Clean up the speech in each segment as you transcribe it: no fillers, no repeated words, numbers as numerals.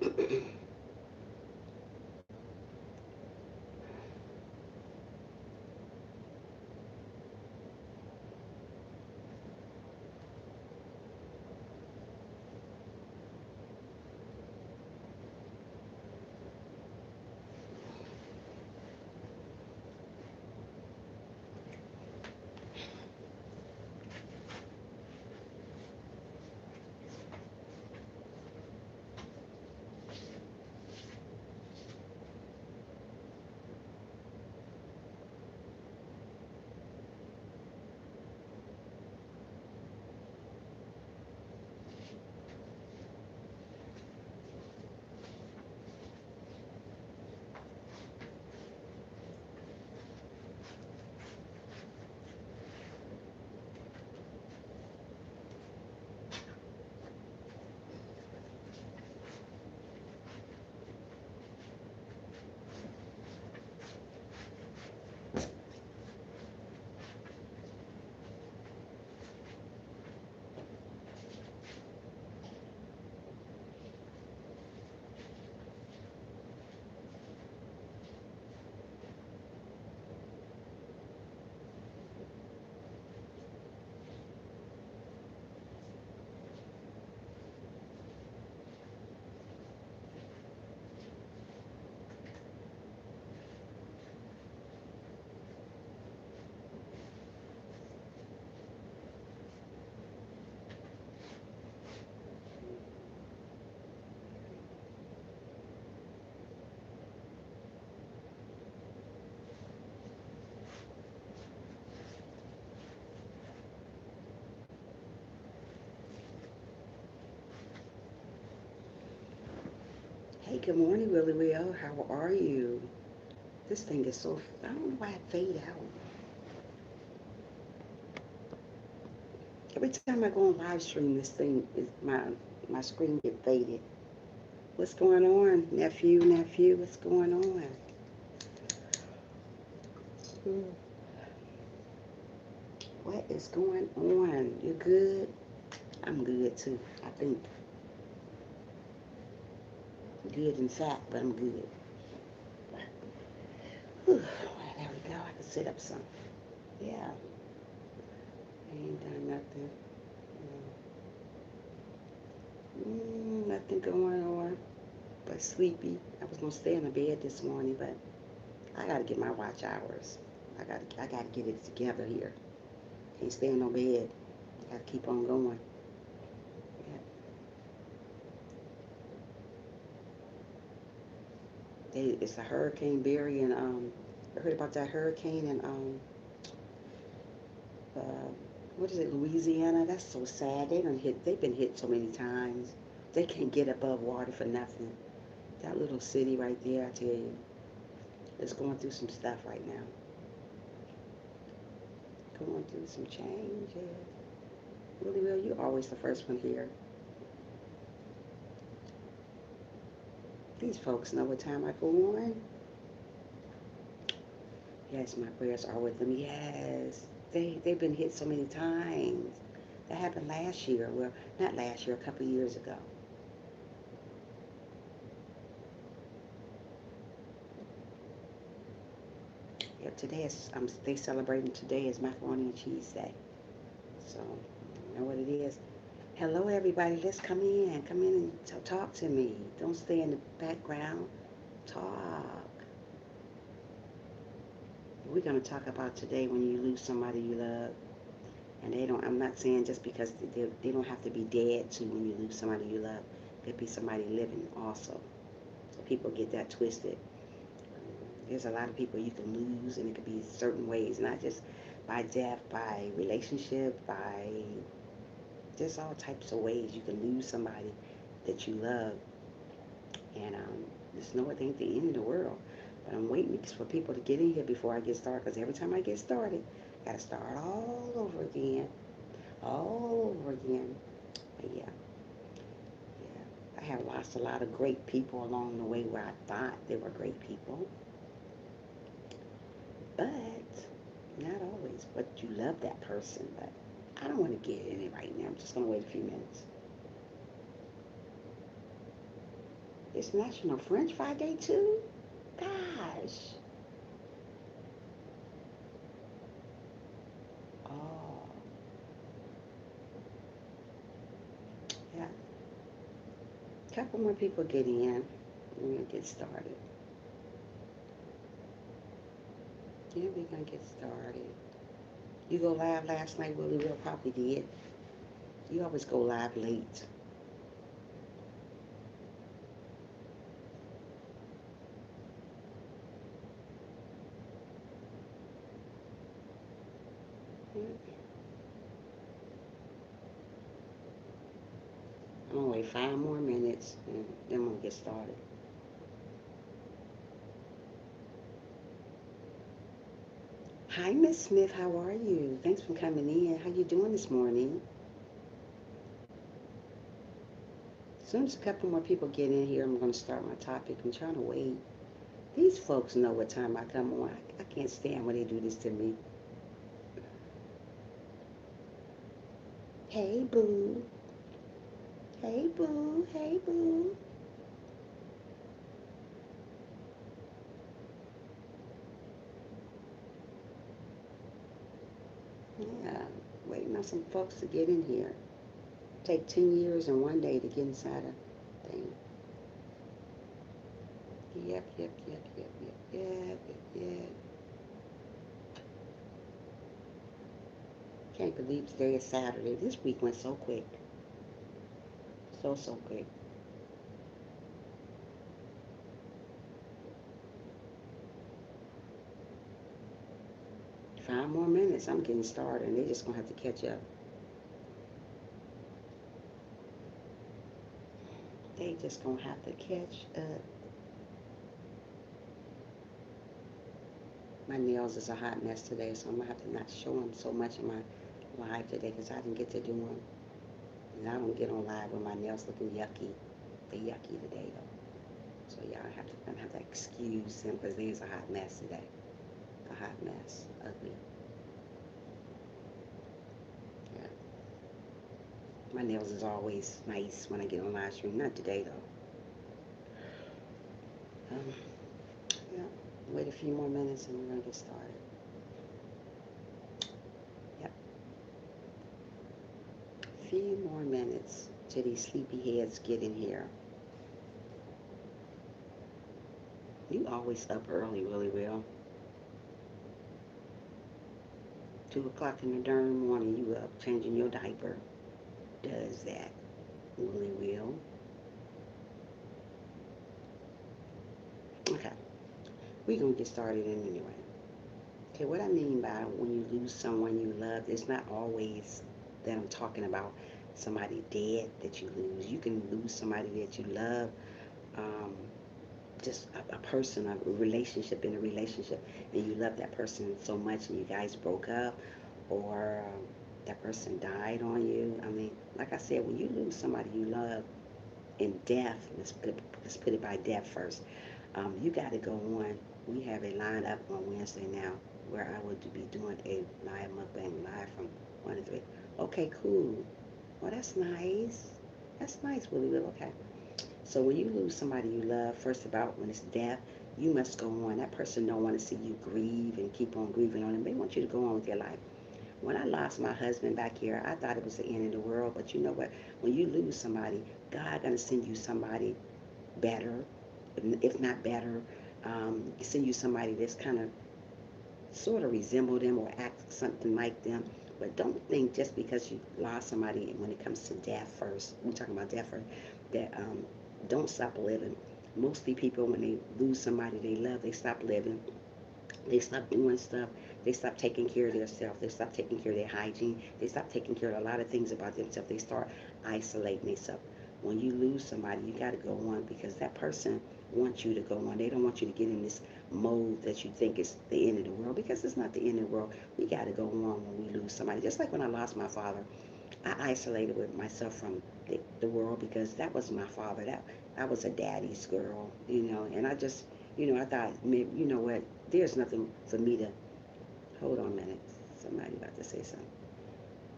Hey, good morning, Willie Will. How are you? This thing is so, I don't know why it fade out. Every time I go on live stream, this thing is my screen get faded. What's going on, nephew? What's going on? Hmm. What is going on? You good? I'm good too. I think good and fat, but I'm good. Whew. Well, there we go. I can sit up some. Yeah, I ain't done nothing. Nothing going on. But sleepy. I was gonna stay in the bed this morning, but I gotta get my watch hours. I gotta get it together here. Can't stay in no bed. Gotta keep on going. Yeah. It's a hurricane Barry and I heard about that hurricane and uh what is it, Louisiana? That's so sad. They've been hit so many times. They can't get above water for nothing. That little city right there, I tell you, is going through some stuff right now. Going through some changes. Really, Will, you're always the first one here. These folks know what time I go on. Yes, my prayers are with them. Yes, they've been hit so many times. That happened last year. Well, not last year, a couple of years ago. Yeah, today is they celebrating today is macaroni and cheese day. So you know what it is. Hello, everybody. Let's come in. Come in and talk to me. Don't stay in the background. Talk. We're gonna talk about today when you lose somebody you love. And they don't, I'm not saying just because they don't have to be dead too when you lose somebody you love. Could be somebody living also. So people get that twisted. There's a lot of people you can lose, and it could be certain ways, not just by death, by relationship, by just all types of ways you can lose somebody that you love. And just know it ain't the end of the world. But I'm waiting for people to get in here before I get started, because every time I get started, I got to start all over again, all over again. But yeah, yeah. I have lost a lot of great people along the way where I thought they were great people, but not always. But you love that person. But I don't want to get in it right now. I'm just going to wait a few minutes. It's National French Fry Day too? Gosh. Oh, yeah. Couple more people get in. We're gonna get started. Yeah, we're gonna get started. You go live last night, Willie Will probably did. You always go live late. Yeah. I'm gonna wait 5 more minutes and then we'll get started. Hi, Miss Smith. How are you? Thanks for coming in. How you doing this morning? As soon as a couple more people get in here, I'm gonna start my topic. I'm trying to wait. These folks know what time I come on. I can't stand when they do this to me. Hey, boo. Hey, boo. Hey, boo. Yeah, waiting on some folks to get in here. Take 10 years and one day to get inside a thing. Yep, yep, yep, yep, yep, yep, yep, yep. Can't believe today is Saturday. This week went so quick. So, so quick. 5 more minutes. I'm getting started and they just gonna have to catch up. They just gonna have to catch up. My nails is a hot mess today, so I'm gonna have to not show them so much in my live today because I didn't get to do them. And I don't get on live with my nails looking yucky. They yucky today though. So y'all gonna have to excuse them because there's a hot mess today. A hot mess. Ugly. Yeah. My nails is always nice when I get on live stream. Not today though. Um, yeah. Wait a few more minutes and we're gonna get started. Yep. A few more minutes till these sleepy heads get in here. You always up early, Willie Will. 2 o'clock in the darn morning, you up changing your diaper. Does that, Willie Will? Okay, we're gonna get started in anyway. Okay, what I mean by when you lose someone you love, it's not always that I'm talking about somebody dead that you lose. You can lose somebody that you love, um, just a person, a relationship in a relationship, and you love that person so much and you guys broke up, or that person died on you. I mean, like I said, when you lose somebody you love in death, let's put it by death first. You got to go on. We have a line up on Wednesday now where I will be doing a live mukbang live from 1 to 3. Okay, cool. Well, that's nice. That's nice, Willie Will. Okay. So when you lose somebody you love, first about when it's death, you must go on. That person don't want to see you grieve and keep on grieving on them. They want you to go on with your life. When I lost my husband back here, I thought it was the end of the world. But you know what? When you lose somebody, God gonna send you somebody better, if not better. Send you somebody that's kind of sort of resemble them or act something like them. But don't think just because you lost somebody when it comes to death first, we're talking about death first, that don't stop living. Mostly people, when they lose somebody they love, they stop living. They stop doing stuff. They stop taking care of themselves. They stop taking care of their hygiene. They stop taking care of a lot of things about themselves. They start isolating themselves. When you lose somebody, you got to go on because that person wants you to go on. They don't want you to get in this mode that you think is the end of the world because it's not the end of the world. We got to go on when we lose somebody. Just like when I lost my father, I isolated with myself from the world because that was my father. That I was a daddy's girl, and I just, I thought, maybe, you know what, there's nothing for me to, hold on a minute. Somebody about to say something.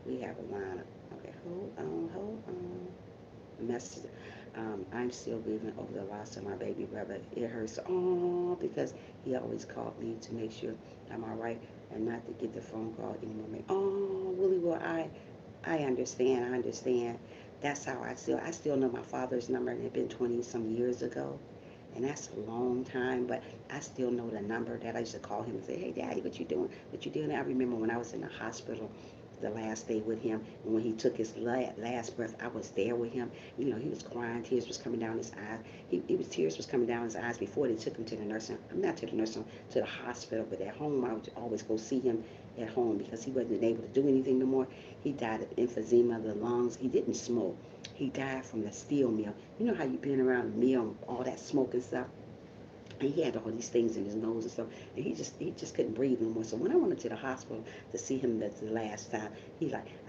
We have a line. Okay, hold on. Message. I'm still grieving over the loss of my baby brother. It hurts, oh, because he always called me to make sure I'm all right and not to get the phone call anymore. Oh, Willie, well, I understand. I understand. That's how I feel. I still know my father's number, and it had been 20 some years ago. And that's a long time, but I still know the number that I used to call him and say, hey, Daddy, what you doing? What you doing? I remember when I was in the hospital the last day with him, and when he took his last breath, I was there with him. You know, he was crying, tears was coming down his eyes. Tears was coming down his eyes before they took him to the nursing. I'm not to the nursing, to the hospital, but at home I would always go see him at home because he wasn't able to do anything no more. He died of emphysema of the lungs. He didn't smoke. He died from the steel mill. You know how you've been around the mill, all that smoke and stuff, and he had all these things in his nose and stuff, and he just couldn't breathe no more. So when I went to the hospital to see him the last time,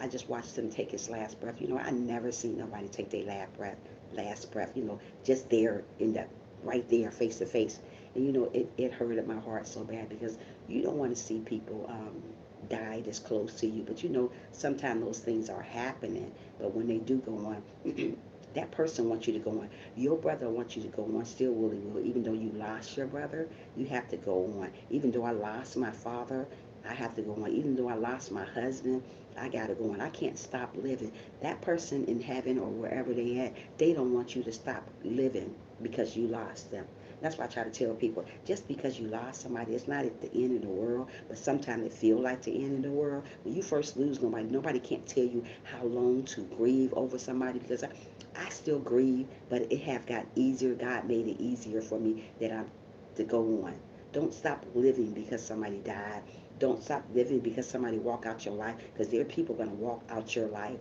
I just watched him take his last breath. You know, I never seen nobody take their last breath. You know, just there in that right there, face to face. And you know, it hurted my heart so bad because you don't want to see people die this close to you. But you know, sometimes those things are happening. But when they do go on, that person wants you to go on. Your brother wants you to go on still, Willie will. Even though you lost your brother, you have to go on. Even though I lost my father, I have to go on. Even though I lost my husband, I got to go on. I can't stop living. That person in heaven or wherever they at, they don't want you to stop living because you lost them. That's why I try to tell people, just because you lost somebody, it's not at the end of the world, but sometimes it feels like the end of the world. When you first lose nobody can't tell you how long to grieve over somebody because I still grieve, but it have got easier. God made it easier for me that I'm to go on. Don't stop living because somebody died. Don't stop living because somebody walk out your life because there are people going to walk out your life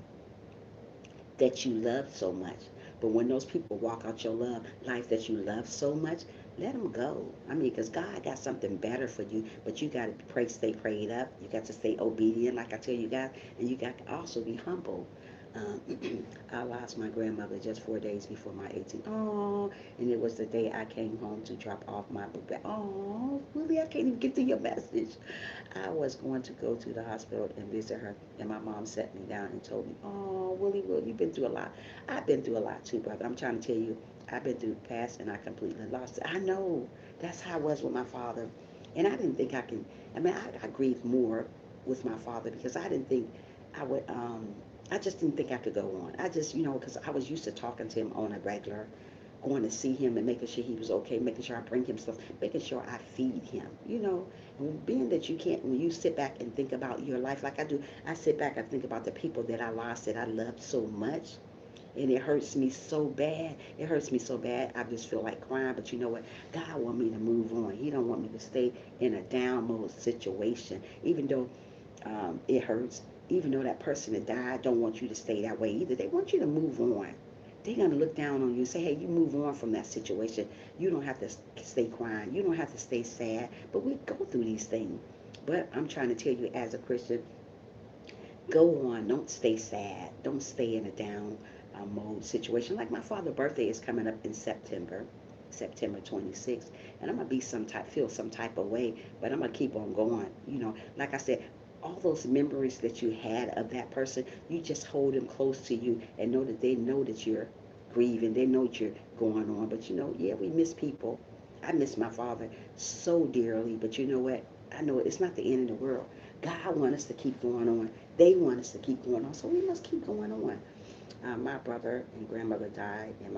that you love so much. But when those people walk out your life that you love so much, let them go. I mean, because God got something better for you, but you got to stay prayed up. You got to stay obedient, like I tell you guys, and you got to also be humble. Um, I lost my grandmother just 4 days before my 18th. Oh, and it was the day I came home to drop off my book bag. Oh, really? I can't even get to your message. I was going to go to the hospital and visit her, and my mom sat me down and told me, "Oh, Willie, you've been through a lot. I've been through a lot too, brother. I'm trying to tell you, I've been through the past, and I completely lost it. I know. That's how I was with my father, and I didn't think I can. I mean, I grieved more with my father because I didn't think I would. I just didn't think I could go on. I just, because I was used to talking to him on a regular, going to see him and making sure he was okay, making sure I bring him stuff, making sure I feed him. And being that you can't, when you sit back and think about your life like I do, I sit back and think about the people that I lost that I loved so much. And it hurts me so bad. It hurts me so bad. I just feel like crying. But you know what? God want me to move on. He don't want me to stay in a down mode situation. Even though it hurts. Even though that person that died don't want you to stay that way either. They want you to move on. They're going to look down on you and say, hey, you move on from that situation. You don't have to stay crying. You don't have to stay sad. But we go through these things. But I'm trying to tell you as a Christian, go on. Don't stay sad. Don't stay in a down mode situation. Like my father's birthday is coming up in September 26th, and I'm gonna feel some type of way, but I'm gonna keep on going. Like I said, all those memories that you had of that person, you just hold them close to you and know that they know that you're grieving. They know that you're going on. But yeah, we miss people. I miss my father so dearly, but you know what? I know it's not the end of the world. God wants us to keep going on. They want us to keep going on, so we must keep going on. My brother and grandmother died, and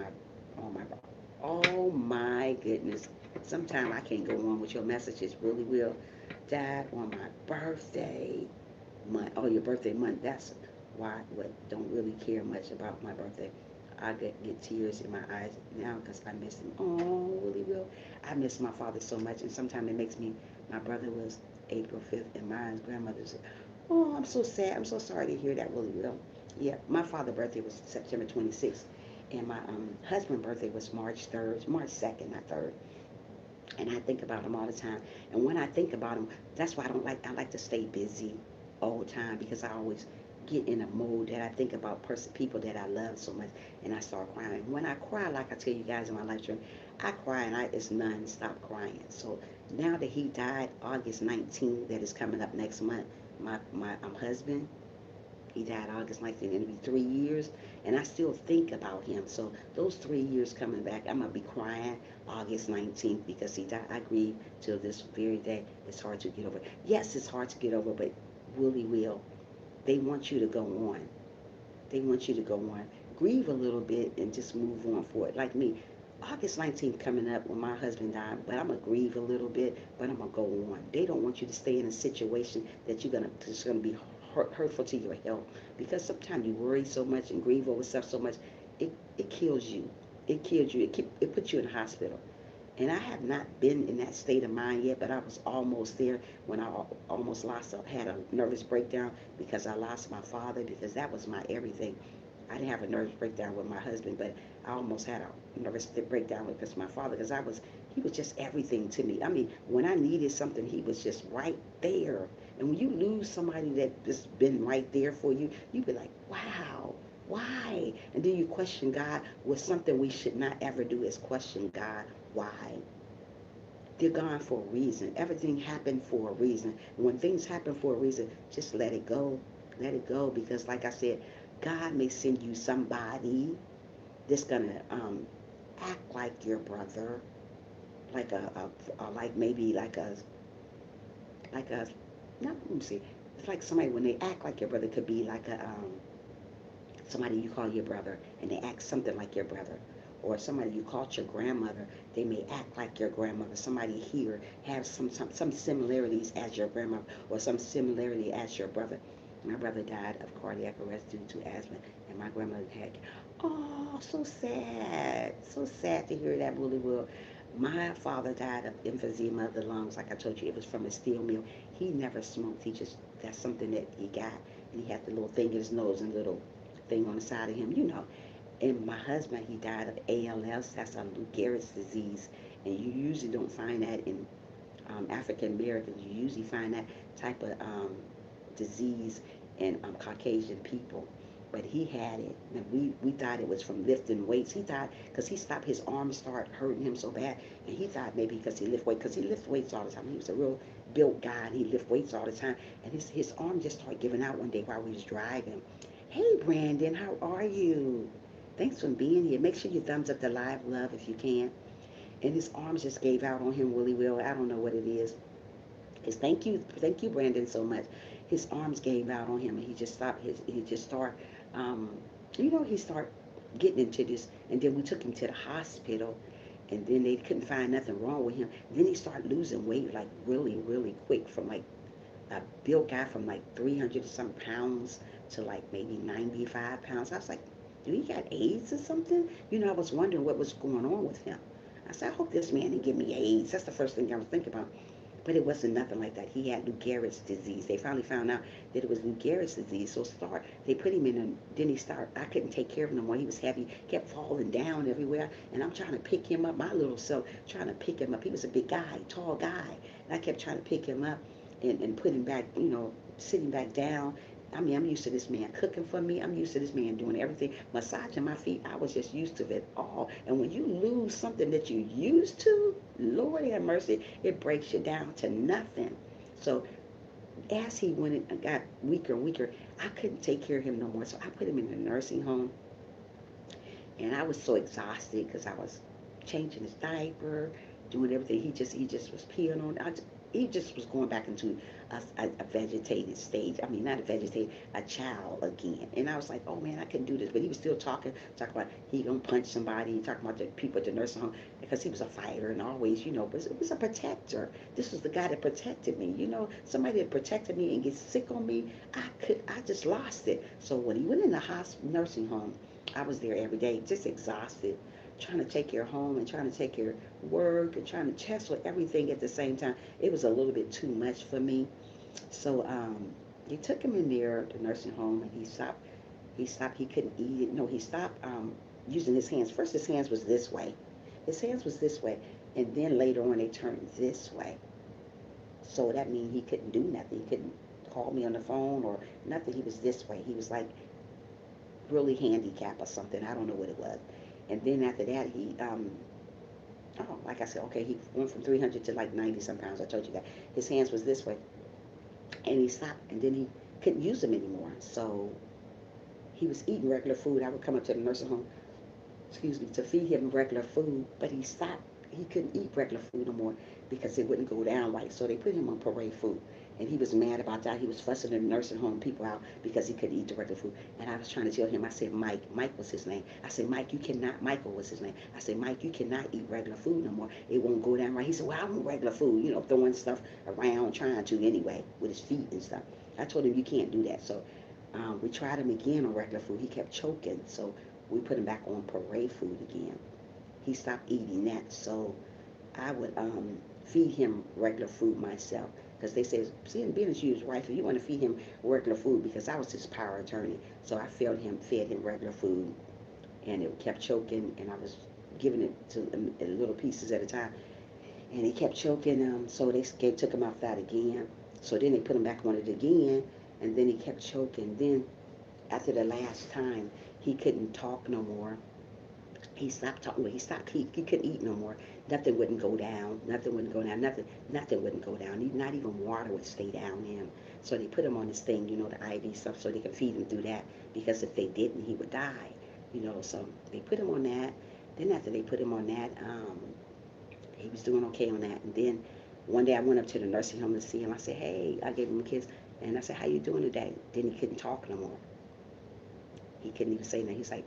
oh my goodness. Sometimes I can't go on with your messages. Really will. Died on my birthday month. Oh, your birthday month. That's why I don't really care much about my birthday. I get tears in my eyes now because I miss him. Oh, really will. I miss my father so much, and sometimes it makes me. My brother was April 5th, and my grandmother's. Oh, I'm so sad. I'm so sorry to hear that, Willie Will. Yeah, my father's birthday was September 26th, and my husband's birthday was March 3rd, March 2nd, not 3rd. And I think about him all the time. And when I think about him, that's why I like to stay busy all the time because I always get in a mode that I think about people that I love so much, and I start crying. When I cry, like I tell you guys in my live stream, I cry and it's non-stop crying. So now that he died August 19th, that is coming up next month, my husband, He died August 19th. It'll be 3 years, and I still think about him. So those 3 years coming back, I'm gonna be crying August 19th because he died. I grieve till this very day. It's hard to get over. Yes, it's hard to get over, but Willie will. They want you to go on. They want you to go on. Grieve a little bit and just move on for it. Like me, August 19th coming up when my husband died, but I'm gonna grieve a little bit, but I'm gonna go on. They don't want you to stay in a situation that it's gonna be hurtful to your health, because sometimes you worry so much and grieve over stuff so much, it kills you. It kills you. It puts you in the hospital. And I have not been in that state of mind yet, but I was almost there when I almost had a nervous breakdown because I lost my father, because that was my everything. I didn't have a nervous breakdown with my husband, but I almost had a nervous breakdown with my father, because he was just everything to me. I mean, when I needed something, he was just right there. And when you lose somebody that's been right there for you, you be like, wow, why? And then you question God. With something we should not ever do is question God, why? They're gone for a reason. Everything happened for a reason. And when things happen for a reason, just let it go. Let it go. Because like I said, God may send you somebody that's gonna act like your brother, like like maybe like a not let me see. It's like somebody when they act like your brother could be like a somebody you call your brother and they act something like your brother, or somebody you called your grandmother, they may act like your grandmother. Somebody here has some similarities as your grandmother, or some similarity as your brother. My brother died of cardiac arrest due to asthma, and my grandmother had. Oh, so sad to hear that, Willie Will. My father died of emphysema of the lungs. Like I told you, it was from a steel mill. He never smoked. That's something that he got, and he had the little thing in his nose and little thing on the side of him, you know. And my husband, he died of ALS. That's a Lou Gehrig's disease, and you usually don't find that in African Americans. You usually find that type of disease in Caucasian people. But he had it, and we thought it was from lifting weights. He thought because he stopped, his arms started hurting him so bad, and he thought maybe because he lift weights all the time. He was a real built guy, and he lift weights all the time, and his arm just started giving out one day while we was driving. Hey, Brandon, how are you? Thanks for being here. Make sure you thumbs up the live, love, if you can. And his arms just gave out on him, Willie Will. I don't know what it is. Thank you, Brandon, so much. His arms gave out on him, and he just stopped. He just started, um, he started getting into this, and then we took him to the hospital, and then they couldn't find nothing wrong with him. Then he started losing weight like really, really quick, from like a built guy from like 300 some pounds to like maybe 95 pounds. I was like, do he got AIDS or something? I was wondering what was going on with him. I said, I hope this man didn't give me AIDS. That's the first thing I was thinking about. But it wasn't nothing like that. He had Lou Gehrig's disease. They finally found out that it was Lou Gehrig's disease. So they put him in, and then I couldn't take care of him no more. He was heavy, kept falling down everywhere. And I'm trying to pick him up, my little self, trying to pick him up. He was a big guy, tall guy. And I kept trying to pick him up and put him back, sitting back down. I mean, I'm used to this man cooking for me. I'm used to this man doing everything, massaging my feet. I was just used to it all. And when you lose something that you used to, Lord have mercy, it breaks you down to nothing. So as he went and got weaker and weaker, I couldn't take care of him no more. So I put him in a nursing home, and I was so exhausted because I was changing his diaper, doing everything. He just was peeing on. He just was going back into a vegetated stage. I mean, not a vegetated, a child again. And I was like, oh man, I couldn't do this. But he was still talking about he gonna punch somebody, talking about the people at the nursing home, because he was a fighter and always, but it was a protector. This was the guy that protected me. Somebody that protected me and gets sick on me, I just lost it. So when he went in the nursing home, I was there every day, just exhausted, trying to take care of home and trying to take care of work and trying to chest with everything at the same time. It was a little bit too much for me. So they took him in there, the nursing home, and he stopped. He couldn't eat it. No, he stopped using his hands. First, his hands was this way. His hands was this way, and then later on, they turned this way. So that means he couldn't do nothing. He couldn't call me on the phone or nothing. He was this way. He was like really handicapped or something. I don't know what it was. And then after that, like I said, okay, he went from 300 to like 90 some pounds. I told you that. His hands was this way, and he stopped, and then he couldn't use them anymore. So he was eating regular food. I would come up to the nursing home, excuse me, to feed him regular food, but he stopped. He couldn't eat regular food no more because it wouldn't go down right. So they put him on parade food. And he was mad about that. He was fussing the nursing home people out because he couldn't eat the regular food. And I was trying to tell him, I said, Mike was his name. I said, Mike, you cannot, Michael was his name. I said, Mike, you cannot eat regular food no more. It won't go down right. He said, well, I want regular food, throwing stuff around, trying to anyway, with his feet and stuff. I told him, you can't do that. So we tried him again on regular food. He kept choking. So we put him back on parade food again. He stopped eating that. So I would feed him regular food myself because they said, see, being as you was wife, you want to feed him regular food because I was his power attorney. So I fed him regular food, and it kept choking, and I was giving it to him in little pieces at a time, and he kept choking. So they took him off that again. So then they put him back on it again, and then he kept choking. Then after the last time, he couldn't talk no more. He stopped talking. He stopped. He couldn't eat no more. Nothing wouldn't go down. Nothing wouldn't go down. Nothing wouldn't go down. Not even water would stay down him. So they put him on this thing, the IV stuff, so they could feed him through that. Because if they didn't, he would die. So they put him on that. Then after they put him on that, he was doing okay on that. And then one day I went up to the nursing home to see him. I said, hey, I gave him a kiss, and I said, how you doing today? Then he couldn't talk no more. He couldn't even say nothing. He's like,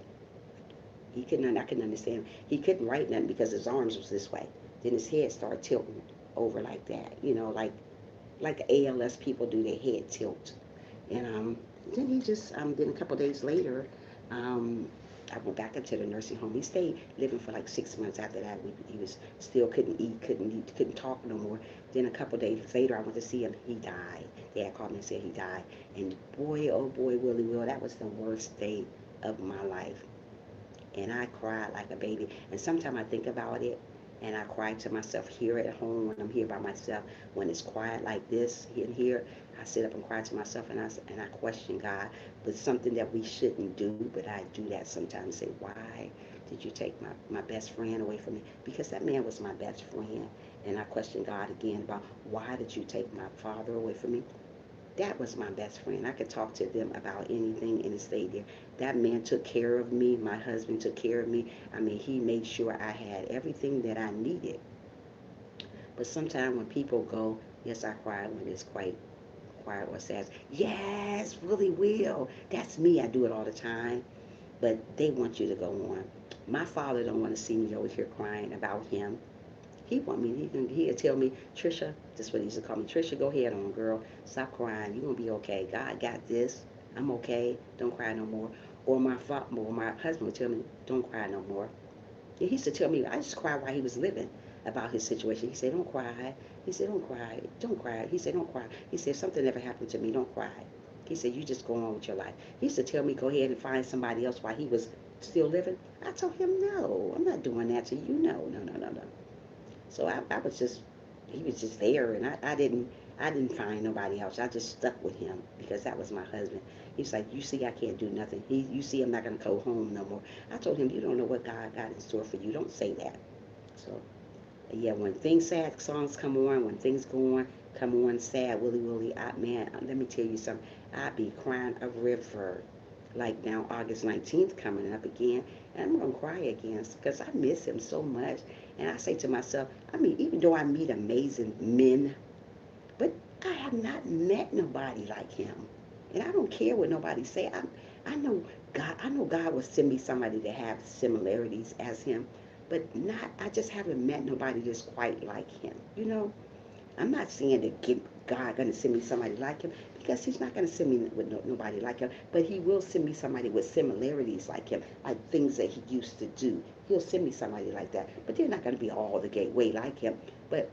he couldn't, I couldn't understand him. He couldn't write nothing because his arms was this way. Then his head started tilting over like that, like the ALS people do, their head tilt. And then he just, then a couple of days later, um, I went back into the nursing home. He stayed living for like 6 months after that. He was still couldn't talk no more. Then a couple of days later, I went to see him. He died. Dad called me and said he died. And boy, oh boy, Willie Will, that was the worst day of my life, and I cried like a baby. And sometimes I think about it and I cry to myself here at home when I'm here by myself. When it's quiet like this in here, I sit up and cry to myself, and I question God. But something that we shouldn't do, but I do that sometimes. Say, why did you take my best friend away from me? Because that man was my best friend. And I question God again about, why did you take my father away from me? That was my best friend. I could talk to them about anything and it stayed there. That man took care of me. My husband took care of me. I mean, he made sure I had everything that I needed. But sometimes when people go, yes, I cry when it's quite quiet or sad. Yes, really will. That's me. I do it all the time. But they want you to go on. My father don't want to see me over here crying about him. He want me. He'll tell me, Trisha. That's what he used to call me. Trisha, go ahead on, girl. Stop crying. You're gonna be okay. God got this. I'm okay. Don't cry no more. Or my husband would tell me, don't cry no more. He used to tell me, I just cried while he was living about his situation. He said, don't cry. He said, don't cry. Don't cry. He said, don't cry. He said, something never happened to me. Don't cry. He said, you just go on with your life. He used to tell me, go ahead and find somebody else while he was still living. I told him, no, I'm not doing that to you. No, no, no, no, no. So I was just, he was just there, and I didn't find nobody else. I just stuck with him because that was my husband. He's like, you see, I can't do nothing. You see, I'm not gonna go home no more. I told him, you don't know what God got in store for you. Don't say that. So yeah, when things sad songs come on, when things go on, come on sad, Willie Willie, man, let me tell you something. I be crying a river. Like now, August 19th coming up again, and I'm gonna cry again because I miss him so much. And I say to myself, I mean, even though I meet amazing men, but I have not met nobody like him. And I don't care what nobody say. I know God. I know God will send me somebody to have similarities as him, but not. I just haven't met nobody that's quite like him. I'm not saying that God going to send me somebody like him because he's not going to send me with nobody like him, but he will send me somebody with similarities like him, like things that he used to do. He'll send me somebody like that, but they're not going to be all the gateway like him. But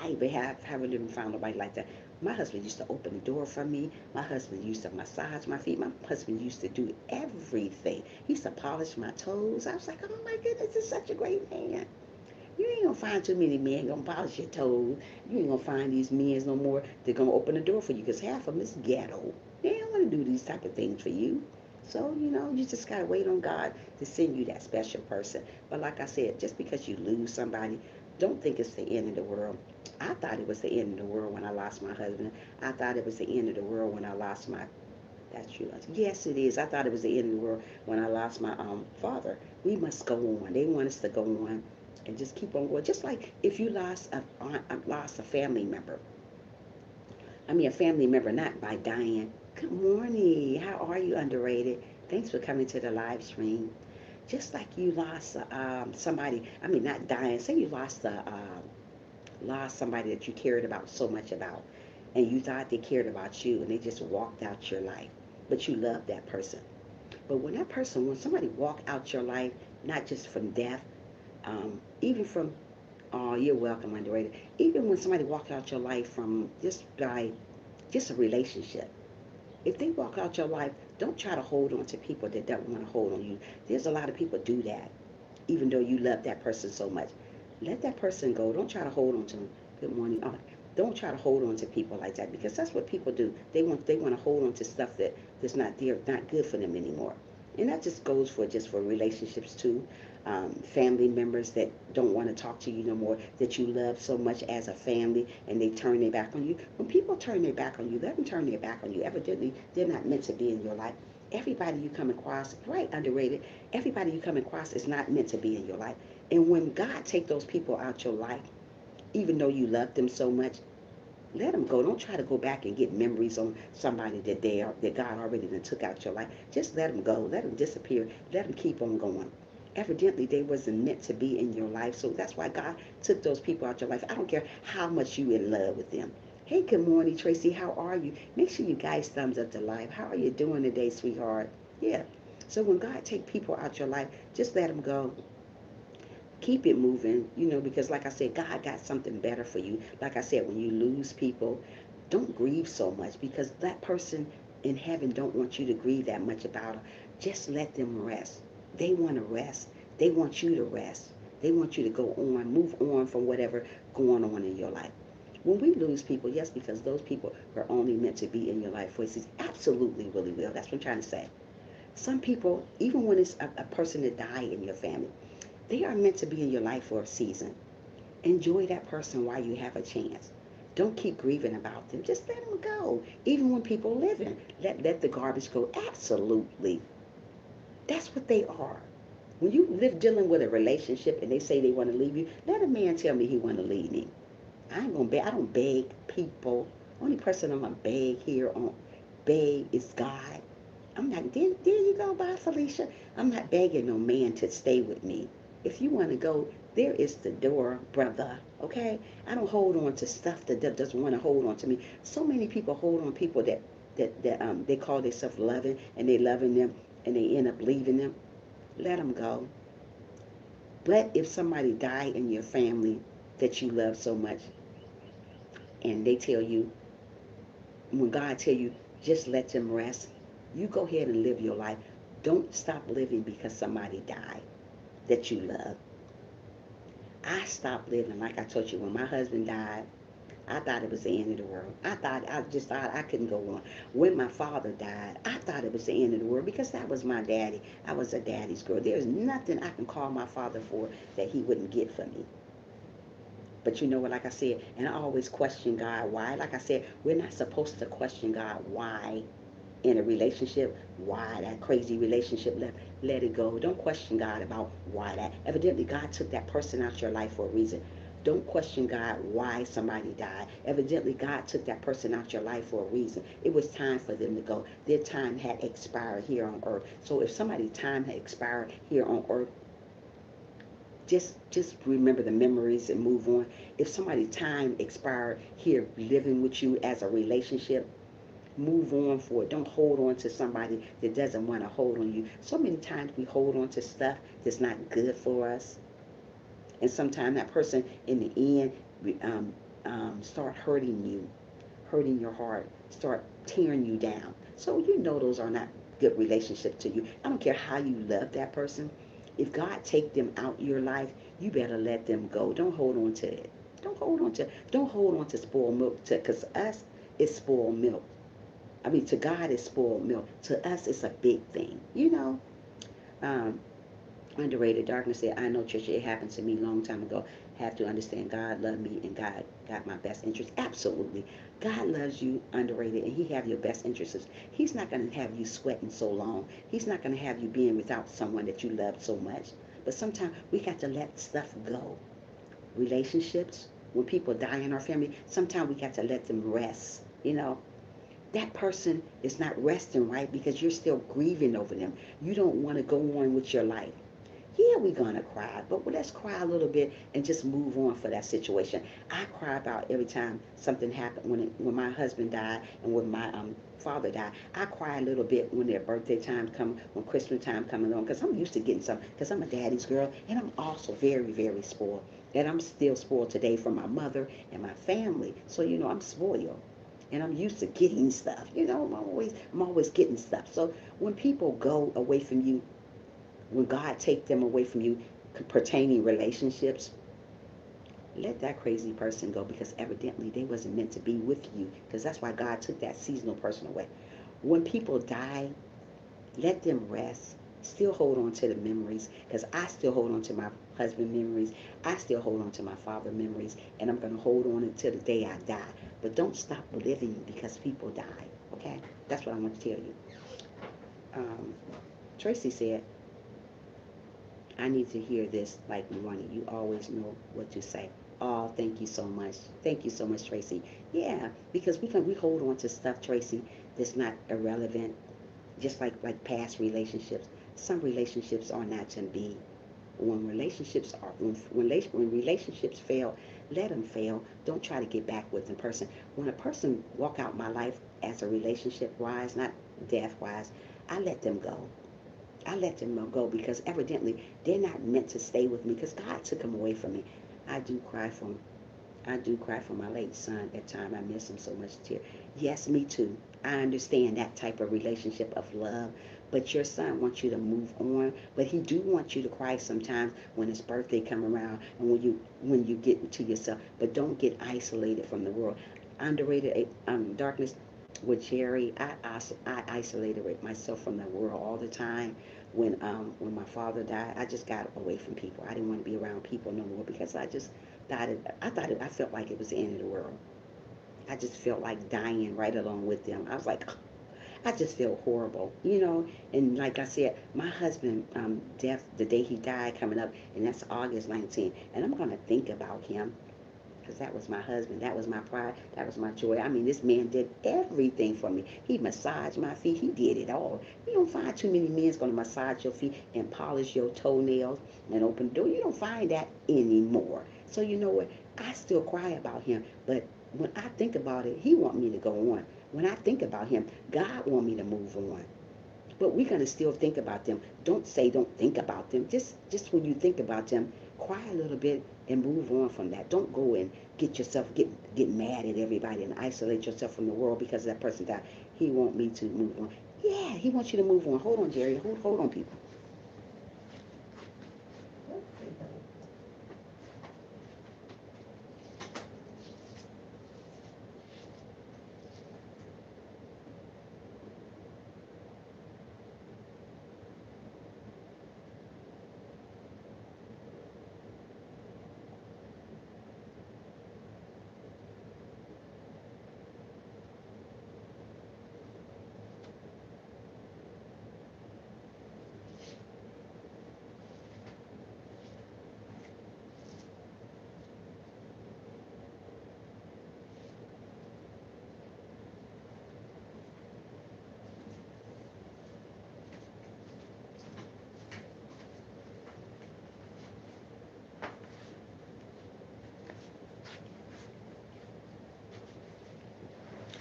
I even haven't even found nobody like that. My husband used to open the door for me. My husband used to massage my feet. My husband used to do everything. He used to polish my toes. I was like, oh my goodness, this is such a great man. You ain't gonna find too many men gonna polish your toes. You ain't gonna find these men no more. They're gonna open the door for you because half of them is ghetto. They don't want to do these type of things for you. So you just gotta wait on God to send you that special person. But like I said, just because you lose somebody, don't think it's the end of the world. I thought it was the end of the world when I lost my husband. I thought it was the end of the world when I lost That's you. Yes, it is. I thought it was the end of the world when I lost my father. We must go on. They want us to go on and just keep on going. Just like if you lost a family member. I mean, a family member, not by dying. Good morning. How are you, underrated? Thanks for coming to the live stream. Just like you lost somebody. I mean, not dying. Say you lost somebody that you cared about so much about, and you thought they cared about you, and they just walked out your life, but you loved that person. But when somebody walk out your life, not just from death, even from, oh, you're welcome, underrated. Even when somebody walk out your life from just a relationship, if they walk out your life, don't try to hold on to people that don't want to hold on you. There's a lot of people do that, even though you love that person so much. Let that person go. Don't try to hold on to them. Good morning. Don't try to hold on to people like that, because that's what people do. They want to hold on to stuff that's not there, not good for them anymore. And that just goes for just for relationships too. Family members that don't want to talk to you no more, that you love so much as a family, and they turn their back on you. When people turn their back on you, let them turn their back on you. Evidently, they're not meant to be in your life. Everybody you come across, right, underrated, everybody you come across is not meant to be in your life. And when God take those people out your life, even though you love them so much, let them go. Don't try to go back and get memories on somebody that God already done took out your life. Just let them go. Let them disappear. Let them keep on going. Evidently, they wasn't meant to be in your life, so that's why God took those people out your life. I don't care how much you in love with them. Hey, good morning, Tracy. How are you? Make sure you guys thumbs up the live. How are you doing today, sweetheart? Yeah. So when God take people out your life, just let them go. Keep it moving, because like I said, God got something better for you. Like I said, when you lose people, don't grieve so much, because that person in heaven don't want you to grieve that much about them. Just let them rest. They want to rest. They want you to rest. They want you to go on, move on from whatever going on in your life. When we lose people, yes, because those people are only meant to be in your life for a season. Absolutely, really will. That's what I'm trying to say. Some people, even when it's a person that died in your family, they are meant to be in your life for a season. Enjoy that person while you have a chance. Don't keep grieving about them. Just let them go. Even when people living, let the garbage go. Absolutely. That's what they are. When you live dealing with a relationship and they say they want to leave you, let a man tell me he want to leave me. I ain't gonna beg. I don't beg people. Only person I'm gonna beg here on beg is God. I'm not. There you go, bye, Felicia. I'm not begging no man to stay with me. If you want to go, there is the door, brother. Okay. I don't hold on to stuff that doesn't want to hold on to me. So many people hold on people that they call themselves loving, and they loving them, and they end up leaving them. Let them go. But if somebody died in your family that you love so much, and they tell you, when God tell you, just let them rest, you go ahead and live your life. Don't stop living because somebody died that you love. I stopped living, like I told you, when my husband died. I thought it was the end of the world. I just thought I couldn't go on. When my father died, I thought it was the end of the world, because that was my daddy. I was a daddy's girl. There's nothing I can call my father for that he wouldn't get for me. But you know what, like I said, and I always question God why. Like I said, we're not supposed to question God why in a relationship, why that crazy relationship left. Let it go. Don't question God about why that. Evidently, God took that person out your life for a reason. Don't question God why somebody died. Evidently, God took that person out your life for a reason. It was time for them to go. Their time had expired here on earth. So if somebody's time had expired here on earth, just remember the memories and move on. If somebody's time expired here living with you as a relationship, move on for it. Don't hold on to somebody that doesn't want to hold on you. So many times we hold on to stuff that's not good for us, and sometimes that person in the end start hurting you, hurting your heart, start tearing you down. So those are not good relationships to you. I don't care how you love that person. If God take them out your life, you better let them go. Don't hold on to it. Don't hold on to spoiled milk, because us it's spoiled milk. I mean, to God it's spoiled milk. To us it's a big thing. Um, Underrated Darkness said, I know, Trisha, it happened to me a long time ago. Have to understand God loved me and God got my best interest. Absolutely. God loves you, underrated, and he have your best interests. He's not going to have you sweating so long. He's not going to have you being without someone that you love so much. But sometimes we got to let stuff go. Relationships, when people die in our family, sometimes we got to let them rest. That person is not resting right because you're still grieving over them. You don't want to go on with your life. Yeah, we're gonna cry, but let's cry a little bit and just move on for that situation. I cry about every time something happened when my husband died and when my father died. I cry a little bit when their birthday time come, when Christmas time coming on, because I'm used to getting some. Because I'm a daddy's girl, and I'm also very, very spoiled. And I'm still spoiled today from my mother and my family. So I'm spoiled. And I'm used to getting stuff. I'm always getting stuff. So when people go away from you, when God take them away from you pertaining relationships, let that crazy person go because evidently they wasn't meant to be with you, because that's why God took that seasonal person away. When people die, let them rest. Still hold on to the memories, because I still hold on to my husband memories. I still hold on to my father memories, and I'm going to hold on until the day I die. But don't stop living because people die. Okay? That's what I want to tell you. um, Tracy said, I need to hear this like Ronnie. You always know what to say. Oh, thank you so much. Thank you so much, Tracy. Yeah, because we hold on to stuff, Tracy, that's not irrelevant. Just like past relationships. Some relationships are not to be. When relationships fail, let them fail. Don't try to get back with the person. When a person walk out my life as a relationship wise, not death wise, I let them go. I let them go because evidently they're not meant to stay with me because God took them away from me. I do cry for I do cry for my late son at time. I miss him so much. Tear. Yes, me too. I understand that type of relationship of love, but your son wants you to move on. But he do want you to cry sometimes when his birthday come around and when you get to yourself. But don't get isolated from the world. Underrated darkness with Jerry. I isolated myself from the world all the time. When my father died, I just got away from people. I didn't want to be around people no more because I felt like it was the end of the world. I just felt like dying right along with them. I was like, I just felt horrible. And like I said, my husband, death, the day he died coming up, and that's August 19th. And I'm going to think about him because that was my husband. That was my pride. That was my joy. I mean, this man did everything for me. He massaged my feet. He did it all. You don't find too many men going to massage your feet and polish your toenails and open the door. You don't find that anymore. So you know what? I still cry about him. But when I think about it, he want me to go on. When I think about him, God want me to move on. But we're going to still think about them. Don't say don't think about them. Just when you think about them, cry a little bit and move on from that. Don't go and get mad at everybody and isolate yourself from the world because that person died. He want me to move on. Yeah, he wants you to move on. Hold on, Jerry. Hold on, people.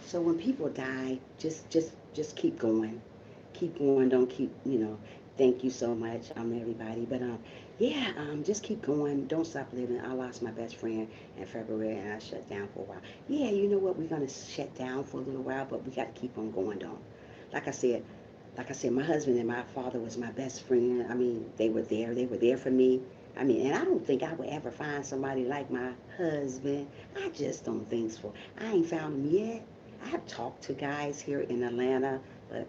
So when people die, just keep going. Keep going. Don't keep. Thank you so much, everybody. But yeah, just keep going. Don't stop living. I lost my best friend in February, and I shut down for a while. Yeah, you know what? We're gonna shut down for a little while, but we got to keep on going, though. Like I said, my husband and my father was my best friend. I mean, they were there. They were there for me. I mean, and I don't think I would ever find somebody like my husband. I just don't think so. I ain't found him yet. I have talked to guys here in Atlanta, but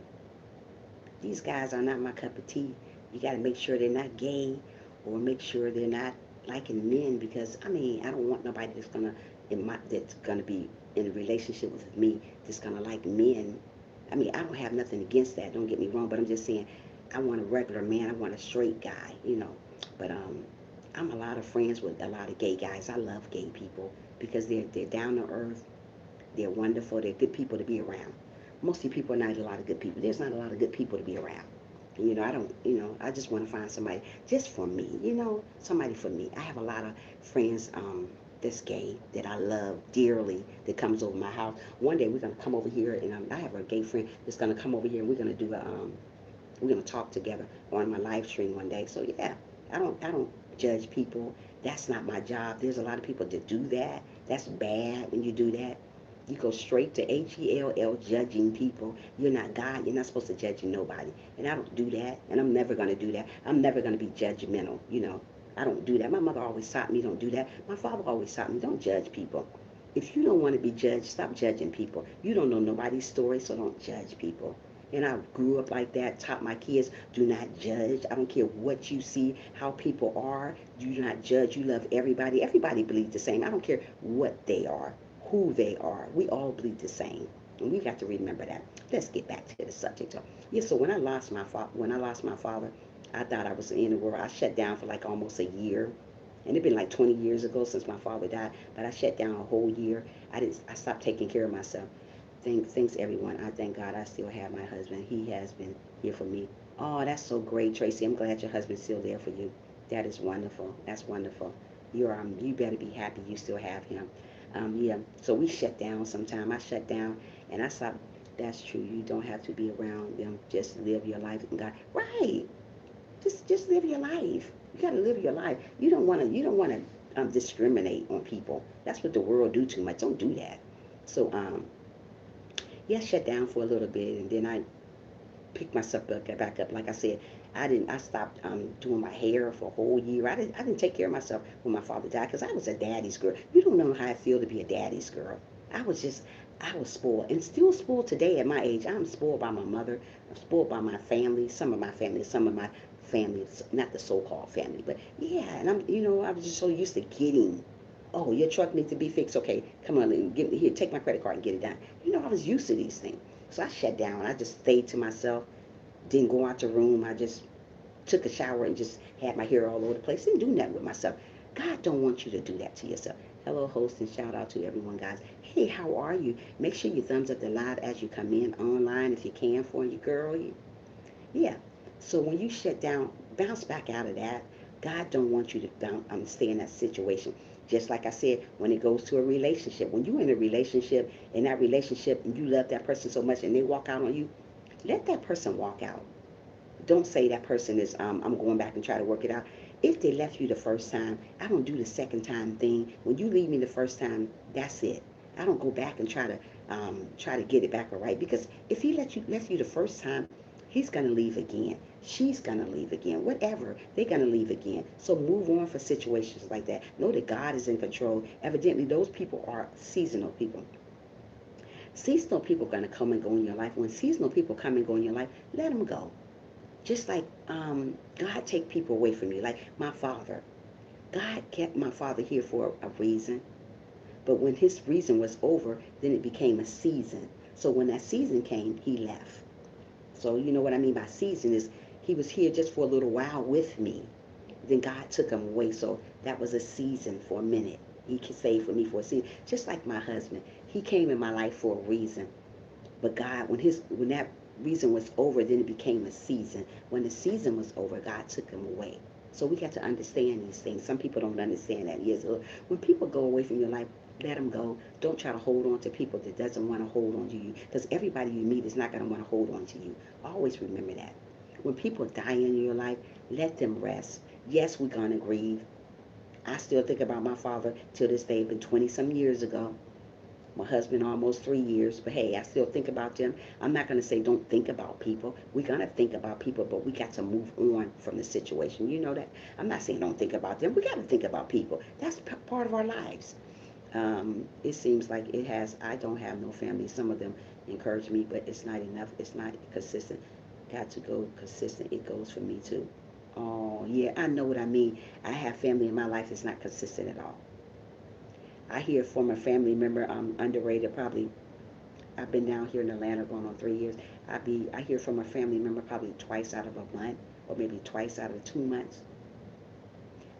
these guys are not my cup of tea. You got to make sure they're not gay, or make sure they're not liking men, because I mean, I don't want nobody that's gonna be in a relationship with me that's gonna like men. I mean, I don't have nothing against that. Don't get me wrong, but I'm just saying, I want a regular man. I want a straight guy, you know. But I'm a lot of friends with a lot of gay guys. I love gay people because they're down to earth. They're wonderful. They're good people to be around. Most of the people are not a lot of good people. There's not a lot of good people to be around. You know, I don't, you know, I just want to find somebody just for me, you know, somebody for me. I have a lot of friends that's gay that I love dearly that comes over my house. One day we're going to come over here, and I have a gay friend that's going to come over here, and we're going to talk together on my live stream one day. So yeah, I don't judge people. That's not my job. There's a lot of people that do that. That's bad when you do that. You go straight to Hell, judging people. You're not God. You're not supposed to judge nobody. And I don't do that. And I'm never going to do that. I'm never going to be judgmental, you know. I don't do that. My mother always taught me don't do that. My father always taught me don't judge people. If you don't want to be judged, stop judging people. You don't know nobody's story, so don't judge people. And I grew up like that, taught my kids, do not judge. I don't care what you see, how people are. Do not judge. You love everybody. Everybody bleeds the same. I don't care what they are, who they are. We all bleed the same. And we've got to remember that. Let's get back to the subject. Yeah, so when I lost my father, I thought I was in the world. I shut down for like almost a year. And it's been like 20 years ago since my father died, but I shut down a whole year. I stopped taking care of myself. Thanks everyone. I thank God I still have my husband. He has been here for me. Oh, that's so great, Tracy. I'm glad your husband's still there for you. That is wonderful. That's wonderful. You better be happy you still have him. Yeah. So we shut down sometime. I shut down and I stopped. That's true. You don't have to be around them. Just live your life in God. Right. Just live your life. You got to live your life. You don't want to discriminate on people. That's what the world do too much. Don't do that. So yeah, I shut down for a little bit, and then I picked myself back up. Like I said, I stopped doing my hair for a whole year. I didn't take care of myself when my father died because I was a daddy's girl. You don't know how I feel to be a daddy's girl. I was just I was spoiled and still spoiled today at my age. I'm spoiled by my mother. I'm spoiled by my family, some of my family, not the so-called family, but yeah. And I was just so used to getting. Oh, your truck needs to be fixed. Okay, come on, here, take my credit card and get it done. I was used to these things. So I shut down. I just stayed to myself. Didn't go out the room. I just took a shower and just had my hair all over the place. Didn't do nothing with myself. God don't want you to do that to yourself. Hello, host, and shout out to everyone, guys. Hey, how are you? Make sure you thumbs up the live as you come in online if you can for you, girl. Yeah. So when you shut down, bounce back out of that. God don't want you to stay in that situation. Just like I said, when it goes to a relationship, when you're in a relationship, in that relationship, and you love that person so much, and they walk out on you, let that person walk out. Don't say that person is I'm going back and try to work it out. If they left you the first time, I don't do the second time thing. When you leave me the first time, that's it. I don't go back and try to get it back all right, because if he left you the first time, he's gonna leave again. She's gonna leave again. Whatever, they're gonna leave again. So move on for situations like that. Know that God is in control. Evidently, those people are seasonal people. Seasonal people are gonna come and go in your life. When seasonal people come and go in your life, let them go. Just like God take people away from you. Like my father, God kept my father here for a reason. But when his reason was over, then it became a season. So when that season came, he left. So you know what I mean by season is he was here just for a little while with me. Then God took him away. So that was a season for a minute. He stayed for me for a season. Just like my husband, he came in my life for a reason. But God, when that reason was over, then it became a season. When the season was over, God took him away. So we got to understand these things. Some people don't understand that. Yes, when people go away from your life, let them go. Don't try to hold on to people that doesn't want to hold on to you, because everybody you meet is not going to want to hold on to you. Always remember that. When people die in your life, let them rest. Yes, we're going to grieve. I still think about my father till this day, been 20 some years ago. My husband almost 3 years, but hey, I still think about them. I'm not going to say don't think about people. We're going to think about people, but we got to move on from the situation. You know that? I'm not saying don't think about them. We got to think about people. That's part of our lives. It seems like I don't have no family. Some of them encourage me, but it's not enough. It's not consistent. Got to go consistent. It goes for me too. Oh, yeah, I know what I mean. I have family in my life that's not consistent at all. I hear from a family member, underrated, probably. I've been down here in Atlanta going on 3 years. I hear from a family member probably twice out of a month, or maybe twice out of 2 months.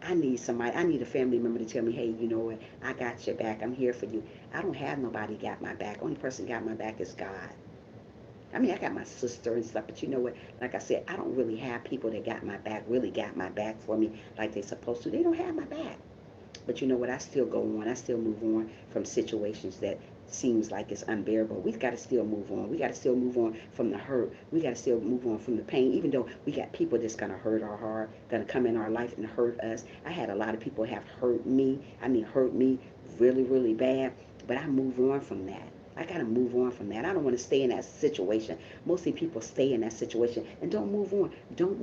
I need a family member to tell me, hey, you know what, I got your back. I'm here for you. I don't have nobody got my back. Only person got my back is God. I mean, I got my sister and stuff, but you know what? Like I said, I don't really have people that got my back, really got my back for me like they supposed to. They don't have my back. But you know what? I still go on. I still move on from situations that seems like it's unbearable. We've got to still move on. We got to still move on from the hurt. We got to still move on from the pain, even though we got people that's going to hurt our heart, going to come in our life and hurt us. I had a lot of people have hurt me. I mean, hurt me really, really bad. But I move on from that. I gotta move on from that. I don't want to stay in that situation. Mostly people stay in that situation and don't move on. Don't.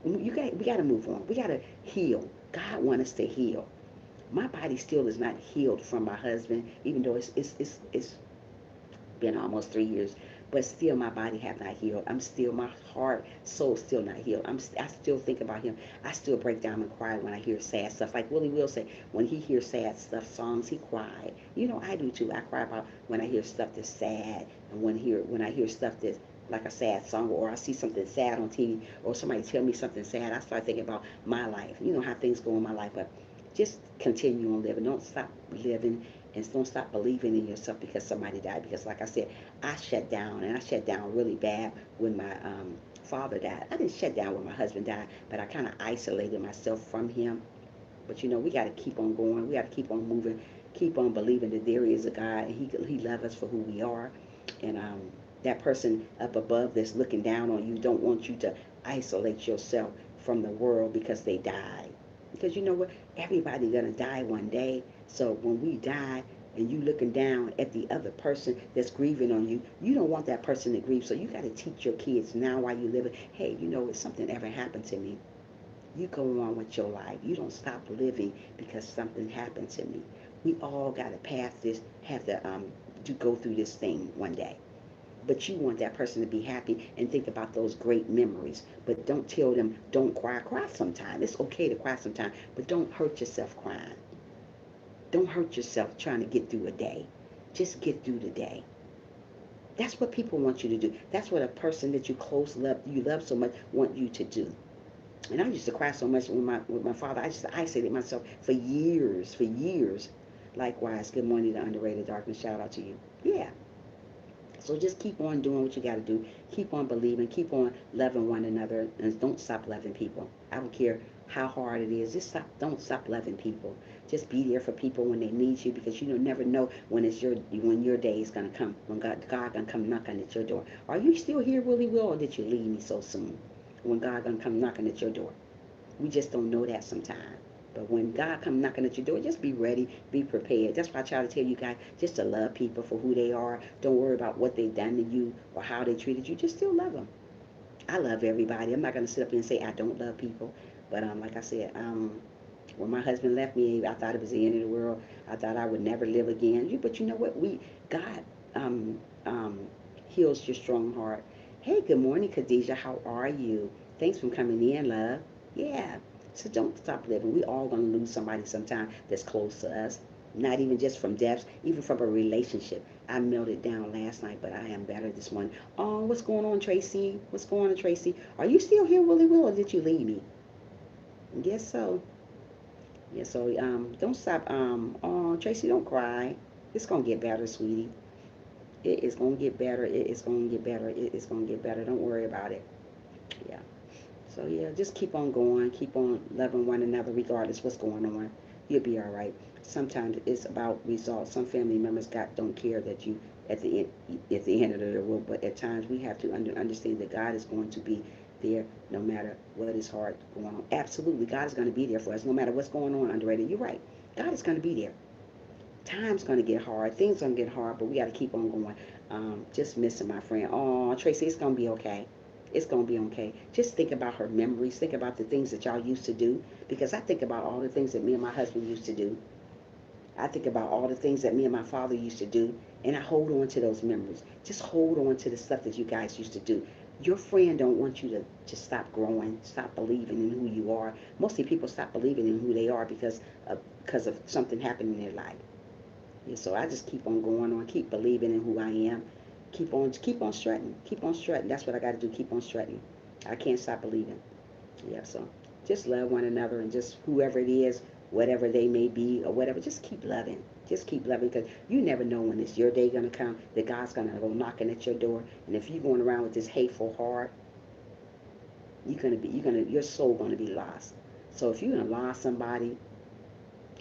We gotta move on. We gotta heal. God wants us to heal. My body still is not healed from my husband, even though it's been almost 3 years. But still, my body have not healed. I'm still, my heart, soul still not healed. I still think about him. I still break down and cry when I hear sad stuff. Like Willie will say, when he hears sad stuff, songs, he cried. You know, I do too. I cry about when I hear stuff that's sad, and when I hear stuff that's like a sad song, or I see something sad on TV, or somebody tell me something sad, I start thinking about my life. You know how things go in my life, but just continue on living. Don't stop living, and don't stop believing in yourself because somebody died. Because like I said, I shut down, and I shut down really bad when my father died. I didn't shut down when my husband died, but I kind of isolated myself from him. But you know, we got to keep on going. We got to keep on moving, keep on believing that there is a God, and He loves us for who we are. And that person up above that's looking down on you don't want you to isolate yourself from the world because they died. Because you know what? Everybody gonna die one day. So when we die, and you looking down at the other person that's grieving on you, you don't want that person to grieve. So you got to teach your kids now while you live it. Hey, you know, if something ever happened to me, you go on with your life. You don't stop living because something happened to me. We all got to pass this, have to go through this thing one day. But you want that person to be happy and think about those great memories. But don't tell them, don't cry. Cry sometime. It's okay to cry sometime, but don't hurt yourself crying. Don't hurt yourself trying to get through a day. Just get through the day. That's what people want you to do. That's what a person that you love so much, want you to do. And I used to cry so much with my father. I just isolated myself for years, for years. Likewise, good morning to Underrated Darkness. Shout out to you. Yeah. So just keep on doing what you got to do. Keep on believing. Keep on loving one another, and don't stop loving people. I don't care how hard it is. Just stop. Don't stop loving people. Just be there for people when they need you, because you never know when your day is gonna come. When God gonna come knocking at your door. Are you still here, Willie Will, or did you leave me so soon? When God gonna come knocking at your door. We just don't know that sometimes. But when God come knocking at your door, just be ready, be prepared. That's why I try to tell you guys just to love people for who they are. Don't worry about what they've done to you or how they treated you. Just still love them. I love everybody. I'm not going to sit up here and say I don't love people. But like I said, when my husband left me, I thought it was the end of the world. I thought I would never live again. But you know what? God um, um, heals your strong heart. Hey, good morning, Khadijah. How are you? Thanks for coming in, love. Yeah. So don't stop living. We all gonna lose somebody sometime that's close to us. Not even just from deaths, even from a relationship. I melted down last night, but I am better this morning. Oh, what's going on, Tracy? What's going on, Tracy? Are you still here, Willie Will, or did you leave me? Yes, so. Yeah, so don't stop. Oh, Tracy, don't cry. It's gonna get better, sweetie. It is gonna get better. It is gonna get better. It is gonna get better. Don't worry about it. Yeah. So yeah, just keep on going. Keep on loving one another, regardless what's going on. You'll be all right. Sometimes it's about results. Some family members don't care that you at the end of the road, but at times we have to understand that God is going to be there no matter what is hard going on. Absolutely, God is going to be there for us no matter what's going on. Underrated. You're right. God is going to be there. Time's going to get hard. Things going to get hard, but we got to keep on going. Just missing my friend. Oh, Tracy, it's going to be okay. It's going to be okay. Just think about her memories. Think about the things that y'all used to do. Because I think about all the things that me and my husband used to do. I think about all the things that me and my father used to do. And I hold on to those memories. Just hold on to the stuff that you guys used to do. Your friend don't want you to stop growing, stop believing in who you are. Mostly people stop believing in who they are because of something happened in their life. Yeah, so I just keep on going on, keep believing in who I am, keep on strutting, keep on strutting. That's what I got to do. Keep on strutting. I can't stop believing. Yeah, so just love one another and just whoever it is, whatever they may be or whatever, just keep loving. Just keep loving because you never know when it's your day gonna come that God's gonna go knocking at your door. And if you're going around with this hateful heart, your soul gonna be lost. So if you're gonna lost somebody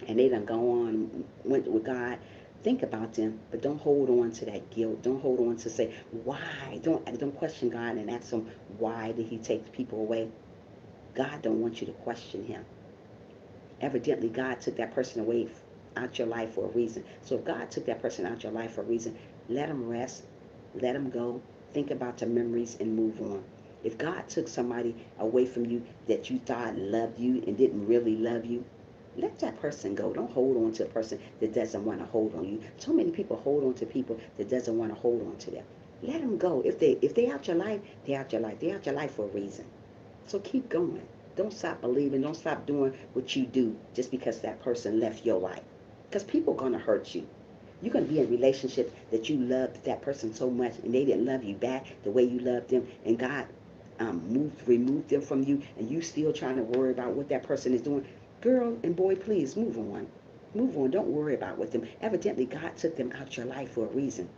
and they done go on went with God, think about them, but don't hold on to that guilt. Don't hold on to say why. Don't question God and ask Him why did He take the people away. God don't want you to question Him. Evidently, God took that person away out your life for a reason. So if God took that person out your life for a reason, let them rest, let them go. Think about the memories and move on. If God took somebody away from you that you thought loved you and didn't really love you, let that person go. Don't hold on to a person that doesn't want to hold on you. So many people hold on to people that doesn't want to hold on to them. Let them go. If they out your life, they out your life. They out your life for a reason. So keep going. Don't stop believing. Don't stop doing what you do just because that person left your life. Because people are going to hurt you. You're going to be in relationships that you loved that person so much and they didn't love you back the way you loved them. And God removed them from you and you still trying to worry about what that person is doing. Girl and boy, please move on. Move on. Don't worry about what them. Evidently, God took them out your life for a reason.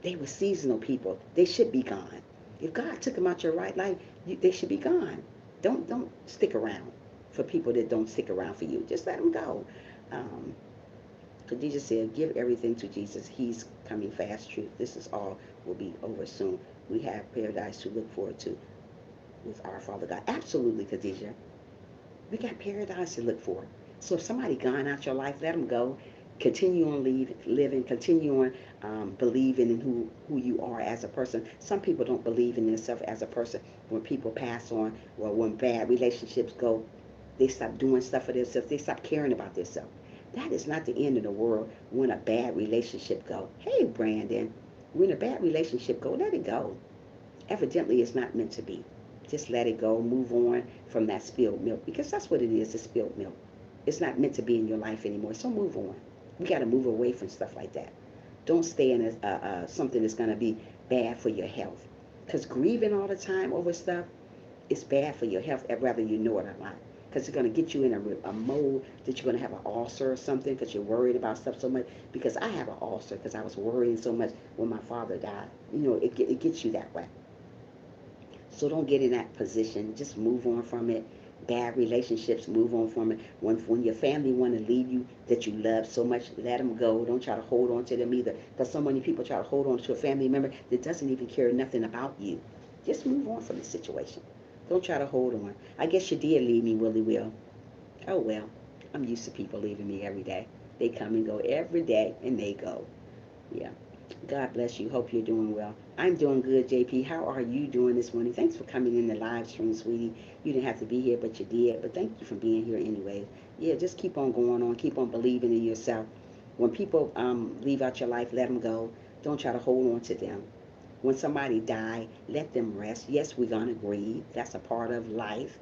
They were seasonal people. They should be gone. If God took them out your right life, they should be gone. Don't stick around for people that don't stick around for you. Just let them go. Um, Khadijah said, give everything to Jesus. He's coming fast, truth. This is all will be over soon. We have paradise to look forward to with our Father God. Absolutely, Khadijah. We got paradise to look for. So if somebody gone out your life, let them go. Continue on living. Continue on believing in who you are as a person. Some people don't believe in themselves as a person. When people pass on, or when bad relationships go, they stop doing stuff for themselves. They stop caring about themselves. That is not the end of the world when a bad relationship go. Hey, Brandon, when a bad relationship go, let it go. Evidently, it's not meant to be. Just let it go. Move on from that spilled milk because that's what it is. It's spilled milk. It's not meant to be in your life anymore. So move on. We got to move away from stuff like that. Don't stay in something that's going to be bad for your health. Because grieving all the time over stuff is bad for your health, whether you know it or not. Because it's going to get you in a mode that you're going to have an ulcer or something because you're worried about stuff so much. Because I have an ulcer because I was worrying so much when my father died. It gets you that way. So don't get in that position. Just move on from it. Bad relationships, move on from it. When your family want to leave you that you love so much, let them go. Don't try to hold on to them either. Because so many people try to hold on to a family member that doesn't even care nothing about you. Just move on from the situation. Don't try to hold on. I guess you did leave me, Willie Will. Oh well, I'm used to people leaving me every day. They come and go every day, and they go. Yeah. God bless you. Hope you're doing well. I'm doing good, JP. How are you doing this morning? Thanks for coming in the live stream, sweetie. You didn't have to be here, but you did. But thank you for being here anyway. Yeah, just keep on going on. Keep on believing in yourself. When people leave out your life, let them go. Don't try to hold on to them. When somebody die, let them rest. Yes, we're going to grieve. That's a part of life.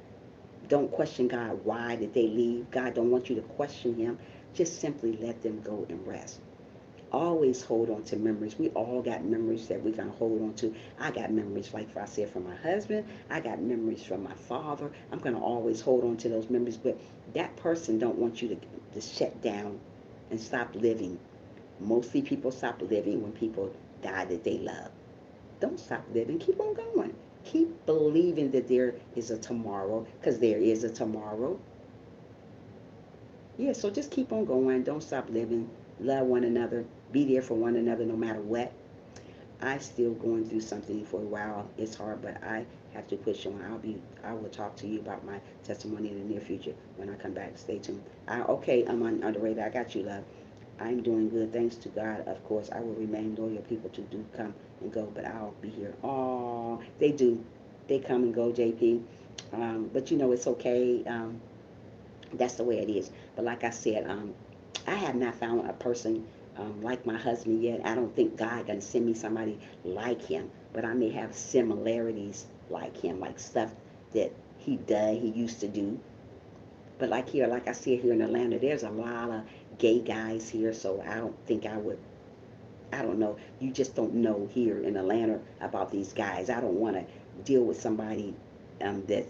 Don't question God. Why did they leave? God don't want you to question him. Just simply let them go and rest. Always hold on to memories. We all got memories that we're going to hold on to. I got memories, like I said, from my husband. I got memories from my father. I'm going to always hold on to those memories. But that person don't want you to shut down and stop living. Mostly people stop living when people die that they love. Don't stop living. Keep on going. Keep believing that there is a tomorrow, because there is a tomorrow. Yeah, so just keep on going. Don't stop living. Love one another. Be there for one another no matter what. I still going through something for a while. It's hard, but I have to push on. I will talk to you about my testimony in the near future when I come back. Stay tuned. Okay, I'm on the radar. I got you, love. I'm doing good. Thanks to God, of course. I will remain loyal. People to do come and go, but I'll be here. Oh, they do. They come and go, JP. But it's okay. That's the way it is. But like I said, I have not found a person like my husband yet. I don't think God gonna send me somebody like him, but I may have similarities like him, like stuff that he used to do. But like here, like I said here in Atlanta, there's a lot of gay guys here, so I don't think I would. I don't know. You just don't know here in Atlanta about these guys. I don't want to deal with somebody that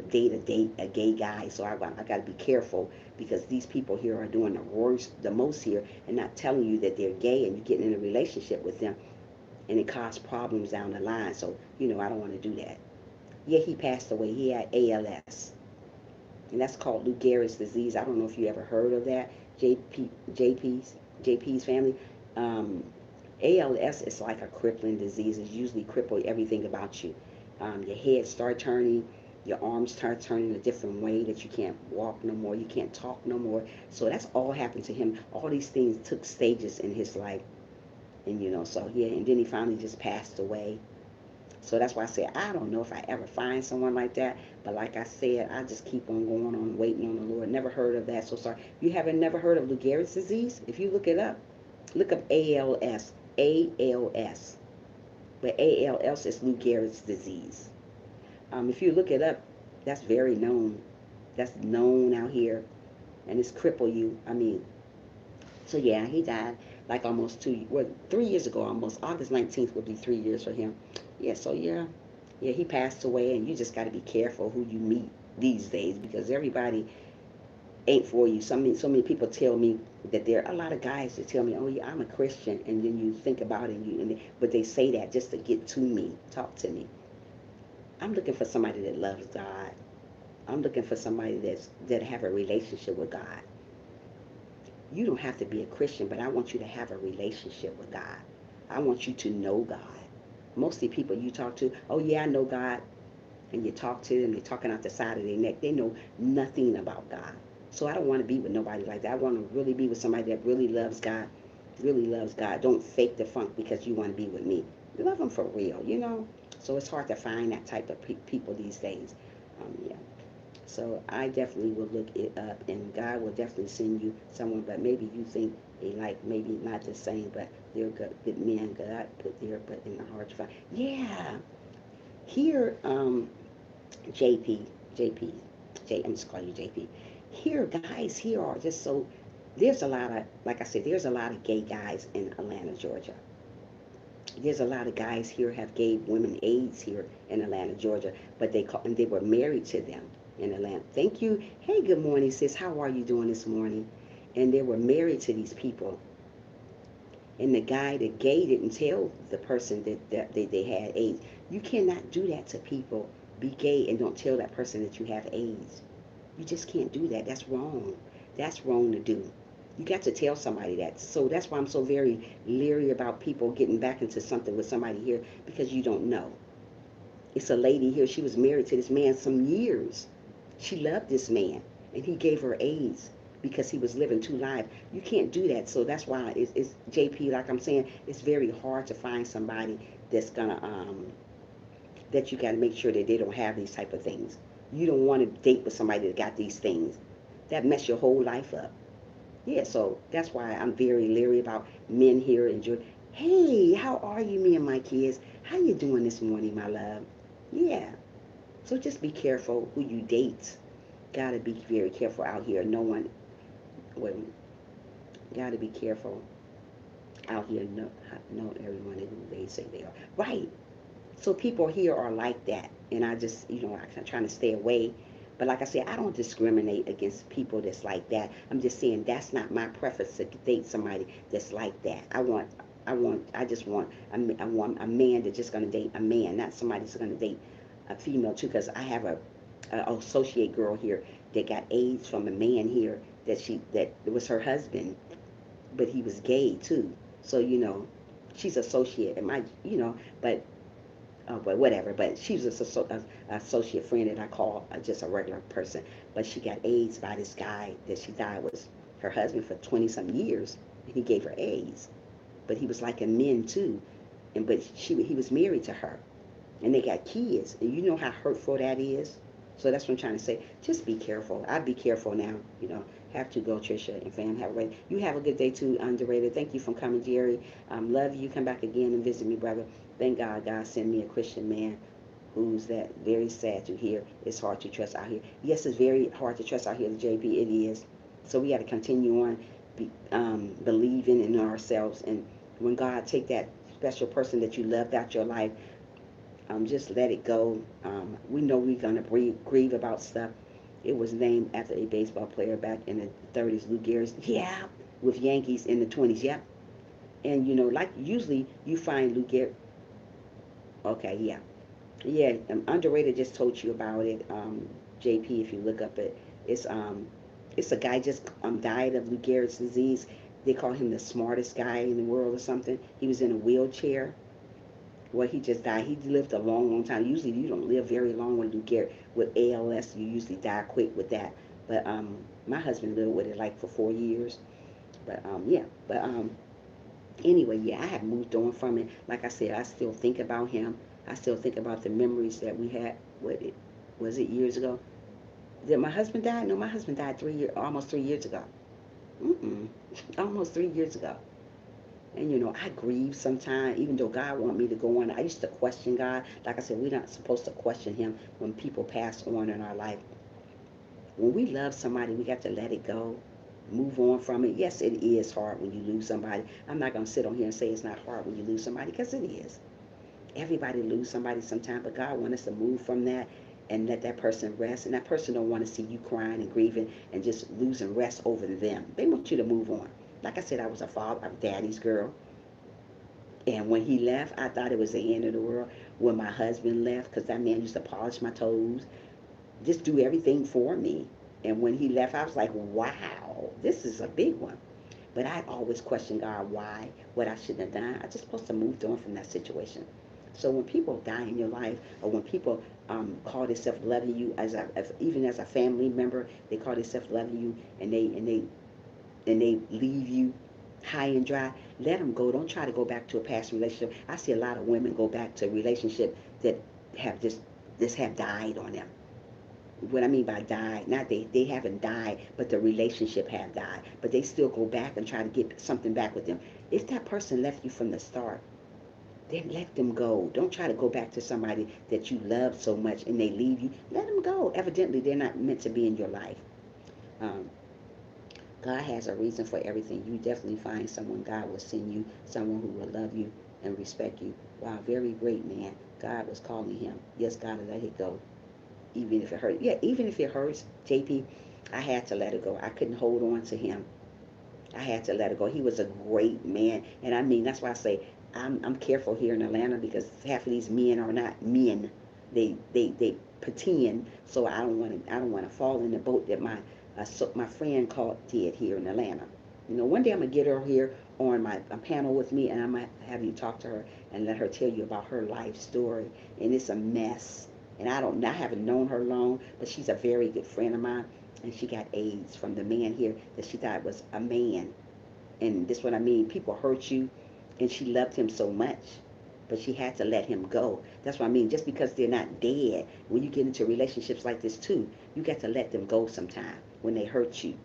date a gay guy. So I got to be careful because these people here are doing the worst, the most here, and not telling you that they're gay, and you getting in a relationship with them, and it causes problems down the line. So I don't want to do that. Yeah, he passed away. He had ALS, and that's called Lou Gehrig's disease. I don't know if you ever heard of that. JP's family. Um, ALS is like a crippling disease. It usually cripple everything about you. Your head start turning, your arms start turning a different way that you can't walk no more, you can't talk no more. So that's all happened to him. All these things took stages in his life, and so yeah, and then he finally just passed away. So that's why I said I don't know if I ever find someone like that. But like I said, I just keep on going on, waiting on the Lord. Never heard of that. So sorry. If you haven't never heard of Lou Gehrig's disease, if you look up ALS. ALS. But ALS is Lou Gehrig's disease. If you look it up, that's very known. That's known out here, and it's cripple you. I mean, so yeah, he died like almost 3 years ago. Almost August 19th will be 3 years for him. Yeah, so yeah, he passed away, and you just got to be careful who you meet these days because everybody ain't for you. So many people tell me that there are a lot of guys that tell me, "Oh yeah, I'm a Christian," and then you think about it, but they say that just to get to me, talk to me. I'm looking for somebody that loves God. I'm looking for somebody that have a relationship with God. You don't have to be a Christian, but I want you to have a relationship with God. I want you to know God. Mostly people you talk to, oh yeah, I know God, and you talk to them, they're talking out the side of their neck. They know nothing about God. So I don't want to be with nobody like that. I want to really be with somebody that really loves God, really loves God. Don't fake the funk because you want to be with me. Love them for real. So it's hard to find that type of people these days. Yeah. So I definitely will look it up, and God will definitely send you someone. But maybe you think they like maybe not the same, but they're good men. God put there, but in the heart to find. Yeah. Here, JP, JP, I'm just calling you JP. Here, guys, here are just so. There's a lot of, like I said, there's a lot of gay guys in Atlanta, Georgia. There's a lot of guys here have gave women AIDS here in Atlanta, Georgia, but and they were married to them in Atlanta. Thank you. Hey, good morning, sis. How are you doing this morning? And they were married to these people, and the guy, the gay, didn't tell the person that they had AIDS. You cannot do that to people. Be gay and don't tell that person that you have AIDS. You just can't do that. That's wrong. That's wrong to do. You got to tell somebody that. So that's why I'm so very leery about people getting back into something with somebody here because you don't know. It's a lady here. She was married to this man some years. She loved this man, and he gave her AIDS because he was living two lives. You can't do that. So that's why it's JP. Like I'm saying, it's very hard to find somebody that's gonna that you got to make sure that they don't have these type of things. You don't want to date with somebody that got these things. That mess your whole life up. Yeah, so that's why I'm very leery about men here in Georgia. Hey, how are you, me and my kids? How you doing this morning, my love? Yeah. So just be careful who you date. Gotta be very careful out here. No one, well, gotta be careful out here. No everyone who they say they are. Right. So people here are like that, and I just, I'm trying to stay away. But like I said, I don't discriminate against people that's like that. I'm just saying that's not my preference to date somebody that's like that. I just want, I want a man that's just gonna date a man, not somebody that's gonna date a female too. Because I have a associate girl here that got AIDS from a man here that was her husband, but he was gay too. So she's associate, and but but whatever. But she was an associate friend that I call just a regular person. But she got AIDS by this guy that she died was her husband for 20 some years, and he gave her AIDS. But he was like a men too, but he was married to her, and they got kids. And you know how hurtful that is. So that's what I'm trying to say. Just be careful. I'd be careful now. Have to go, Trisha and fam. Have a great. You have a good day too, underrated. Thank you for coming, Jerry. Love you. Come back again and visit me, brother. Thank God. God sent me a Christian man who's that very sad to hear. It's hard to trust out here. Yes, it's very hard to trust out here, JP. It is. So we got to continue on believing in ourselves. And when God take that special person that you loved out your life, just let it go. We know we're going to grieve about stuff. It was named after a baseball player back in the 30s, Lou Gehrig. Yeah, with Yankees in the 20s. Yep. And like usually you find Lou Gehrig. Okay, yeah. Yeah, underrated just told you about it. JP, if you look up it, it's um, it's a guy just died of Lou Gehrig's disease. They call him the smartest guy in the world or something. He was in a wheelchair. Well, he just died. He lived a long, long time. Usually, you don't live very long with Lou Gehrig. With ALS, you usually die quick with that. But my husband lived with it like for 4 years. But yeah. But anyway, yeah, I have moved on from it. Like I said, I still think about him. I still think about the memories that we had. What it was it years ago? Did my husband die? No, my husband died almost 3 years ago. Mm-mm, almost 3 years ago. And I grieve sometimes, even though God want me to go on. I used to question God. Like I said, we're not supposed to question Him when people pass on in our life. When we love somebody, we got to let it go, move on from it. Yes, it is hard when you lose somebody. I'm not gonna sit on here and say it's not hard when you lose somebody, because it is. Everybody lose somebody sometime, but God wants us to move from that and let that person rest. And that person don't want to see you crying and grieving and just losing rest over them. They want you to move on. Like I said, I was a daddy's girl. And when he left, I thought it was the end of the world. When my husband left, because that man used to polish my toes, just do everything for me. And when he left, I was like, wow, this is a big one. But I always question God, why, what I shouldn't have done. I just supposed to move on from that situation. So when people die in your life, or when people call themselves loving you, even as a family member, they call themselves loving you, and they leave you high and dry. Let them go. Don't try to go back to a past relationship. I see a lot of women go back to a relationship that have just have died on them. What I mean by died, not they haven't died, but the relationship have died. But they still go back and try to get something back with them. If that person left you from the start, then let them go. Don't try to go back to somebody that you love so much and they leave you. Let them go. Evidently, they're not meant to be in your life. Um, God has a reason for everything. You definitely find someone. God will send you someone who will love you and respect you. Wow, very great man. God was calling him. Yes, God, let it go. Even if it hurts. Yeah, even if it hurts, JP, I had to let it go. I couldn't hold on to him. I had to let it go. He was a great man. And I mean, that's why I say I'm careful here in Atlanta, because half of these men are not men. They pretend. So I don't want to fall in the boat that my friend called did here in Atlanta. One day I'm gonna get her here on my a panel with me, and I'm gonna have you talk to her and let her tell you about her life story. And it's a mess. And I haven't known her long, but she's a very good friend of mine. And she got AIDS from the man here that she thought was a man. And this is what I mean. People hurt you, and she loved him so much, but she had to let him go. That's what I mean. Just because they're not dead, when you get into relationships like this too, you got to let them go sometime when they hurt you.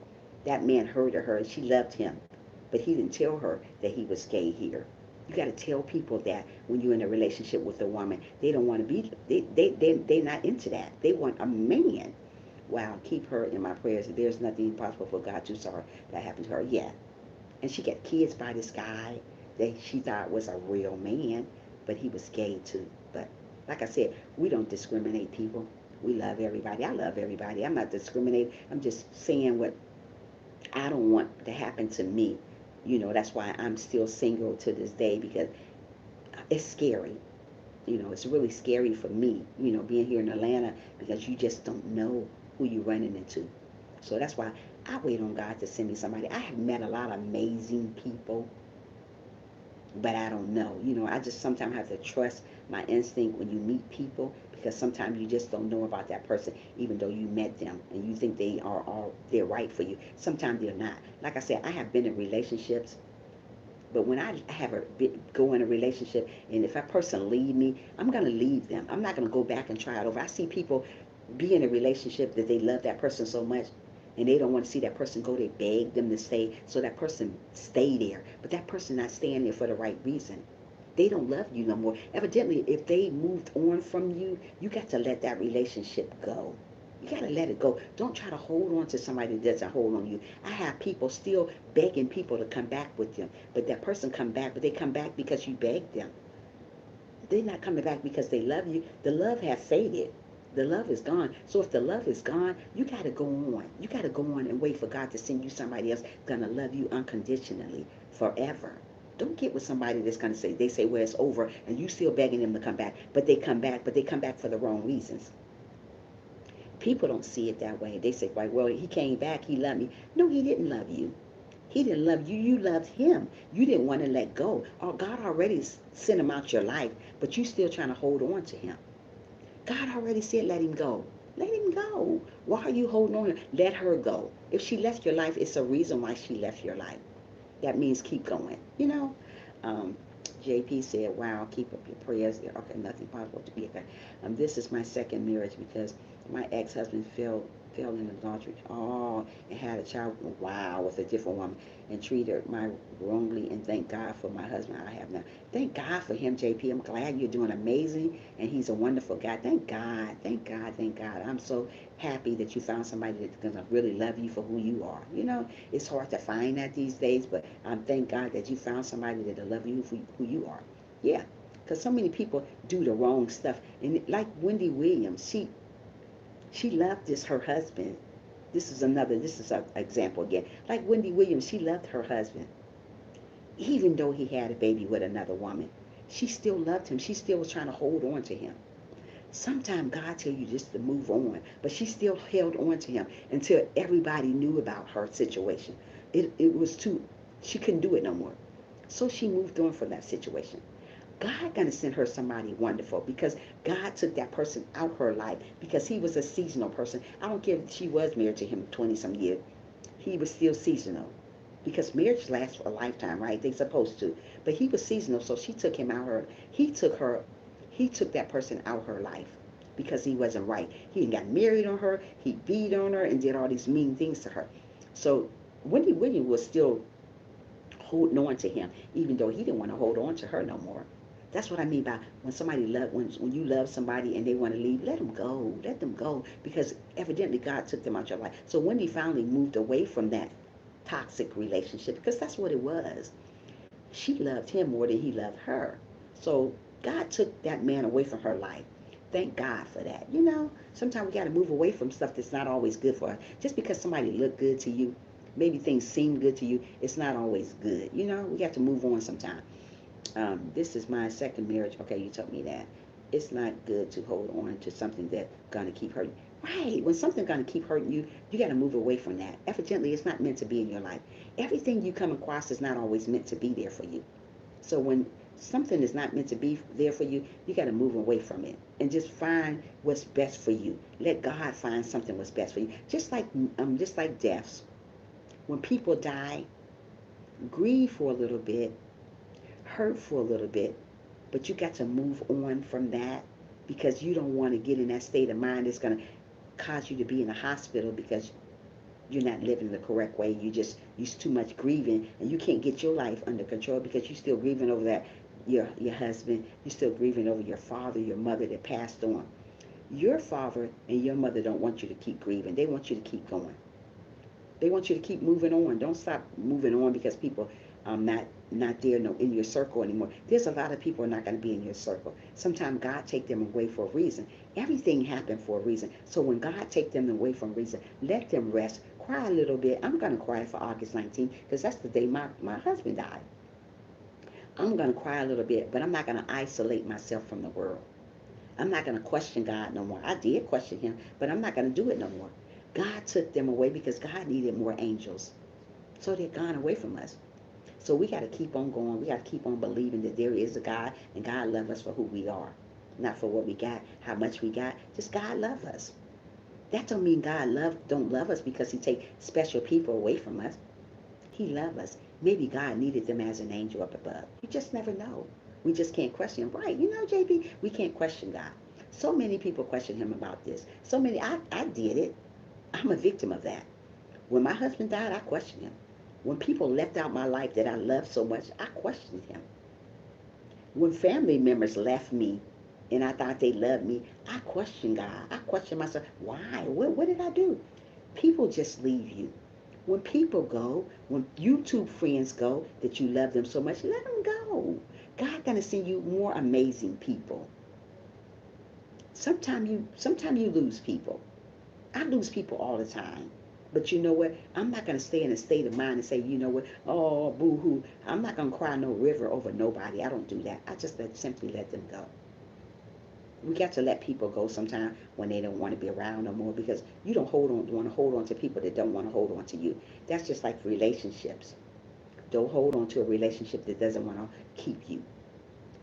That man hurted her, and she loved him, but he didn't tell her that he was gay here. You got to tell people that when you're in a relationship with a woman, they don't want to be, they're not into that. They want a man. Wow, keep her in my prayers. There's nothing impossible for God. Too sorry that happened to her. Yeah, and she got kids by this guy that she thought was a real man, but he was gay too. But like I said, we don't discriminate people. We love everybody. I love everybody. I'm not discriminating. I'm just saying what I don't want to happen to me. That's why I'm still single to this day, because it's scary. It's really scary for me, being here in Atlanta, because you just don't know who you're running into. So that's why I wait on God to send me somebody. I have met a lot of amazing people, but I don't know. I just sometimes have to trust my instinct when you meet people, because sometimes you just don't know about that person, even though you met them and you think they're right for you. Sometimes they're not. Like I said, I have been in relationships, but when I go in a relationship, and if that person leave me, I'm gonna leave them. I'm not gonna go back and try it over. I see people. be in a relationship that they love that person so much and they don't want to see that person go, they beg them to stay so that person stay there. But that person not staying there for the right reason. They don't love you no more. Evidently, if they moved on from you, you got to let that relationship go. You got to let it go. Don't try to hold on to somebody that doesn't hold on you. I have people still begging people to come back with them. But that person come back, but they come back because you begged them. They're not coming back because they love you. The love has faded. The love is gone. So if the love is gone, you got to go on. You got to go on and wait for God to send you somebody else going to love you unconditionally forever. Don't get with somebody that's going to say, they say, well, it's over, and you still begging them to come back. But they come back, but they come back for the wrong reasons. People don't see it that way. They say, well, he came back, he loved me. No, he didn't love you. He didn't love you. You loved him. You didn't want to let go. Oh, God already sent him out your life, but you still trying to hold on to him. God already said, let him go. Let him go. Why are you holding on? Let her go. If she left your life, it's a reason why she left your life. That means keep going. You know, um, JP said, wow, keep up your prayers. Okay, nothing possible to be okay. This is my second marriage because my ex-husband fell in adultery. Oh, and had a child, wow, with a different woman and treated my wrongly. And thank God for my husband I have now. Thank God for him, JP. I'm glad you're doing amazing and he's a wonderful guy. Thank God, thank God, thank God. I'm so happy that you found somebody that's gonna really love you for who you are. You know, it's hard to find that these days, but thank God that you found somebody that'll love you for who you are. Yeah, because so many people do the wrong stuff. And like Wendy Williams, she loved her husband. This is an example again. Like Wendy Williams, she loved her husband. Even though he had a baby with another woman, she still loved him. She still was trying to hold on to him. Sometimes God tell you just to move on, but she still held on to him until everybody knew about her situation. It was too, she couldn't do it no more. So she moved on from that situation. God gonna send her somebody wonderful because God took that person out her life because he was a seasonal person. I don't care if she was married to him 20 some years. He was still seasonal because marriage lasts for a lifetime, right? They supposed to. But he was seasonal, so she took him out her. He took that person out her life because he wasn't right. He got married on her. He beat on her and did all these mean things to her. So Wendy Williams was still holding on to him, even though he didn't want to hold on to her no more. That's what I mean by when somebody when you love somebody and they want to leave, let them go, because evidently God took them out your life. So when he finally moved away from that toxic relationship, because that's what it was, she loved him more than he loved her. So God took that man away from her life. Thank God for that. You know, sometimes we got to move away from stuff that's not always good for us. Just because somebody look good to you, maybe things seem good to you, it's not always good. You know, we got to move on sometime. This is my second marriage. Okay, you told me that. It's not good to hold on to something that's going to keep hurting. Right. When something's going to keep hurting you, you got to move away from that. Evidently, it's not meant to be in your life. Everything you come across is not always meant to be there for you. So when something is not meant to be there for you, you got to move away from it and just find what's best for you. Let God find something what's best for you. Just like deaths. When people die, grieve for a little bit, hurt for a little bit, but you got to move on from that because you don't want to get in that state of mind that's going to cause you to be in the hospital because you're not living the correct way. You too much grieving and you can't get your life under control because you're still grieving over that your husband. You're still grieving over your father, your mother that passed on. Your father and your mother don't want you to keep grieving. They want you to keep going. They want you to keep moving on. Don't stop moving on because people not there no in your circle anymore. There's a lot of people are not going to be in your circle. Sometimes God take them away for a reason. Everything happened for a reason. So when God take them away for a reason, let them rest. Cry a little bit. I'm going to cry for August 19th because that's the day my husband died. I'm going to cry a little bit, but I'm not going to isolate myself from the world. I'm not going to question God no more. I did question him, but I'm not going to do it no more. God took them away because God needed more angels. So they're gone away from us. So we got to keep on going. We got to keep on believing that there is a God and God loves us for who we are. Not for what we got, how much we got. Just God love us. That don't mean don't love us because he take special people away from us. He love us. Maybe God needed them as an angel up above. You just never know. We just can't question him. Right. You know, JB, we can't question God. So many people question him about this. So many, I did it. I'm a victim of that. When my husband died, I questioned him. When people left out my life that I loved so much, I questioned him. When family members left me and I thought they loved me, I questioned God. I questioned myself. Why? What did I do? People just leave you. When people go, when YouTube friends go that you love them so much, let them go. God gonna send you more amazing people. Sometimes you lose people. I lose people all the time. But you know what? I'm not going to stay in a state of mind and say, you know what? Oh, boo hoo. I'm not going to cry no river over nobody. I don't do that. I just simply let them go. We got to let people go sometimes when they don't want to be around no more, because you don't want to hold on to people that don't want to hold on to you. That's just like relationships. Don't hold on to a relationship that doesn't want to keep you.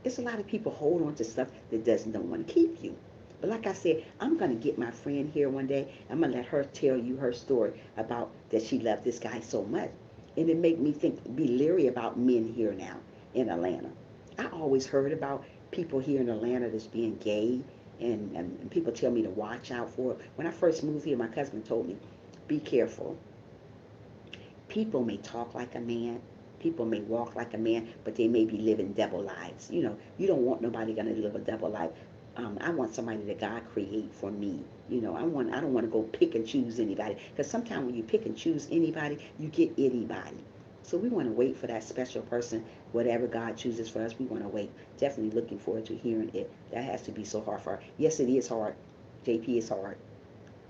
There's a lot of people hold on to stuff that doesn't don't want to keep you. But like I said, I'm gonna get my friend here one day. I'm gonna let her tell you her story about that she loved this guy so much, and it made me think, be leery about men here now in Atlanta. I always heard about people here in Atlanta that's being gay, and people tell me to watch out for it. When I first moved here, my cousin told me, be careful. People may talk like a man, people may walk like a man, but they may be living double lives. You don't want nobody gonna live a double life. I want somebody that God create for me. I don't want to go pick and choose anybody, because sometimes when you pick and choose anybody, you get anybody. So we want to wait for that special person. Whatever God chooses for us, we want to wait. Definitely looking forward to hearing it. That has to be so hard for her. Yes, it is hard. JP is hard.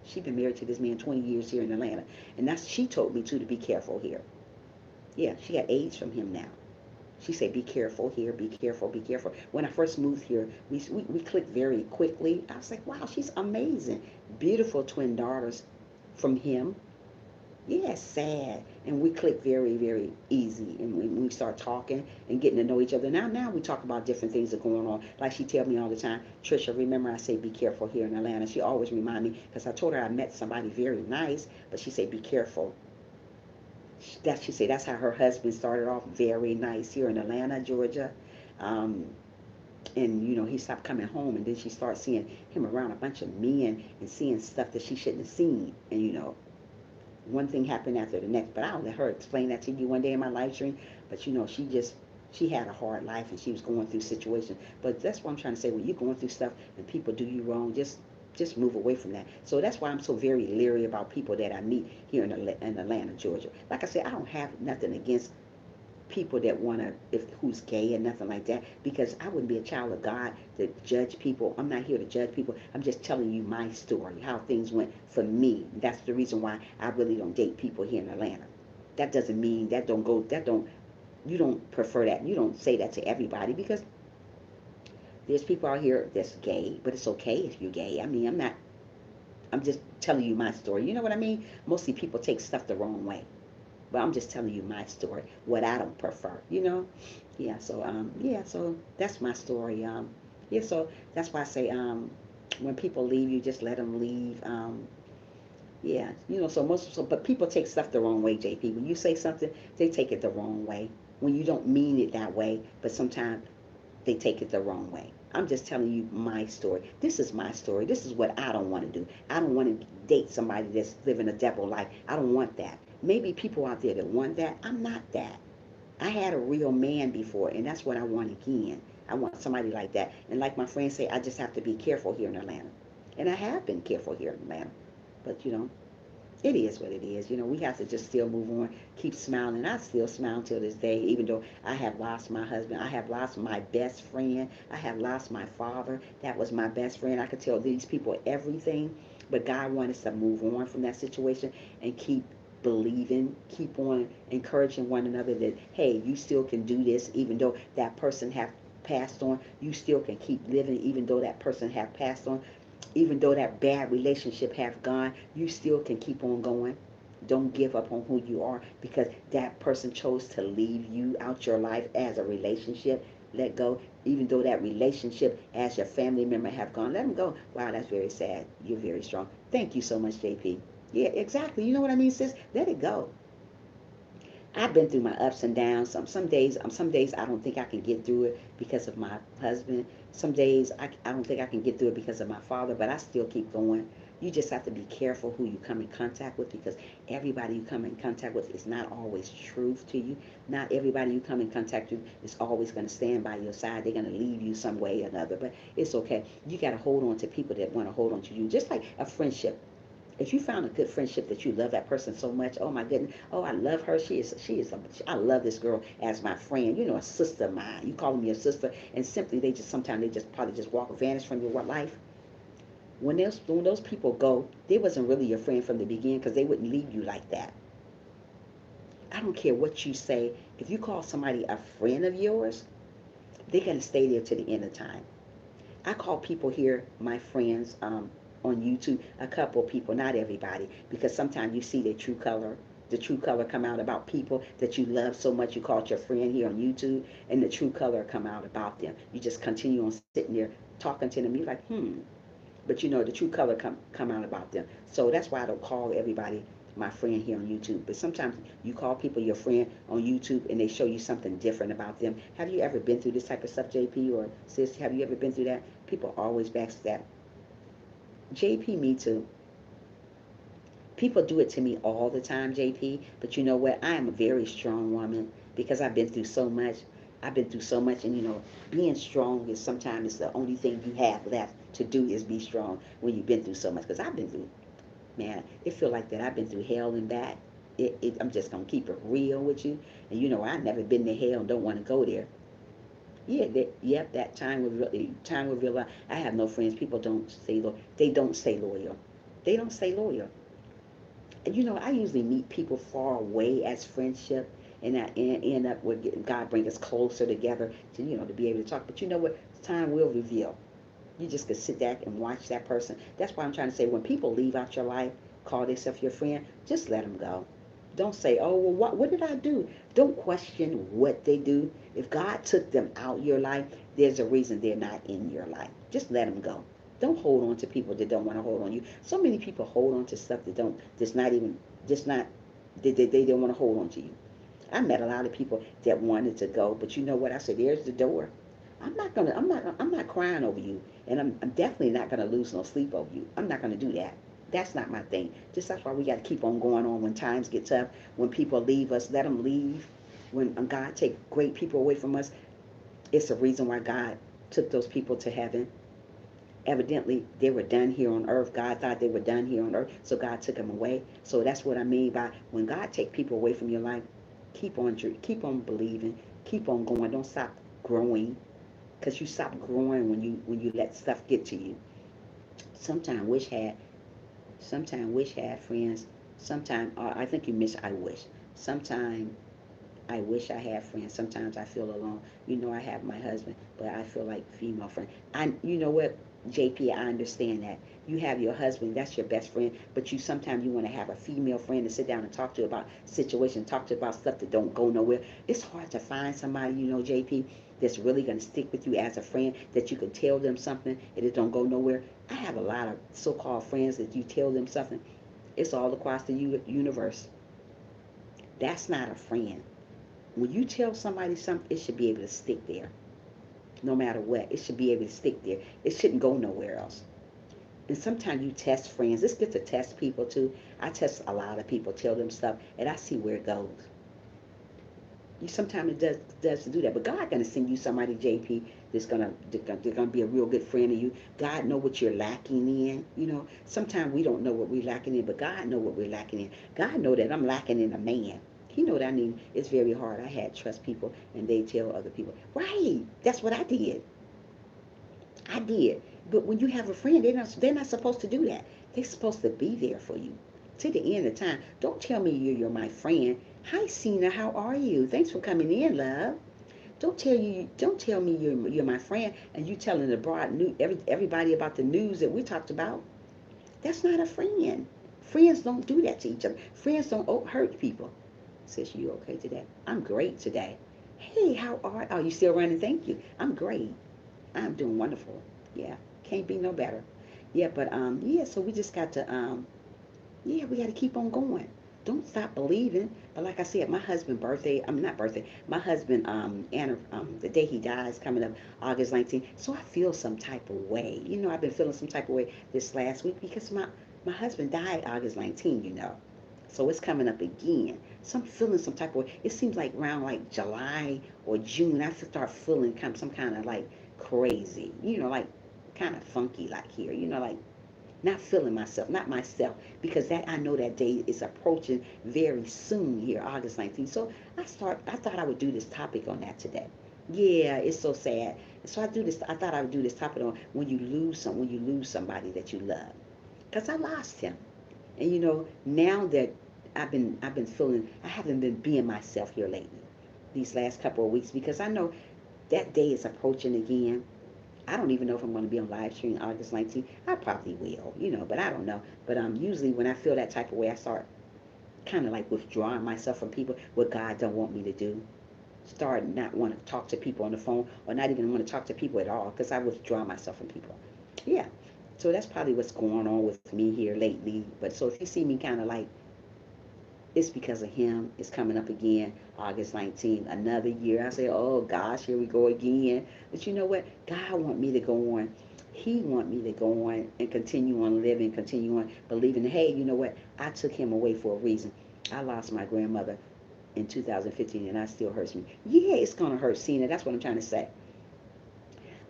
She's been married to this man 20 years here in Atlanta. And she told me too, to be careful here. Yeah, she had AIDS from him now. She said, be careful here, be careful, be careful. When I first moved here, we clicked very quickly. I was like, wow, she's amazing. Beautiful twin daughters from him. Yeah, sad. And we click very, very easy. And when we start talking and getting to know each other, now we talk about different things that are going on. Like she tell me all the time, Trisha, remember I say be careful here in Atlanta. She always remind me, because I told her I met somebody very nice, but she said be careful. She said that's how her husband started off, very nice here in Atlanta, Georgia. Um, and he stopped coming home, and then she started seeing him around a bunch of men and seeing stuff that she shouldn't have seen. And one thing happened after the next, but I'll let her explain that to you one day in my live stream. But she had a hard life, and she was going through situations. But that's what I'm trying to say. When you're going through stuff and people do you wrong, just move away from that. So that's why I'm so very leery about people that I meet here in Atlanta, Georgia. Like I said, I don't have nothing against people that who's gay and nothing like that, because I wouldn't be a child of God to judge people. I'm not here to judge people. I'm just telling you my story, how things went for me. That's the reason why I really don't date people here in Atlanta. That doesn't mean you don't prefer that. You don't say that to everybody, because there's people out here that's gay, but it's okay if you're gay. I mean, I'm just telling you my story. You know what I mean? Mostly people take stuff the wrong way. But I'm just telling you my story, what I don't prefer. Yeah, so that's my story. Yeah, so that's why I say, when people leave you, just let them leave. Yeah, but people take stuff the wrong way, JP. When you say something, they take it the wrong way. When you don't mean it that way, but sometimes they take it the wrong way. I'm just telling you my story. This is my story. This is what I don't want to do. I don't want to date somebody that's living a double life. I don't want that. Maybe people out there that want that. I'm not that. I had a real man before, and that's what I want again. I want somebody like that. And like my friends say, I just have to be careful here in Atlanta. And I have been careful here in Atlanta. But, it is what it is. We have to just still move on, keep smiling. I still smile till this day, even though I have lost my husband. I have lost my best friend. I have lost my father. That was my best friend. I could tell these people everything, but God wanted us to move on from that situation and keep believing, keep on encouraging one another that, hey, you still can do this, even though that person have passed on. You still can keep living, even though that person have passed on. Even though that bad relationship have gone, you still can keep on going. Don't give up on who you are, because that person chose to leave you out your life as a relationship. Let go. Even though that relationship as your family member have gone, let them go. Wow, that's very sad. You're very strong. Thank you so much, JP. Yeah, exactly. You know what I mean, sis? Let it go. I've been through my ups and downs. Some days I don't think I can get through it because of my husband. Some days I don't think I can get through it because of my father, but I still keep going. You just have to be careful who you come in contact with, because everybody you come in contact with is not always truth to you. Not everybody you come in contact with is always going to stand by your side. They're going to leave you some way or another, but it's okay. You got to hold on to people that want to hold on to you, just like a friendship. If you found a good friendship that you love that person so much, oh my goodness, oh I love her, I love this girl as my friend, a sister of mine. You call them your sister, and simply they just sometimes they just probably just walk vanish from your life. When those people go, they wasn't really your friend from the beginning, because they wouldn't leave you like that. I don't care what you say. If you call somebody a friend of yours, they're gonna stay there to the end of time. I call people here my friends, on YouTube, a couple of people, not everybody, because sometimes you see their true color. The true color come out about people that you love so much you called your friend here on YouTube, and the true color come out about them. You just continue on sitting there talking to them. You're like, but the true color come out about them. So that's why I don't call everybody my friend here on YouTube. But sometimes you call people your friend on YouTube and they show you something different about them. Have you ever been through this type of stuff, JP or sis? Have you ever been through that? People always backstab. JP, me too. People do it to me all the time, JP. But you know what? I am a very strong woman because I've been through so much. I've been through so much, and being strong is sometimes the only thing you have left to do is be strong when you've been through so much. Because I've been through, man, it feel like that. I've been through hell and back. I'm just gonna keep it real with you, and I've never been to hell and don't want to go there. Yeah, yep, that time will realize I have no friends. People don't stay loyal. They don't stay loyal. They don't stay loyal. And I usually meet people far away as friendship, and I end up with God bring us closer together to be able to talk. But you know what? Time will reveal. You just could sit back and watch that person. That's why I'm trying to say, when people leave out your life, call themselves your friend, just let them go. Don't say, oh, well, what did I do? Don't question what they do. If God took them out your life, there's a reason they're not in your life. Just let them go. Don't hold on to people that don't want to hold on you. So many people hold on to stuff that's not even, just not, they don't want to hold on to you. I met a lot of people that wanted to go, but you know what? I said, there's the door. I'm not crying over you, and I'm definitely not gonna lose no sleep over you. I'm not gonna do that. That's not my thing. Just that's why we got to keep on going on when times get tough. When people leave us, let them leave. When God take great people away from us, it's a reason why God took those people to heaven. Evidently, they were done here on earth. God thought they were done here on earth, so God took them away. So that's what I mean by when God take people away from your life, keep on believing, keep on going. Don't stop growing, because you stop growing when you let stuff get to you. Sometimes wish had friends. Sometimes I think you miss I wish. Sometimes I wish I had friends. Sometimes I feel alone. I have my husband, but I feel like female friend. You know what, JP, I understand that. You have your husband, that's your best friend, but sometimes you want to have a female friend to sit down and talk to about situations, talk to about stuff that don't go nowhere. It's hard to find somebody, JP, that's really going to stick with you as a friend, that you can tell them something and it don't go nowhere. I have a lot of so-called friends that you tell them something, it's all across the universe. That's not a friend. When you tell somebody something, it should be able to stick there. No matter what, it should be able to stick there. It shouldn't go nowhere else. And sometimes you test friends. It's good to test people too. I test a lot of people, tell them stuff, and I see where it goes. You sometimes it does to do that, but God gonna send you somebody, JP, they're gonna be a real good friend of you. God know what you're lacking in. Sometimes we don't know what we're lacking in, but God know what we're lacking in. God know that I'm lacking in a man. He know that I need. It's very hard. I had trust people, and they tell other people. Right. That's what I did. I did. But when you have a friend, they're not supposed to do that. They're supposed to be there for you to the end of time. Don't tell me you're my friend. Hi, Cena. How are you? Thanks for coming in, love. Don't tell me you're my friend, and you telling the broad new everybody about the news that we talked about. That's not a friend. Friends don't do that to each other. Friends don't hurt people. Says, you okay today? I'm great today. Hey, are you still running? Thank you. I'm great. I'm doing wonderful. Yeah, can't be no better. Yeah, but yeah, so we just got to yeah, we got to keep on going. Don't stop believing. But like I said, my husband' birthday, I'm not birthday, my husband, the day he dies coming up August 19th. So I feel some type of way. I've been feeling some type of way this last week because my husband died August 19th. So it's coming up again. So I'm feeling some type of way. It seems like around like July or June, I start feeling some kind of like crazy, like kind of funky like here, like not feeling myself, not myself, because that I know that day is approaching very soon here, August 19th. So I thought I would do this topic on that today. Yeah, it's so sad. So I thought I would do this topic on when you lose somebody that you love. Because I lost him. And now that I've been feeling, I haven't been being myself here lately, these last couple of weeks, because I know that day is approaching again. I don't even know if I'm going to be on live stream August 19th. I probably will, but I don't know. But usually when I feel that type of way, I start kind of like withdrawing myself from people, what God don't want me to do. Start not want to talk to people on the phone, or not even want to talk to people at all, because I withdraw myself from people. Yeah. So that's probably what's going on with me here lately. But so if you see me kind of like, it's because of him. It's coming up again, August 19th, another year. I say, oh gosh, here we go again. But you know what? God want me to go on. He want me to go on and continue on living, continue on believing. Hey, you know what? I took him away for a reason. I lost my grandmother in 2015, and that still hurts me. Yeah, it's gonna hurt seeing it. That's what I'm trying to say.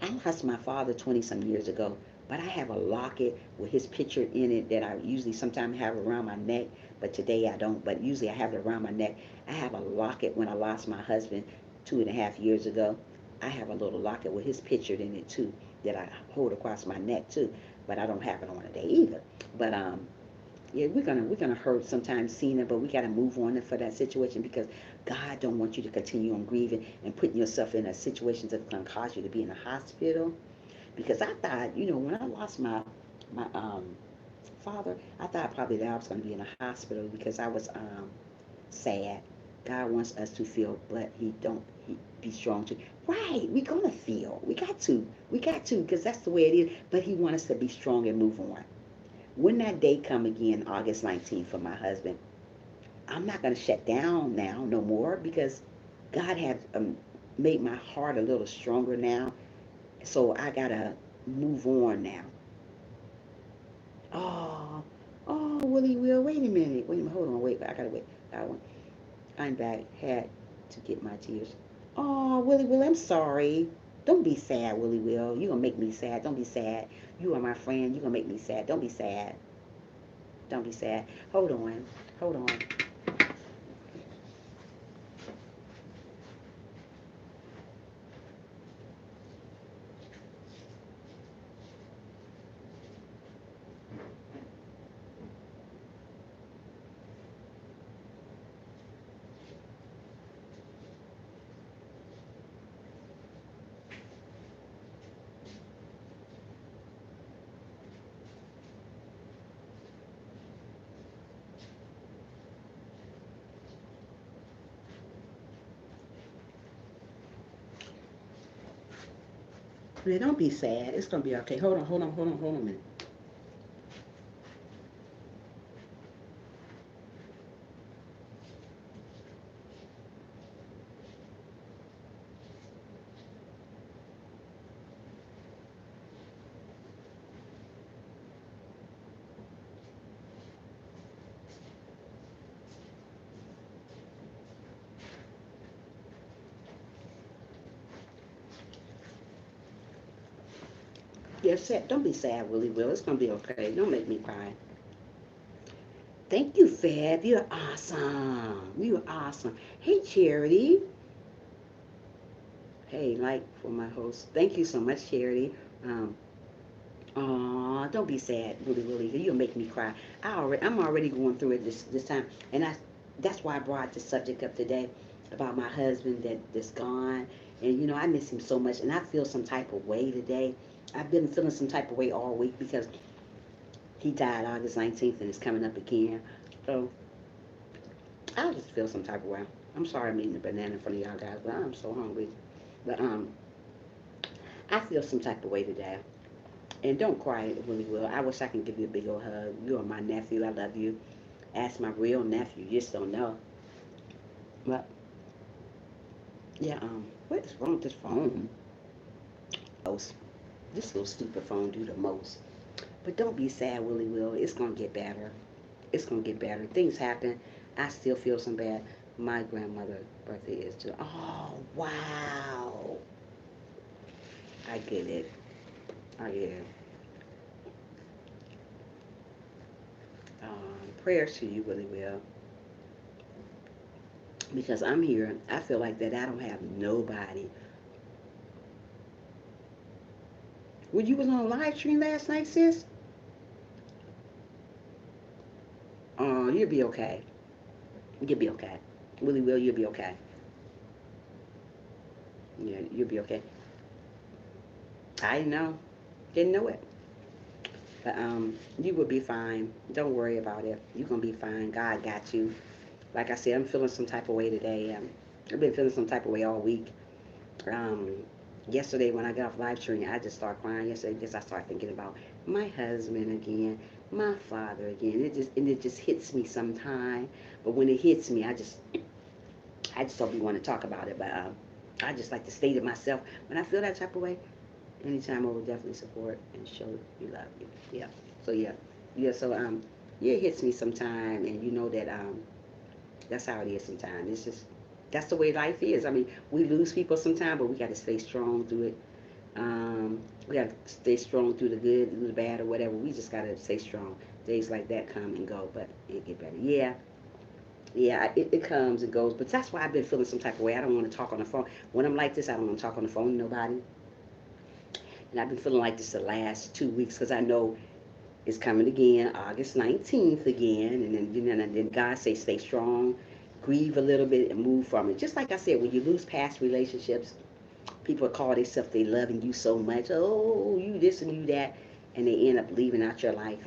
I lost my father 20 some years ago, but I have a locket with his picture in it that I usually sometimes have around my neck, but today I don't. But usually I have it around my neck. I have a locket when I lost my husband 2.5 years ago. I have a little locket with his picture in it too that I hold across my neck too, but I don't have it on today either. But yeah, we're gonna hurt sometimes seeing it, but we gotta move on for that situation because God don't want you to continue on grieving and putting yourself in a situation that's gonna cause you to be in a hospital. Because I thought, when I lost my father, I thought probably that I was gonna be in a hospital because I was sad. God wants us to feel, but He don't. He be strong too. Right? We gonna feel. We got to, because that's the way it is. But He wants us to be strong and move on. When that day come again, August 19th, for my husband, I'm not going to shut down now no more because God has made my heart a little stronger now. So I got to move on now. Oh, Willie Will, wait a minute. Wait a minute. Hold on. Wait. I got to wait. I want, I'm back. Had to get my tears. Oh, Willie Will, I'm sorry. Don't be sad, Willie Will. You're going to make me sad. Don't be sad. You are my friend. You're going to make me sad. Don't be sad. Don't be sad. Hold on. Hold on. Yeah, don't be sad. It's gonna be okay. Hold on a minute. Yeah, sad. Don't be sad, Willie Will. It's gonna be okay. Don't make me cry. Thank you, Fab. You're awesome. You're awesome. Hey, Charity. Hey, like for my host. Thank you so much, Charity. Um, Aw, don't be sad, Willie. You'll make me cry. I'm already going through it this time, and that's why I brought this subject up today about my husband that's gone, and I miss him so much, and I feel some type of way today. I've been feeling some type of way all week because he died August 19th, and it's coming up again. So I just feel some type of way. I'm sorry I'm eating a banana in front of y'all guys, but I'm so hungry. But I feel some type of way today. And don't cry, Willie Will. I wish I could give you a big old hug. You are my nephew. I love you. Ask my real nephew. You just don't know. But yeah, what is wrong with this phone? Most this little stupid phone do the most. But don't be sad, Willie Will. It's gonna get better. It's gonna get better. Things happen. I still feel some bad. My grandmother's birthday is too. Oh wow! I get it. I get it. Prayers to you, Willie Will, because I'm here. I feel like that. I don't have nobody. When you was on a live stream last night, sis, you'll be okay. You'll be okay. Willie Will, you'll be okay. Yeah, you'll be okay. I know. Didn't know it. But you will be fine. Don't worry about it. You're gonna be fine. God got you. Like I said, I'm feeling some type of way today. I've been feeling some type of way all week. Um, Yesterday when I got off live streaming, I just started crying. Yesterday, just I started thinking about my husband again, my father again. It just hits me sometime. But when it hits me, I just don't want to talk about it. But I just like to state it myself. When I feel that type of way, anytime I will definitely support and show you love you. Yeah. So yeah, yeah. So yeah, it hits me sometime, and you know that that's how it is sometimes. It's just that's the way life is. I mean, we lose people sometimes, but we got to stay strong through it. We got to stay strong through the good, through the bad, or whatever. We just got to stay strong. Days like that come and go, but it get better. Yeah, yeah, it comes and goes. But that's why I've been feeling some type of way. I don't want to talk on the phone. When I'm like this, I don't want to talk on the phone to nobody. And I've been feeling like this the last 2 weeks because I know it's coming again, August 19th again. And then God say, stay strong, grieve a little bit, and move from it. Just like I said, when you lose past relationships, people call themselves they loving you so much. Oh, you this and you that. And they end up leaving out your life.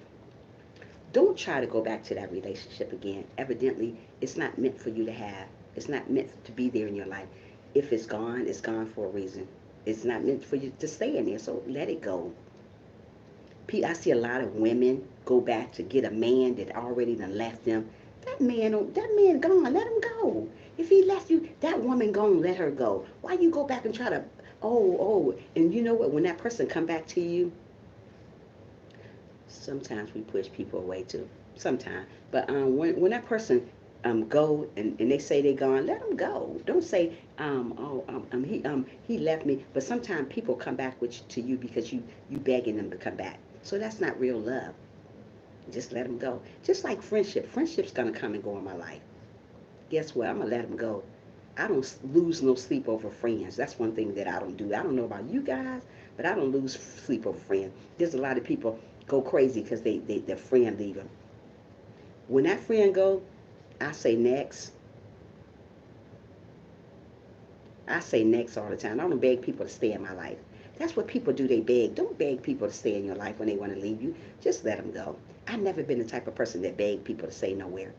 Don't try to go back to that relationship again. Evidently, it's not meant for you to have. It's not meant to be there in your life. If it's gone for a reason. It's not meant for you to stay in there. So let it go. I see a lot of women go back to get a man that already done left them. That man gone. Let him go. If he left you, that woman gone. Let her go. Why you go back and try to? And you know what? When that person come back to you, sometimes we push people away too. Sometimes, but when that person go and they say they gone, let them go. Don't say he left me. But sometimes people come back to you because you begging them to come back. So that's not real love. Just let them go. Just like friendship. Friendship's gonna come and go in my life. Guess what? I'm gonna let them go. I don't lose no sleep over friends. That's one thing that I don't do. I don't know about you guys, but I don't lose sleep over friends. There's a lot of people go crazy because their friend leave them. When that friend go, I say next. I say next all the time. I don't beg people to stay in my life. That's what people do. They beg. Don't beg people to stay in your life when they want to leave you. Just let them go. I've never been the type of person that beg people to stay nowhere.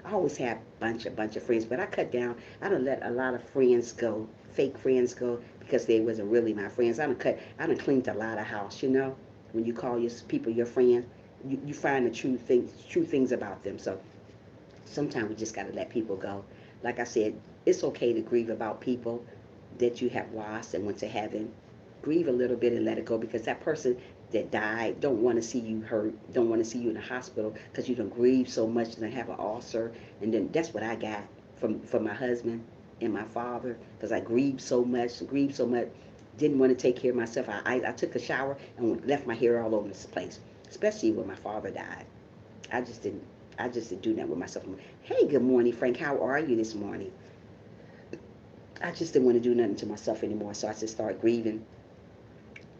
I always have a bunch of friends, but I cut down. I don't let a lot of friends go, fake friends go, because they wasn't really my friends. I don't cleaned a lot of house. When you call your people your friends, you find the true things about them. So sometimes we just got to let people go. Like I said, it's okay to grieve about people that you have lost and went to heaven. Grieve a little bit and let it go because that person that died don't want to see you hurt, don't want to see you in the hospital because you don't grieve so much and have an ulcer. And then that's what I got from my husband and my father because I grieved so much, didn't want to take care of myself. I took a shower and left my hair all over this place, especially when my father died. I just didn't. I just didn't do that with myself. Hey, good morning, Frank. How are you this morning? I just didn't want to do nothing to myself anymore, so I just started grieving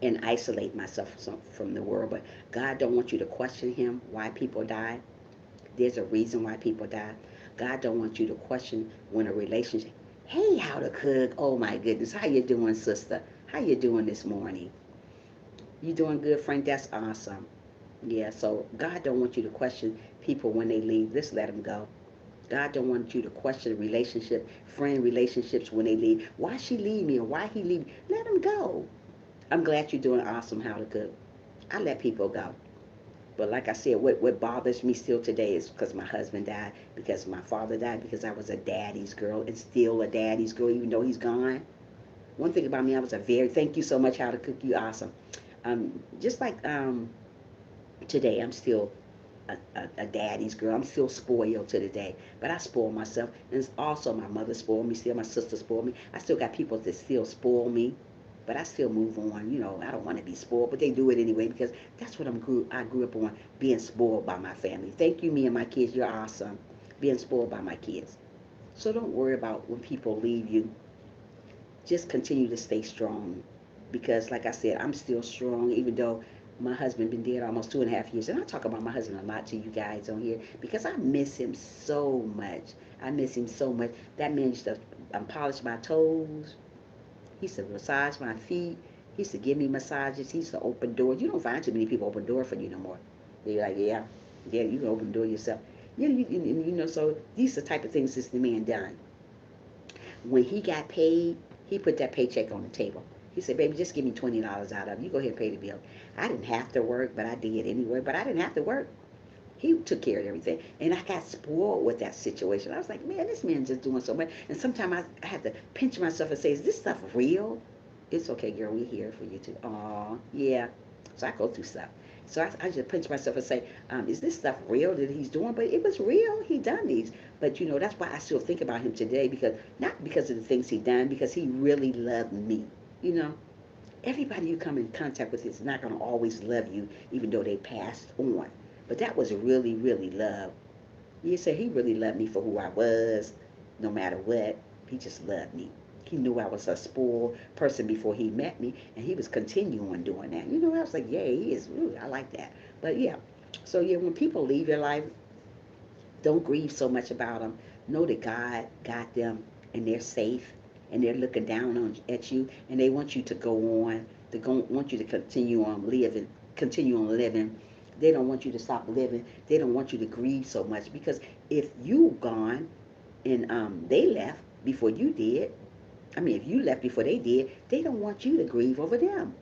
and isolate myself from the world. But God don't want you to question Him why people die. There's a reason why people die. God don't want you to question when a relationship. Hey, how to cook? Oh my goodness, how you doing, sister? How you doing this morning? You doing good, Frank? That's awesome. Yeah. So God don't want you to question people when they leave. Just let them go. God don't want you to question friend relationships when they leave. Why she leave me or why he leave me? Let them go. I'm glad you're doing awesome, how to cook. I let people go. But like I said, what bothers me still today is because my husband died, because my father died, because I was a daddy's girl and still a daddy's girl, even though he's gone. One thing about me, I was a very, thank you so much, How to Cook, you awesome. Just like today, I'm still a daddy's girl. I'm still spoiled to the day, but I spoil myself. And it's also my mother spoiled me, still my sister spoiled me. I still got people that still spoil me, but I still move on. You know, I don't want to be spoiled, but they do it anyway because that's what I grew up on, being spoiled by my family. Thank you, me and my kids. You're awesome. Being spoiled by my kids. So don't worry about when people leave you. Just continue to stay strong because like I said, I'm still strong even though my husband been dead almost 2.5 years. And I talk about my husband a lot to you guys on here because I miss him so much. I miss him so much. That man used to polish my toes. He used to massage my feet. He used to give me massages. He used to open doors. You don't find too many people open door for you no more. They're like, yeah, yeah, you can open the door yourself. You know, so these are the type of things this man done. When he got paid, he put that paycheck on the table. He said, baby, just give me $20 out of it. You go ahead and pay the bill. I didn't have to work, but I did anyway. But I didn't have to work. He took care of everything. And I got spoiled with that situation. I was like, man, this man's just doing so much. And sometimes I had to pinch myself and say, is this stuff real? It's okay, girl. We're here for you too. Aw, yeah. So I go through stuff. So I just pinch myself and say, is this stuff real that he's doing? But it was real. He done these. But you know, that's why I still think about him today because not because of the things he done, because he really loved me. You know, everybody you come in contact with is not going to always love you, even though they passed on. But that was really, really love. You say he really loved me for who I was, no matter what. He just loved me. He knew I was a spoiled person before he met me, and he was continuing doing that. You know, I was like, yeah, he is. Ooh, I like that. But yeah, so yeah, when people leave your life, don't grieve so much about them. Know that God got them, and they're safe, and they're looking down at you, and they want you to go on. Want you to continue on living. They don't want you to stop living. They don't want you to grieve so much because if you gone and they left before you did, I mean, if you left before they did, they don't want you to grieve over them.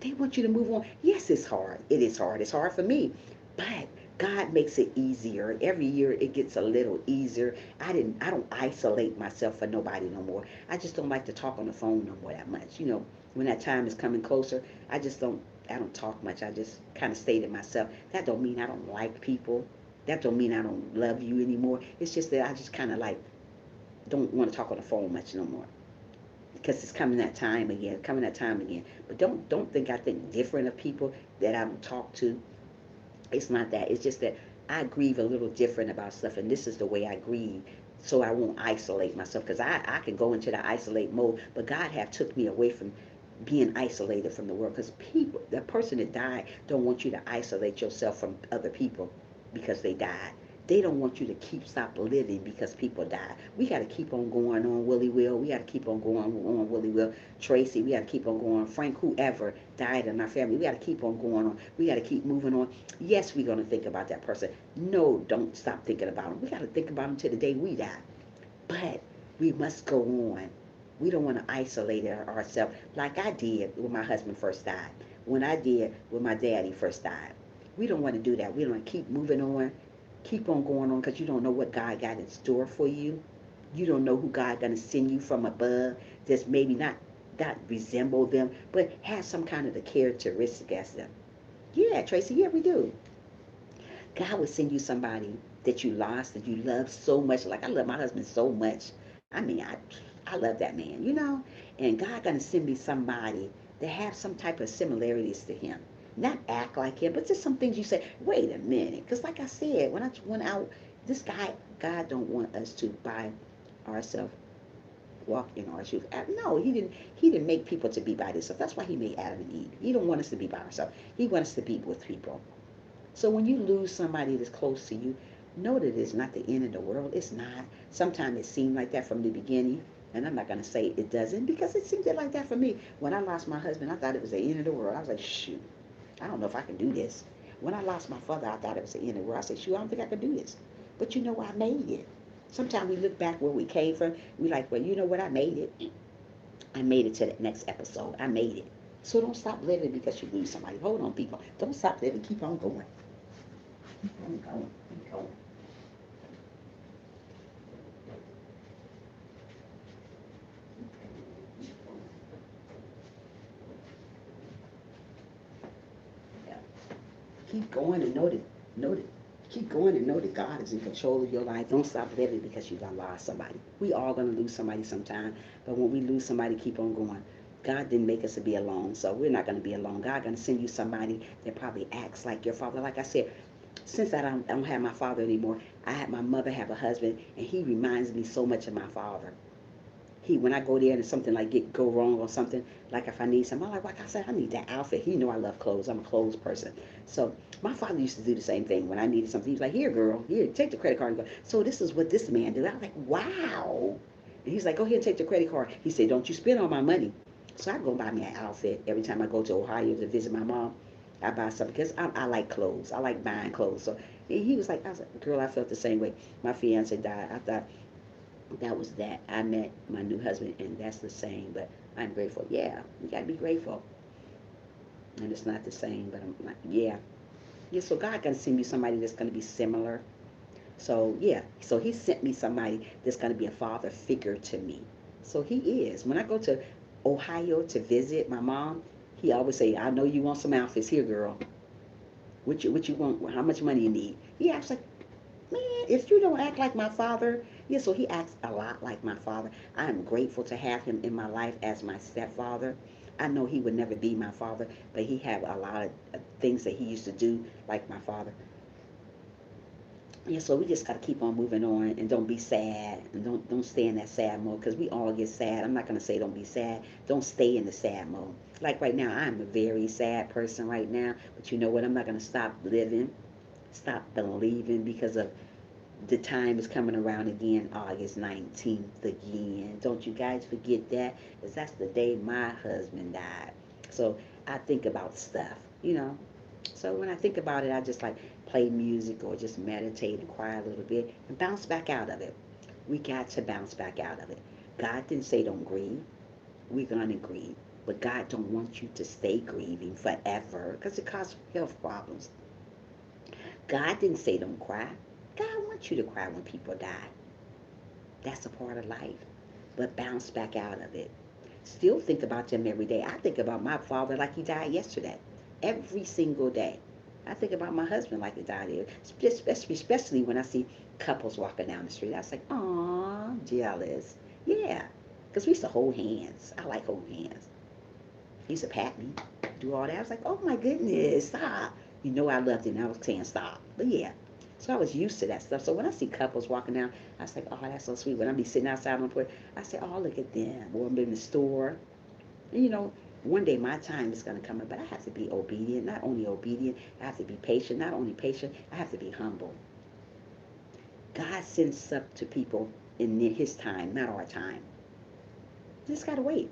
They want you to move on. Yes, it's hard. It is hard. It's hard for me. But God makes it easier. Every year it gets a little easier. I don't isolate myself for nobody no more. I just don't like to talk on the phone no more that much. You know, when that time is coming closer, I don't talk much. I just kind of stay to myself. That don't mean I don't like people. That don't mean I don't love you anymore. It's just that I just kind of like don't want to talk on the phone much no more because it's coming that time again. But don't think I think different of people that I don't talk to. It's not that. It's just that I grieve a little different about stuff, and this is the way I grieve. So I won't isolate myself because I can go into the isolate mode, but God have took me away from being isolated from the world because people, the person that died, don't want you to isolate yourself from other people because they died. They don't want you to stop living because people die. We got to keep on going on, Willie Will. We got to keep on going on, Willie Will. Tracy, we got to keep on going. Frank, whoever died in our family, we got to keep on going on. We got to keep moving on. Yes, we're going to think about that person. No, don't stop thinking about them. We got to think about them till the day we die. But we must go on. We don't want to isolate ourselves like I did when my husband first died, when I did when my daddy first died. We don't want to do that. We want to keep moving on, keep on going on because you don't know what God got in store for you. You don't know who God going to send you from above that's maybe not resemble them, but have some kind of the characteristic as them. Yeah, Tracy, yeah, we do. God will send you somebody that you lost, that you love so much. Like I love my husband so much. I mean, I love that man, you know. And God gonna send me somebody that have some type of similarities to him. Not act like him, but just some things you say. Wait a minute, because like I said, when I went out, this guy, God don't want us to by ourselves walk in our shoes. No, he didn't. He didn't make people to be by themselves. That's why he made Adam and Eve. He don't want us to be by ourselves. He wants us to be with people. So when you lose somebody that's close to you, know that it's not the end of the world. It's not. Sometimes it seemed like that from the beginning. And I'm not going to say it doesn't because it seemed like that for me. When I lost my husband, I thought it was the end of the world. I was like, shoot, I don't know if I can do this. When I lost my father, I thought it was the end of the world. I said, shoot, I don't think I can do this. But you know, I made it. Sometimes we look back where we came from. We like, well, you know what? I made it. I made it to the next episode. I made it. So don't stop living because you lose somebody. Hold on, people. Don't stop living. Keep on going. Keep on going. Keep going. Yeah. Keep going and know that, keep going and know that God is in control of your life. Don't stop living because you done lost somebody. We all gonna lose somebody sometime, but when we lose somebody, keep on going. God didn't make us to be alone, so we're not gonna be alone. God gonna send you somebody that probably acts like your father. Like I said, since I don't have my father anymore, I had my mother have a husband, and he reminds me so much of my father. He, when I go there and something like go wrong or something, like if I need something, I'm like I said, I need that outfit. He know I love clothes. I'm a clothes person. So my father used to do the same thing when I needed something. He was like, here, girl, here, take the credit card and go. So this is what this man did. I was like, wow. And he's like, go ahead and take the credit card. He said, don't you spend all my money. So I go buy me an outfit every time I go to Ohio to visit my mom. I buy something because I like clothes. I like buying clothes. So he was like, I was like, girl, I felt the same way. My fiance died. I thought that was that. I met my new husband, and that's the same. But I'm grateful. Yeah, you gotta be grateful. And it's not the same, but I'm like, yeah, yeah. So God gonna send you somebody that's gonna be similar. So yeah, so He sent me somebody that's gonna be a father figure to me. So He is. When I go to Ohio to visit my mom, He always say, "I know you want some outfits here, girl. What you want? How much money you need?" He acts like, man, if you don't act like my father, yeah, so he acts a lot like my father. I am grateful to have him in my life as my stepfather. I know he would never be my father, but he had a lot of things that he used to do like my father. Yeah, so we just got to keep on moving on and don't be sad and don't stay in that sad mode because we all get sad. I'm not going to say don't be sad. Don't stay in the sad mode. Like right now, I'm a very sad person right now, but you know what? I'm not going to stop living, stop believing because of the time is coming around again, August 19th again. Don't you guys forget that, because that's the day my husband died. So I think about stuff, you know. So when I think about it, I just like play music or just meditate and cry a little bit and bounce back out of it. We got to bounce back out of it. God didn't say don't grieve. We're going to grieve. But God don't want you to stay grieving forever because it causes health problems. God didn't say don't cry. God wants you to cry when people die. That's a part of life. But bounce back out of it. Still think about them every day. I think about my father like he died yesterday. Every single day. I think about my husband like he died here. Especially when I see couples walking down the street. I was like, aw, jealous. Yeah. Because we used to hold hands. I like holding hands. He used to pat me, do all that. I was like, oh my goodness, stop. You know I loved it and I was saying stop. But yeah. So I was used to that stuff. So when I see couples walking down, I was like, oh, that's so sweet. When I be sitting outside on the porch, I say, oh, look at them. Or I'm in the store. And you know, one day my time is going to come up, but I have to be obedient. Not only obedient, I have to be patient. Not only patient, I have to be humble. God sends stuff to people in His time, not our time. You just got to wait.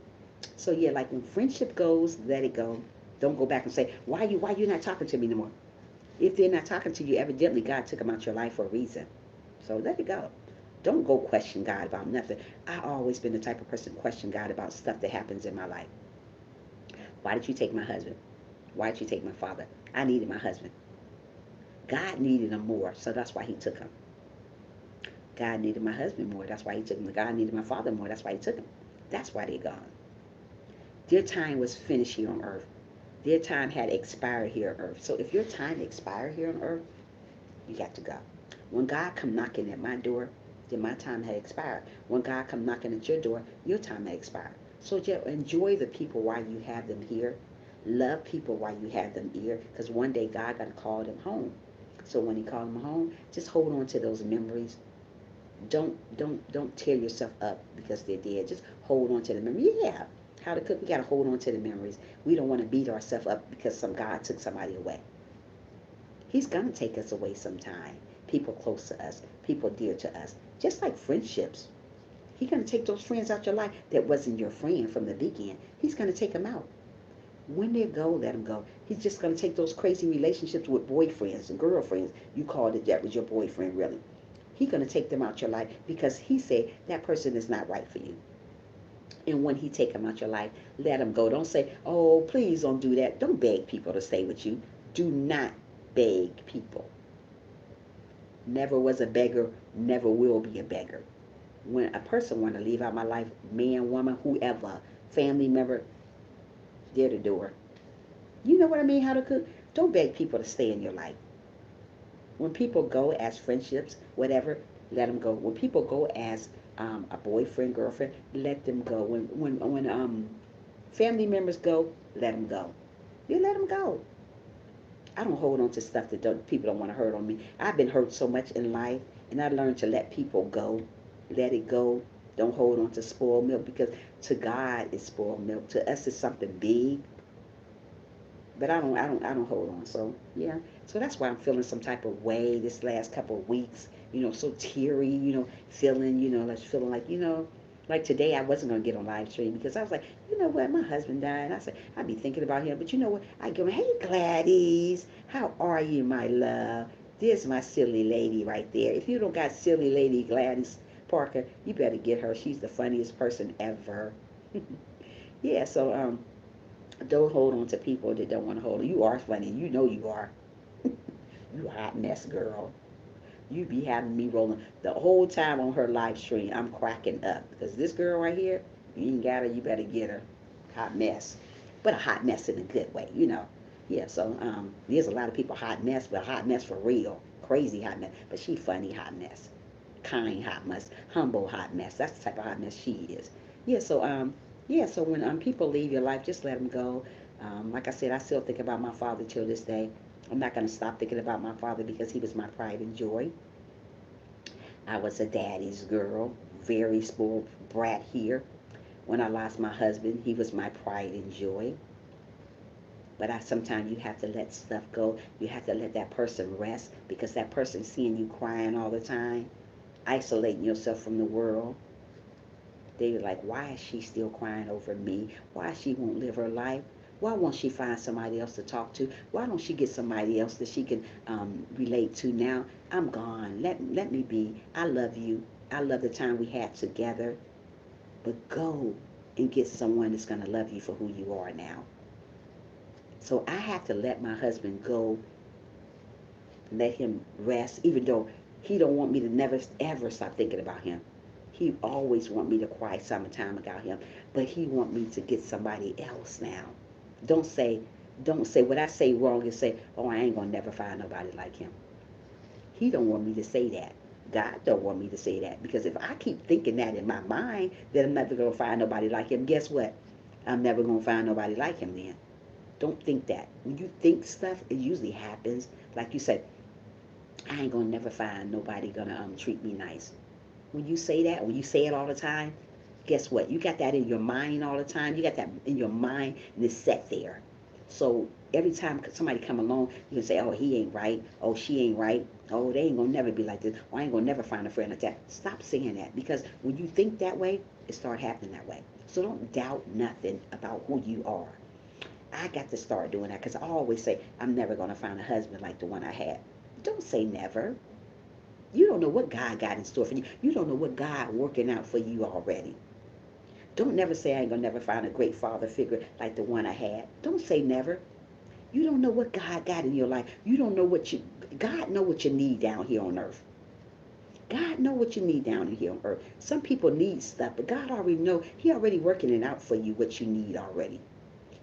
So yeah, like when friendship goes, let it go. Don't go back and say, why you not talking to me anymore? If they're not talking to you, evidently God took them out your life for a reason. So let it go. Don't go question God about nothing. I always been the type of person to question God about stuff that happens in my life. Why did you take my husband? Why did you take my father? I needed my husband. God needed him more, so that's why he took him. God needed my husband more, that's why he took him. God needed my father more, that's why he took him. That's why they're gone. Their time was finished here on earth. Their time had expired here on earth. So if your time expired here on earth, you got to go. When God come knocking at my door, then my time had expired. When God come knocking at your door, your time had expired. So just enjoy the people while you have them here. Love people while you have them here, because one day God got to call them home. So when He called them home, just hold on to those memories. Don't tear yourself up because they're dead. Just hold on to the memory. Yeah, how to cook. We gotta hold on to the memories. We don't want to beat ourselves up because some God took somebody away. He's gonna take us away sometime. People close to us, people dear to us, just like friendships. He's gonna take those friends out your life that wasn't your friend from the beginning. He's gonna take them out. When they go, let them go. He's just gonna take those crazy relationships with boyfriends and girlfriends. You called it that was your boyfriend, really. He's gonna take them out your life because He said that person is not right for you. And when He take them out your life, let them go. Don't say, oh, please don't do that. Don't beg people to stay with you. Do not beg people. Never was a beggar, never will be a beggar. When a person want to leave out my life, man, woman, whoever, family member, they're the door. You know what I mean? How to cook? Don't beg people to stay in your life. When people go as friendships, whatever, let them go. When people go as a boyfriend, girlfriend, let them go. When family members go, let them go. You let them go. I don't hold on to stuff that people don't want to hurt on me. I've been hurt so much in life, and I learned to let people go. Let it go. Don't hold on to spoiled milk, because to God it's spoiled milk. To us it's something big, but I don't hold on. So yeah, so that's why I'm feeling some type of way this last couple of weeks. So teary. Feeling. Feeling like like today I wasn't gonna get on live stream because I was like, you know what, my husband died. I said I'd be thinking about him, but you know what? I go, hey Gladys, how are you, my love? There's my silly lady right there. If you don't got silly lady Gladys Parker, you better get her. She's the funniest person ever. Yeah, so don't hold on to people that don't want to hold on. You are funny. You know you are. You a hot mess, girl. You be having me rolling the whole time on her live stream. I'm cracking up because this girl right here, you ain't got her. You better get her. Hot mess, but a hot mess in a good way. Yeah. So there's a lot of people hot mess, but hot mess for real, crazy hot mess. But she funny hot mess, kind hot mess, humble hot mess. That's the type of hot mess she is. Yeah. So yeah. So when people leave your life, just let them go. Like I said, I still think about my father till this day. I'm not going to stop thinking about my father because he was my pride and joy. I was a daddy's girl, very spoiled brat here. When I lost my husband, he was my pride and joy. But sometimes you have to let stuff go. You have to let that person rest because that person seeing you crying all the time, isolating yourself from the world. They were like, why is she still crying over me? Why she won't live her life? Why won't she find somebody else to talk to? Why don't she get somebody else that she can relate to now? I'm gone. Let me be. I love you. I love the time we had together. But go and get someone that's going to love you for who you are now. So I have to let my husband go, let him rest, even though he don't want me to never ever stop thinking about him. He always want me to cry summertime about him, but he want me to get somebody else now. Don't say, don't say what I say wrong and say, oh, I ain't gonna never find nobody like him. He don't want me to say that. God don't want me to say that because if I keep thinking that in my mind that I'm never gonna find nobody like him, guess what? I'm never gonna find nobody like him then. Don't think that. When you think stuff, it usually happens. Like you said, I ain't gonna never find nobody gonna treat me nice. When you say that, when you say it all the time, guess what? You got that in your mind all the time. You got that in your mind and it's set there. So every time somebody come along, you can say, oh, he ain't right. Oh, she ain't right. Oh, they ain't gonna never be like this. Oh, I ain't gonna never find a friend like that. Stop saying that because when you think that way, it start happening that way. So don't doubt nothing about who you are. I got to start doing that because I always say, I'm never gonna find a husband like the one I had. Don't say never. You don't know what God got in store for you. You don't know what God working out for you already. Don't never say I ain't gonna never find a great father figure like the one I had. Don't say never. You don't know what God got in your life. You don't know God know what you need down here on earth. God know what you need down here on earth. Some people need stuff, but God already know. He already working it out for you what you need already.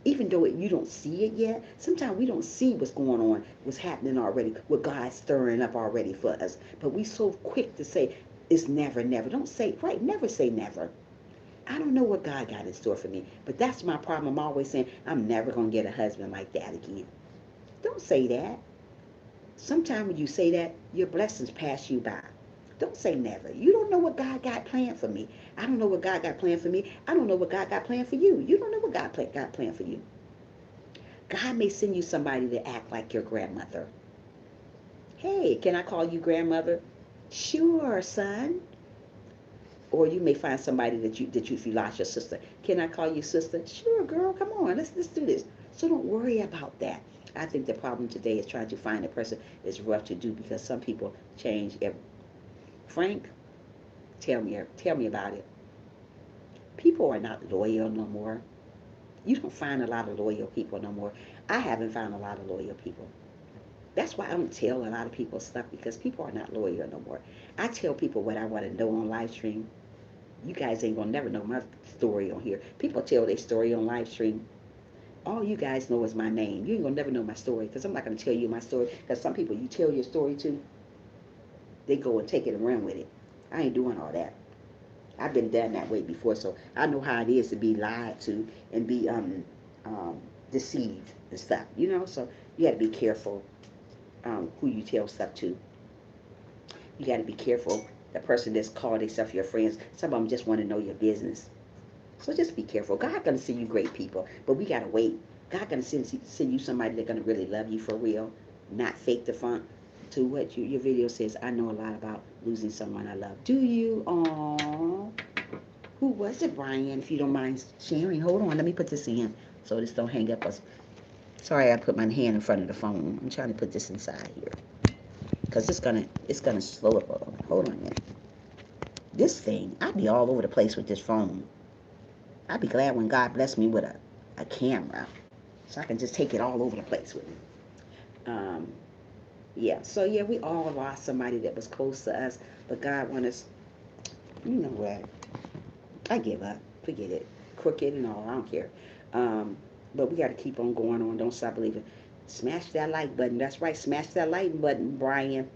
Even though you don't see it yet, sometimes we don't see what's going on, what's happening already, what God's stirring up already for us. But we so quick to say, it's never, never. Don't say, right, never say never. I don't know what God got in store for me, but that's my problem. I'm always saying, I'm never going to get a husband like that again. Don't say that. Sometimes when you say that, your blessings pass you by. Don't say never. You don't know what God got planned for me. I don't know what God got planned for me. I don't know what God got planned for you. You don't know what got planned for you. God may send you somebody to act like your grandmother. Hey, can I call you grandmother? Sure, son. Or you may find somebody that you if you lost your sister. Can I call you sister? Sure, girl. Come on, let's do this. So don't worry about that. I think the problem today is trying to find a person is rough to do because some people change. Frank, tell me about it. People are not loyal no more. You don't find a lot of loyal people no more. I haven't found a lot of loyal people. That's why I don't tell a lot of people stuff, because people are not loyal no more. I tell people what I want to know on live stream. You guys ain't gonna never know my story on here. People tell their story on live stream. All you guys know is my name. You ain't gonna never know my story, because I'm not gonna tell you my story. Because some people you tell your story to, they go and take it and run with it. I ain't doing all that. I've been done that way before, so I know how it is to be lied to and be um, deceived and stuff. So you got to be careful who you tell stuff to. You got to be careful. The person that's called themselves your friends, some of them just want to know your business. So just be careful. God gonna send you great people, but we gotta wait. God gonna send you somebody that's gonna really love you for real, not fake the funk. To what your video says, I know a lot about losing someone I love. Do you? Aww. Who was it, Brian? If you don't mind sharing. Hold on, let me put this in so this don't hang up us. Sorry, I put my hand in front of the phone. I'm trying to put this inside here because it's gonna slow up. Hold on a minute. This thing, I'd be all over the place with this phone. I'd be glad when God blessed me with a camera so I can just take it all over the place with me. Um, yeah, so yeah, we all lost somebody that was close to us, but God wanted us, you know what? I give up. Forget it. Crooked and all, I don't care. Um, but we got to keep on going on. Don't stop believing. Smash that like button. That's right. Smash that like button, Brian.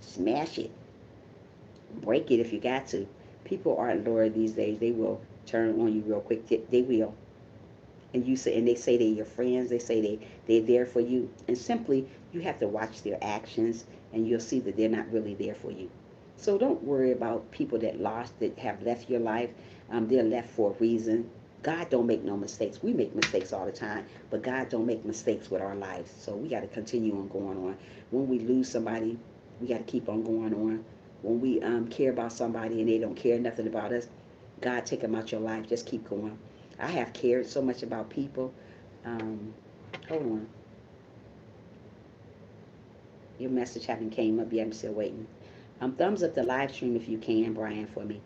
Smash it. Break it if you got to. People aren't loyal these days. They will turn on you real quick. They will. And you say, and they say they're your friends. They say they're there for you. And simply, you have to watch their actions, and you'll see that they're not really there for you. So don't worry about people that have left your life. They're left for a reason. God don't make no mistakes. We make mistakes all the time, but God don't make mistakes with our lives. So we got to continue on going on. When we lose somebody, we got to keep on going on. When we care about somebody and they don't care nothing about us, God take them out your life. Just keep going. I have cared so much about people. Um, Hold on. Your message haven't came up yet. I'm still waiting. Thumbs up the live stream if you can, Brian, for me.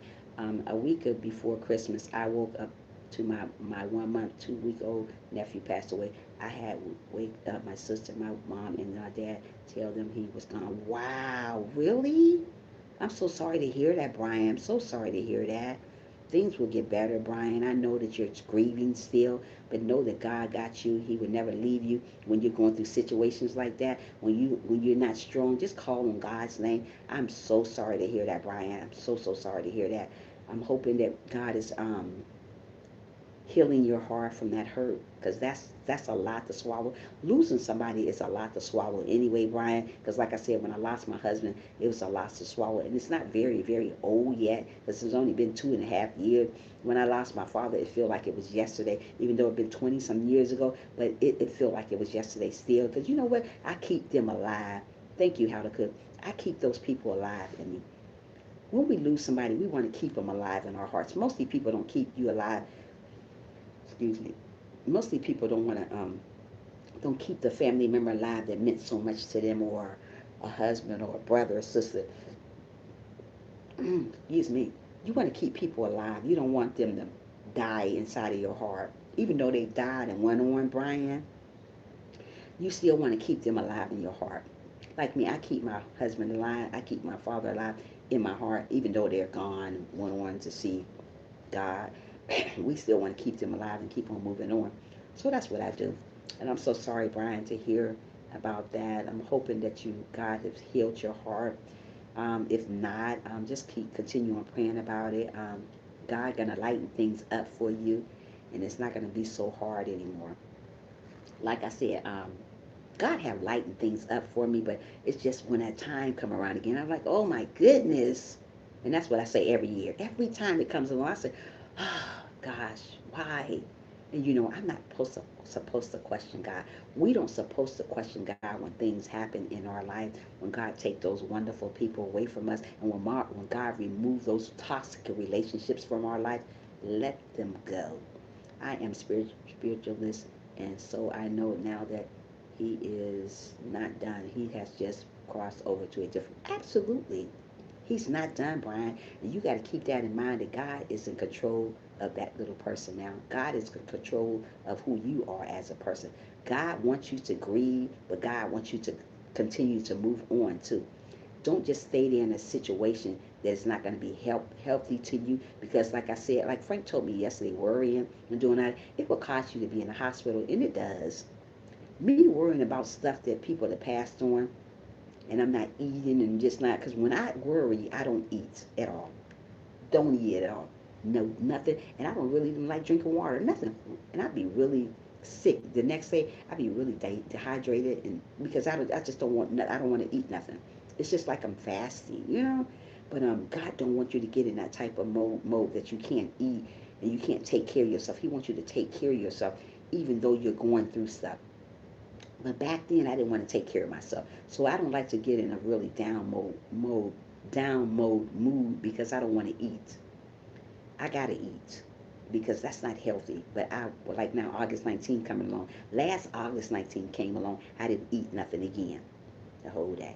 A week before Christmas, I woke up to my 1 month, 2 week old nephew passed away. I had wake up my sister, my mom, and my dad, tell them he was gone. Wow, really? I'm so sorry to hear that, Brian. I'm so sorry to hear that. Things will get better, Brian. I know that you're grieving still, but know that God got you. He would never leave you when you're going through situations like that. When you're not strong, just call on God's name. I'm so sorry to hear that, Brian. I'm so sorry to hear that. I'm hoping that God is healing your heart from that hurt, because that's a lot to swallow. Losing somebody is a lot to swallow anyway, Brian, because like I said, when I lost my husband, it was a lot to swallow, and it's not very old yet, because it's only been 2.5 years. When I lost my father, it felt like it was yesterday, even though it had been 20 some years ago, but it felt like it was yesterday still, because you know what, I keep them alive. Thank you, How to Cook. I keep those people alive in me. When we lose somebody, we want to keep them alive in our hearts. Mostly people don't keep you alive. Excuse me. Mostly people don't keep the family member alive that meant so much to them, or a husband or a brother or sister. Excuse me. You want to keep people alive. You don't want them to die inside of your heart. Even though they died and went on, Brian, you still want to keep them alive in your heart. Like me, I keep my husband alive. I keep my father alive in my heart, even though they're gone and went on to see God. We still want to keep them alive and keep on moving on. So that's what I do. And I'm so sorry, Brian, to hear about that. I'm hoping that God has healed your heart. If not, just continue on praying about it. God gonna lighten things up for you, and it's not gonna be so hard anymore. Like I said, God have lightened things up for me, but it's just when that time come around again, I'm like, oh my goodness. And that's what I say every year. Every time it comes along, I say, oh gosh, why? And I'm not supposed to question God. We don't supposed to question God when things happen in our life, when God take those wonderful people away from us, and when God remove those toxic relationships from our life, let them go. I am spiritualist, and so I know now that he is not done. He has just crossed over to a different. Absolutely, he's not done, Brian. And you got to keep that in mind, that God is in control of that little person now. God is in control of who you are as a person. God wants you to grieve, but God wants you to continue to move on too. Don't just stay there in a situation that's not going to be healthy to you, because like I said, like Frank told me yesterday, worrying and doing that, it will cost you to be in the hospital, and it does. Me worrying about stuff that people that passed on, and I'm not eating and just not, because when I worry, I don't eat at all. Don't eat at all. No, nothing. And I don't really even like drinking water, nothing. And I'd be really sick the next day. I'd be really dehydrated, and because I just don't want, I don't want to eat nothing. It's just like I'm fasting, you know. But God don't want you to get in that type of mode that you can't eat and you can't take care of yourself. He wants you to take care of yourself, even though you're going through stuff. But back then, I didn't want to take care of myself, so I don't like to get in a really down mode mood, because I don't want to eat. I gotta eat because that's not healthy. But I, like now, August 19th coming along. Last August 19th came along, I didn't eat nothing again the whole day.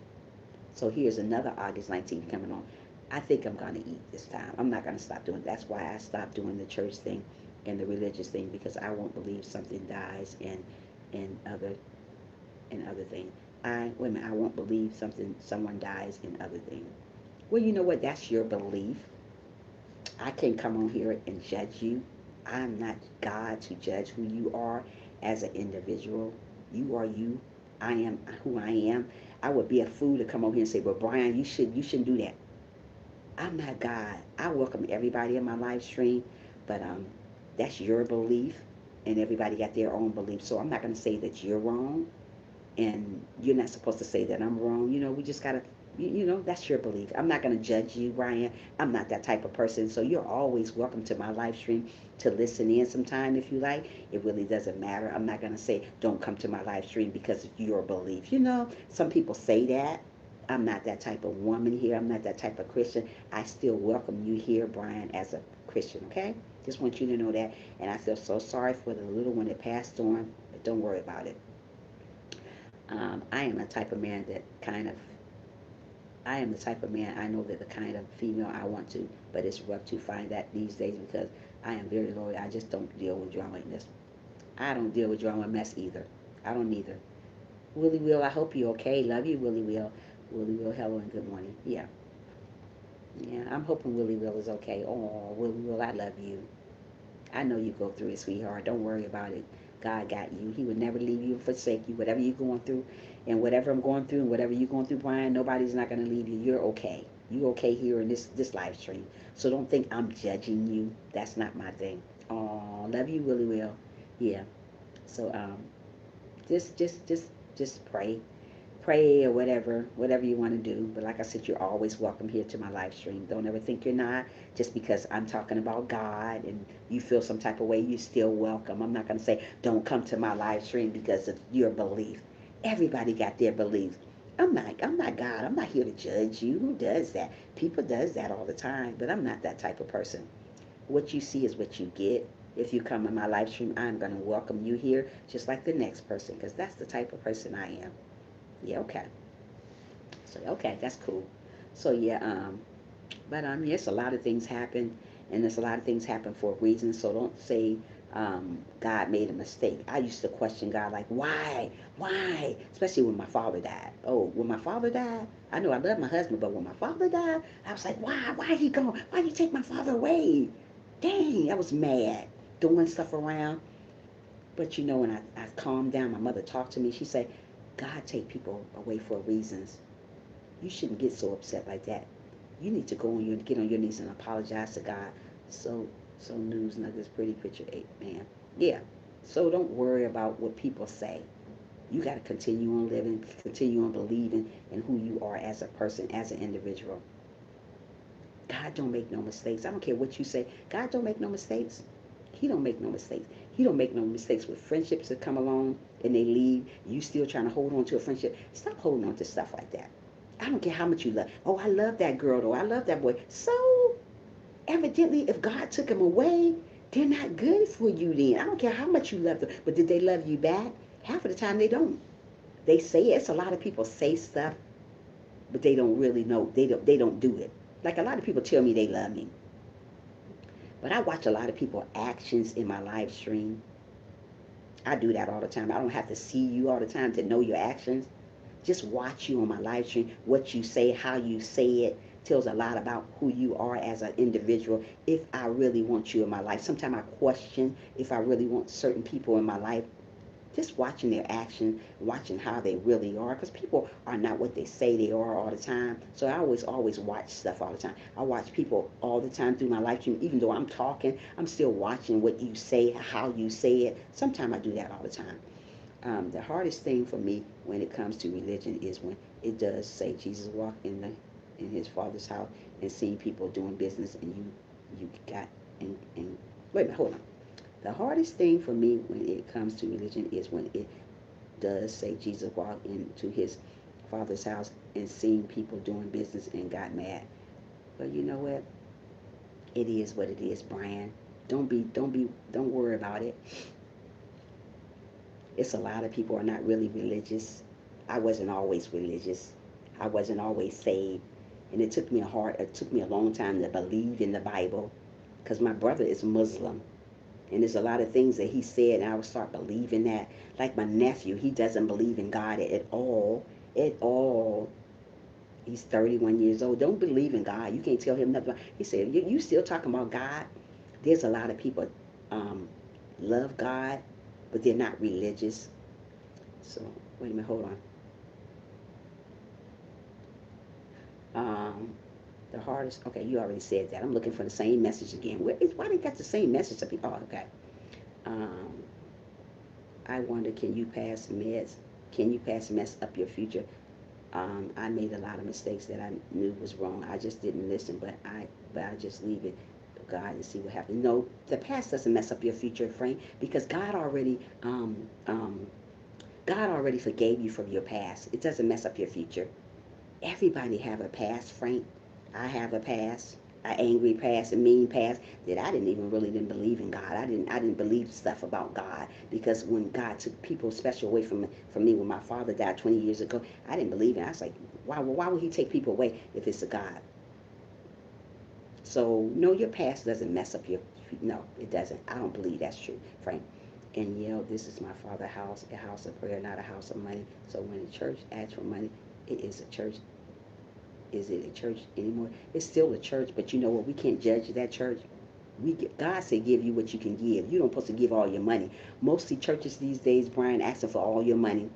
So here's another August 19th coming on. I think I'm gonna eat this time. I'm not gonna stop doing it. That's why I stopped doing the church thing and the religious thing, because I won't believe something dies and other and other things. I wait a minute, I won't believe someone dies in other things. Well, you know what? That's your belief. I can't come on here and judge you. I'm not God to judge who you are as an individual. You are you. I am who I am. I would be a fool to come over here and say, "Well, Brian, you shouldn't do that." I'm not God. I welcome everybody in my live stream, but that's your belief, and everybody got their own belief. So I'm not going to say that you're wrong, and you're not supposed to say that I'm wrong. We just gotta, that's your belief. I'm not gonna judge you, Brian. I'm not that type of person. So you're always welcome to my live stream to listen in sometime if you like. It really doesn't matter. I'm not gonna say don't come to my live stream because of your belief. Some people say that. I'm not that type of woman here. I'm not that type of Christian. I still welcome you here, Brian, as a Christian, okay? Just want you to know that. And I feel so sorry for the little one that passed on, but don't worry about it. I am a type of man that kind of, I am the type of man, I know that the kind of female I want to, but it's rough to find that these days because I am very loyal. I just don't deal with drama in this. I don't deal with drama mess either. I don't either. Willie Will, I hope you're okay. Love you, Willie Will. Willie Will, hello and good morning. Yeah, yeah, I'm hoping Willie Will is okay. Oh, Willie Will, I love you. I know you go through it, sweetheart. Don't worry about it. God got you. He would never leave you or forsake you. Whatever you're going through, and whatever I'm going through, and whatever you're going through, Brian, nobody's not going to leave you. You're okay. You okay here in this live stream. So don't think I'm judging you. That's not my thing. Oh, love you, Willie Will. Yeah. So just pray or whatever you want to do. But like I said, you're always welcome here to my live stream. Don't ever think you're not. Just because I'm talking about God and you feel some type of way, you're still welcome. I'm not going to say don't come to my live stream because of your belief. Everybody got their beliefs. I'm not God. I'm not here to judge you. Who does that? People does that all the time, but I'm not that type of person. What you see is what you get. If you come in my live stream, I'm going to welcome you here just like the next person, because that's the type of person I am. Yeah, okay. So okay, that's cool. So yeah, but yes, a lot of things happen, and there's a lot of things happen for a reason. So don't say God made a mistake. I used to question God like, why? Especially when my father died. Oh, when my father died, I know I love my husband, but when my father died, I was like, why he gone? Why did he take my father away? Dang, I was mad, doing stuff around. But when I calmed down, my mother talked to me. She said, God take people away for reasons. You shouldn't get so upset like that. You need to get on your knees and apologize to God. So so news, not this pretty picture, man. Yeah. So don't worry about what people say. You got to continue on living, continue on believing in who you are as a person, as an individual. God don't make no mistakes. I don't care what you say. God don't make no mistakes. He don't make no mistakes. He don't make no mistakes with friendships that come along and they leave. You still trying to hold on to a friendship. Stop holding on to stuff like that. I don't care how much you love. Oh, I love that girl though. I love that boy. So evidently, if God took them away, they're not good for you then. I don't care how much you love them. But did they love you back? Half of the time they don't. They say it. It's a lot of people say stuff, but they don't really know. They don't do it. Like a lot of people tell me they love me. But I watch a lot of people actions in my live stream. I do that all the time. I don't have to see you all the time to know your actions. Just watch you on my live stream. What you say, how you say it, tells a lot about who you are as an individual. If I really want you in my life, sometimes I question if I really want certain people in my life. Just watching their action, watching how they really are, because people are not what they say they are all the time. So I always watch stuff all the time. I watch people all the time through my life stream. Even though I'm talking, I'm still watching what you say, how you say it. Sometimes I do that all the time. The hardest thing for me when it comes to religion is when it does say Jesus walked in his father's house and seen people doing business, and you got and wait a minute, hold on. The hardest thing for me when it comes to religion is when it does say Jesus walked into his father's house and seen people doing business and got mad. But you know what? It is what it is, Brian. Don't worry about it. It's a lot of people are not really religious. I wasn't always religious. I wasn't always saved. And it took me a long time to believe in the Bible because my brother is Muslim. And there's a lot of things that he said, and I would start believing that. Like my nephew, he doesn't believe in God at all. At all. He's 31 years old. Don't believe in God. You can't tell him nothing. He said, you still talking about God? There's a lot of people um, love God, but they're not religious. So, wait a minute, hold on. The hardest, okay, you already said that. I'm looking for the same message again. Why they got the same message to people? Oh, okay. Um, I wonder, can you pass meds? Can you pass mess up your future? I made a lot of mistakes that I knew was wrong. I just didn't listen, but I just leave it to God and see what happens. No, the past doesn't mess up your future, Frank, because God already forgave you from your past. It doesn't mess up your future. Everybody have a past, Frank. I have a past, an angry past, a mean past that I didn't believe in God. I didn't believe stuff about God because when God took people special away from me when my father died 20 years ago, I didn't believe it. I was like, why would he take people away if it's a God? So no, your past doesn't mess up your no, it doesn't. I don't believe that's true, Frank. And this is my father's house, a house of prayer, not a house of money. So when the church asks for money, it is a church. Is it a church anymore? It's still a church, but you know what? We can't judge that church. God said give you what you can give. You don't supposed to give all your money. Mostly churches these days, Brian, asking for all your money.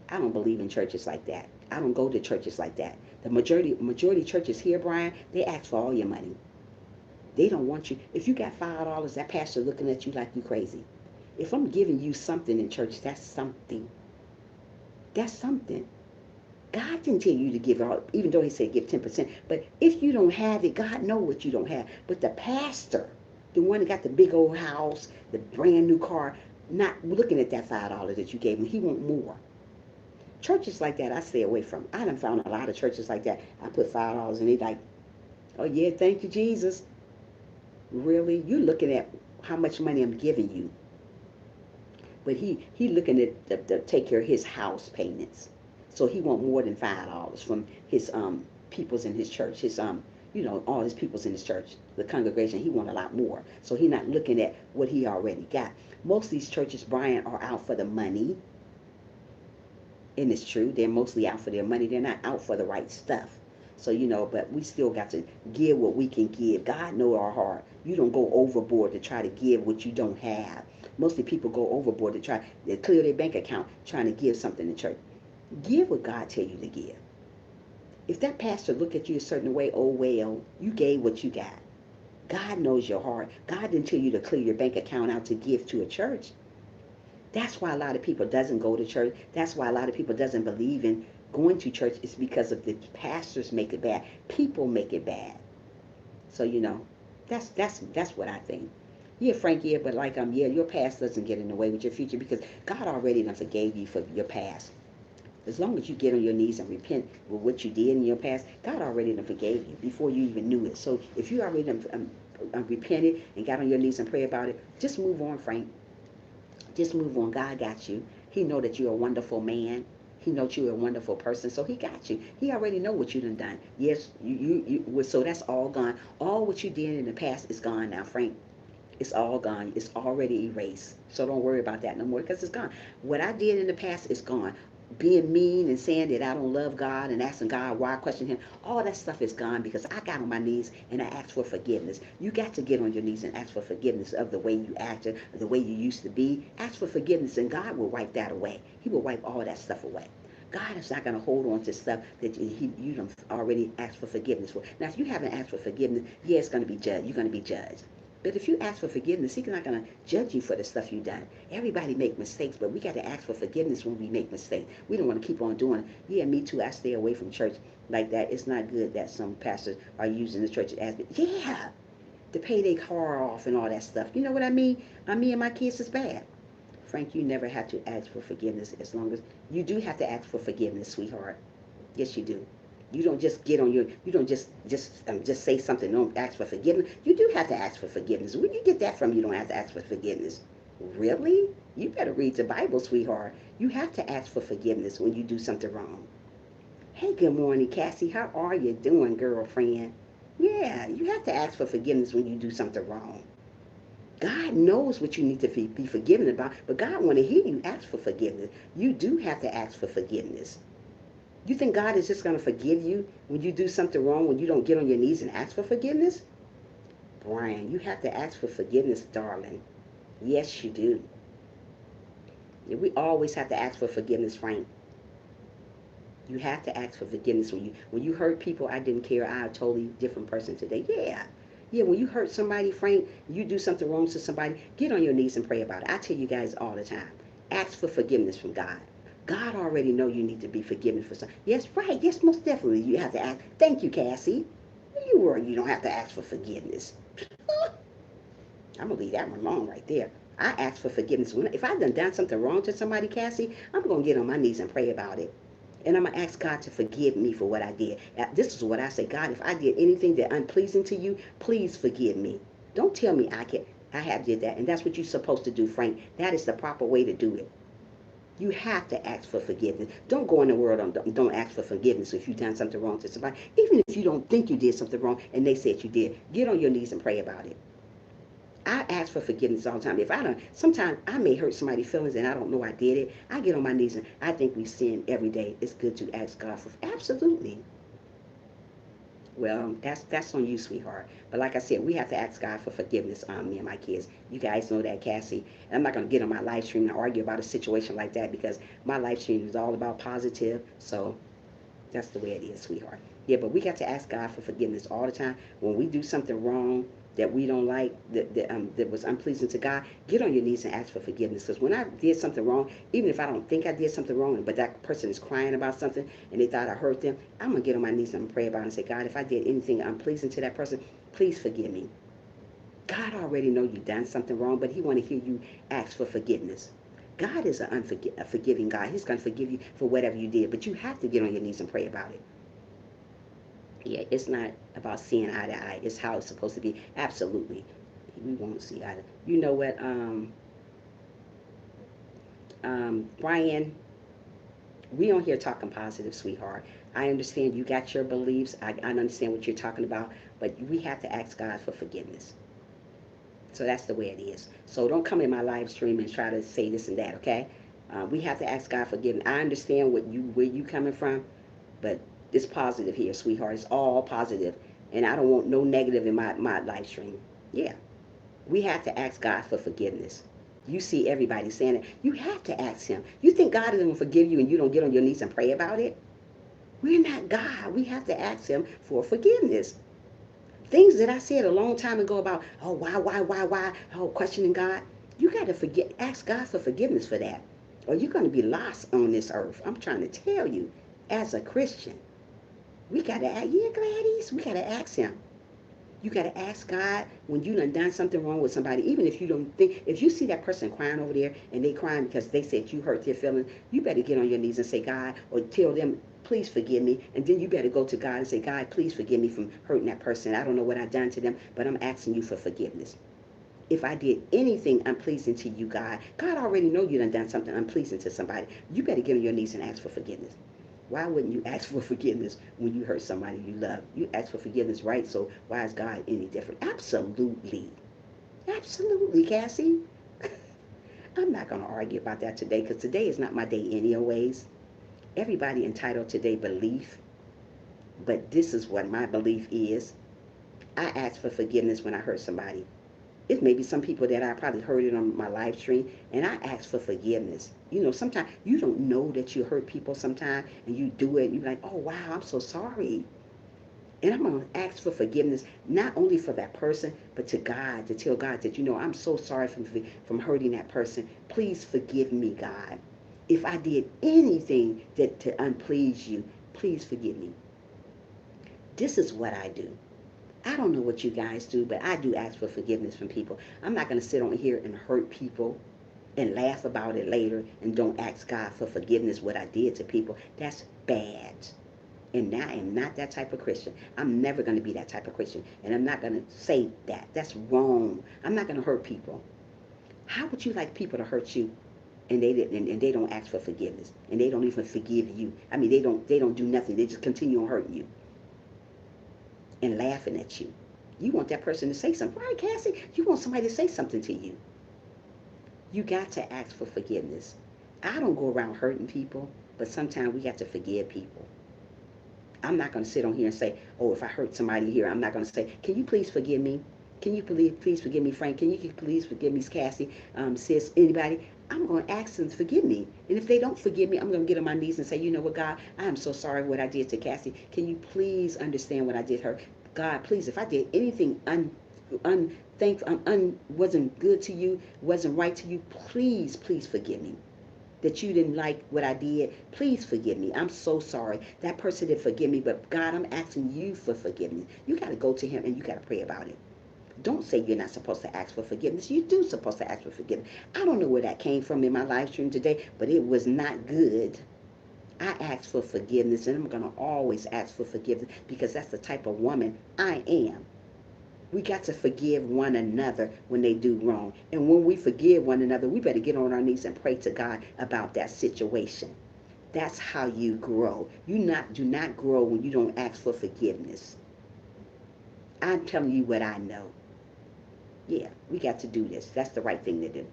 I don't believe in churches like that. I don't go to churches like that. The majority churches here, Brian, they ask for all your money. They don't want you. If you got $5, that pastor looking at you like you crazy. If I'm giving you something in church, that's something. That's something. God didn't tell you to give it all, even though he said give 10%. But if you don't have it, God knows what you don't have. But the pastor, the one that got the big old house, the brand new car, not looking at that $5 that you gave him, he want more. Churches like that, I stay away from. I done found a lot of churches like that. I put $5 and they like, oh yeah, thank you, Jesus. Really? You looking at how much money I'm giving you. But he looking at the take care of his house payments. So he want more than $5 from his peoples in his church. His all his peoples in his church, the congregation. He want a lot more. So he not looking at what he already got. Most of these churches, Brian, are out for the money. And it's true, they're mostly out for their money. They're not out for the right stuff. So but we still got to give what we can give. God know our heart. You don't go overboard to try to give what you don't have. Mostly people go overboard to try to clear their bank account trying to give something to church. Give what God tell you to give. If that pastor look at you a certain way, oh well, you gave what you got. God knows your heart. God didn't tell you to clear your bank account out to give to a church. That's why a lot of people doesn't go to church. That's why a lot of people doesn't believe in going to church. It's because of the pastors make it bad. People make it bad. So that's what I think. Yeah, Frank, yeah, but your past doesn't get in the way with your future because God already done forgave you for your past. As long as you get on your knees and repent with what you did in your past, God already done forgave you before you even knew it. So if you already repented and got on your knees and pray about it, just move on, Frank. Just move on. God got you. He know that you're a wonderful man. He knows you're a wonderful person, so he got you. He already know what you done. Yes, so that's all gone. All what you did in the past is gone now, Frank. It's all gone. It's already erased. So don't worry about that no more because it's gone. What I did in the past is gone. being mean and saying that I don't love God and asking God why, question him, all that stuff is gone because I got on my knees and I asked for forgiveness. You got to get on your knees and ask for forgiveness of the way you acted, the way you used to be. Ask for forgiveness and God will wipe that away. He will wipe all that stuff away. God is not going to hold on to stuff that you don't already asked for forgiveness for. Now, if you haven't asked for forgiveness, yeah, it's going to be judged. You're going to be judged. But if you ask for forgiveness, he's not going to judge you for the stuff you've done. Everybody make mistakes, but we got to ask for forgiveness when we make mistakes. We don't want to keep on doing it. Yeah, me too. I stay away from church like that. It's not good that some pastors are using the church as, yeah, to pay their car off and all that stuff. You know what I mean? Me and my kids is bad. Frank, you never have to ask for forgiveness as long as you do have to ask for forgiveness, sweetheart. Yes, you do. You don't just get on your. You don't just say something. Don't ask for forgiveness. You do have to ask for forgiveness. Where you get that from? You don't have to ask for forgiveness. Really? You better read the Bible, sweetheart. You have to ask for forgiveness when you do something wrong. Hey, good morning, Cassie. How are you doing, girlfriend? Yeah, you have to ask for forgiveness when you do something wrong. God knows what you need to be forgiven about, but God want to hear you ask for forgiveness. You do have to ask for forgiveness. You think God is just going to forgive you when you do something wrong, when you don't get on your knees and ask for forgiveness? Brian, you have to ask for forgiveness, darling. Yes, you do. We always have to ask for forgiveness, Frank. You have to ask for forgiveness when you hurt people. I didn't care. I'm a totally different person today. Yeah. Yeah, when you hurt somebody, Frank, you do something wrong to somebody, get on your knees and pray about it. I tell you guys all the time. Ask for forgiveness from God. God already know you need to be forgiven for something. Yes, right. Yes, most definitely. You have to ask. Thank you, Cassie. You were. You don't have to ask for forgiveness. I'm gonna leave that one alone right there. I ask for forgiveness. If I've done something wrong to somebody, Cassie, I'm gonna get on my knees and pray about it. And I'm going to ask God to forgive me for what I did. This is what I say. God, if I did anything that unpleasing to you, please forgive me. Don't tell me I have did that. And that's what you're supposed to do, Frank. That is the proper way to do it. You have to ask for forgiveness. Don't go in the world and don't ask for forgiveness if you've done something wrong to somebody. Even if you don't think you did something wrong and they said you did, get on your knees and pray about it. I ask for forgiveness all the time. If I don't, sometimes I may hurt somebody's feelings and I don't know I did it. I get on my knees and I think we sin every day. It's good to ask God for absolutely. Well, that's on you, sweetheart. But like I said, we have to ask God for forgiveness. Me and my kids. You guys know that, Cassie. And I'm not gonna get on my live stream and argue about a situation like that because my live stream is all about positive. So that's the way it is, sweetheart. Yeah, but we got to ask God for forgiveness all the time. When we do something wrong that we don't like, that was unpleasing to God, get on your knees and ask for forgiveness. Because when I did something wrong, even if I don't think I did something wrong, but that person is crying about something and they thought I hurt them, I'm going to get on my knees and pray about it and say, God, if I did anything unpleasing to that person, please forgive me. God already know you done something wrong, but he want to hear you ask for forgiveness. God is a forgiving God. He's going to forgive you for whatever you did, but you have to get on your knees and pray about it. Yeah, it's not about seeing eye to eye. It's how it's supposed to be. Absolutely. We won't see eye to. You know what, Brian, we on here talking positive, sweetheart. I understand you got your beliefs. I understand what you're talking about, but we have to ask God for forgiveness. So that's the way it is. So don't come in my live stream and try to say this and that, okay? We have to ask God for forgiveness. I understand where you coming from, but it's positive here, sweetheart. It's all positive, and I don't want no negative in my live stream. Yeah, we have to ask God for forgiveness. You see everybody saying it. You have to ask him. You think God is going to forgive you and you don't get on your knees and pray about it? We're not God. We have to ask him for forgiveness. Things that I said a long time ago about, oh, why, oh, questioning God. You got to ask God for forgiveness for that. Or you're going to be lost on this earth. I'm trying to tell you, as a Christian, we got to ask, yeah, Gladys, we got to ask him. You got to ask God when you done something wrong with somebody, even if you don't think, if you see that person crying over there and they crying because they said you hurt their feelings, you better get on your knees and say, God, or tell them, please forgive me. And then you better go to God and say, God, please forgive me from hurting that person. I don't know what I've done to them, but I'm asking you for forgiveness. If I did anything unpleasing to you, God already know you done something unpleasing to somebody. You better get on your knees and ask for forgiveness. Why wouldn't you ask for forgiveness when you hurt somebody you love? You ask for forgiveness, right? So why is God any different? Absolutely. Absolutely, Cassie. I'm not going to argue about that today because today is not my day anyways. Everybody entitled to their belief, but this is what my belief is. I ask for forgiveness when I hurt somebody. It may be some people that I probably heard it on my live stream, and I ask for forgiveness. You know, sometimes you don't know that you hurt people sometimes, and you do it, and you're like, oh, wow, I'm so sorry. And I'm going to ask for forgiveness, not only for that person, but to God, to tell God that, I'm so sorry from hurting that person. Please forgive me, God. If I did anything that to unplease you, please forgive me. This is what I do. I don't know what you guys do, but I do ask for forgiveness from people. I'm not going to sit on here and hurt people and laugh about it later and don't ask God for forgiveness what I did to people. That's bad. And I am not that type of Christian. I'm never going to be that type of Christian. And I'm not going to say that. That's wrong. I'm not going to hurt people. How would you like people to hurt you and they don't ask for forgiveness and they don't even forgive you? I mean, they don't do nothing. They just continue on hurting you and laughing at you. You want that person to say something, right, Cassie? You want somebody to say something to you. You got to ask for forgiveness. I don't go around hurting people, but sometimes we have to forgive people. I'm not going to sit on here and say, oh, if I hurt somebody here, I'm not going to say, can you please forgive me? Can you please forgive me, Frank? Can you please forgive me, Cassie, sis, anybody? I'm going to ask them to forgive me. And if they don't forgive me, I'm going to get on my knees and say, you know what, God, I am so sorry what I did to Cassie. Can you please understand what I did her? God, please, if I did anything unthankful, wasn't good to you, wasn't right to you, please forgive me. That you didn't like what I did, please forgive me. I'm so sorry. That person didn't forgive me, but God, I'm asking you for forgiveness. You got to go to him and you got to pray about it. Don't say you're not supposed to ask for forgiveness. You do supposed to ask for forgiveness. I don't know where that came from in my live stream today, but it was not good. I ask for forgiveness, and I'm going to always ask for forgiveness because that's the type of woman I am. We got to forgive one another when they do wrong. And when we forgive one another, we better get on our knees and pray to God about that situation. That's how you grow. Do not grow when you don't ask for forgiveness. I'm telling you what I know. Yeah, we got to do this. That's the right thing to do.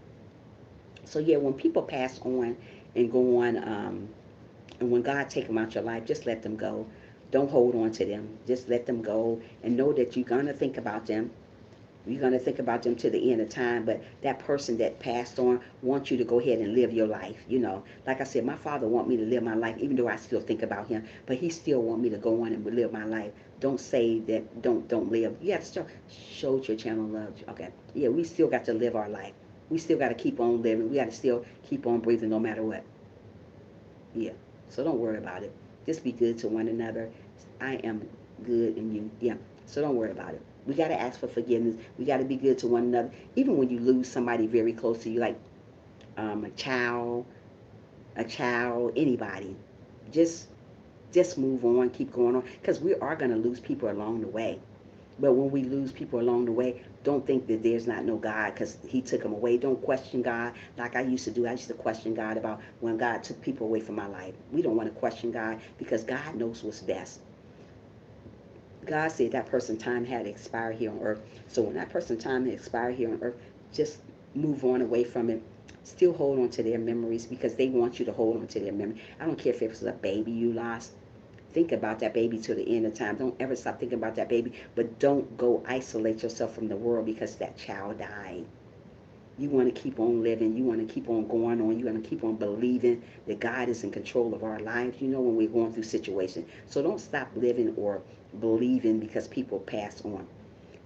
So yeah, when people pass on and go on, and when God take them out your life, just let them go. Don't hold on to them. Just let them go and know that you're gonna think about them. You're going to think about them to the end of time, but that person that passed on wants you to go ahead and live your life. Like I said, my father want me to live my life, even though I still think about him, but he still want me to go on and live my life. Don't say that, don't live. You have to show your channel love. Okay. Yeah, we still got to live our life. We still got to keep on living. We got to still keep on breathing no matter what. Yeah. So don't worry about it. Just be good to one another. I am good and you. Yeah. So don't worry about it. We got to ask for forgiveness. We got to be good to one another. Even when you lose somebody very close to you, like a child, anybody, just just move on, keep going on, because we are going to lose people along the way. But when we lose people along the way, don't think that there's not no God because he took them away. Don't question God like I used to do. I used to question God about when God took people away from my life. We don't want to question God because God knows what's best. God said that person's time had expired here on earth. So when that person's time had expired here on earth, just move on away from it. Still hold on to their memories because they want you to hold on to their memory. I don't care if it was a baby you lost. Think about that baby till the end of time. Don't ever stop thinking about that baby. But don't go isolate yourself from the world because that child died. You want to keep on living. You want to keep on going on. You want to keep on believing that God is in control of our lives. When we're going through situations. So don't stop living or believing because people pass on.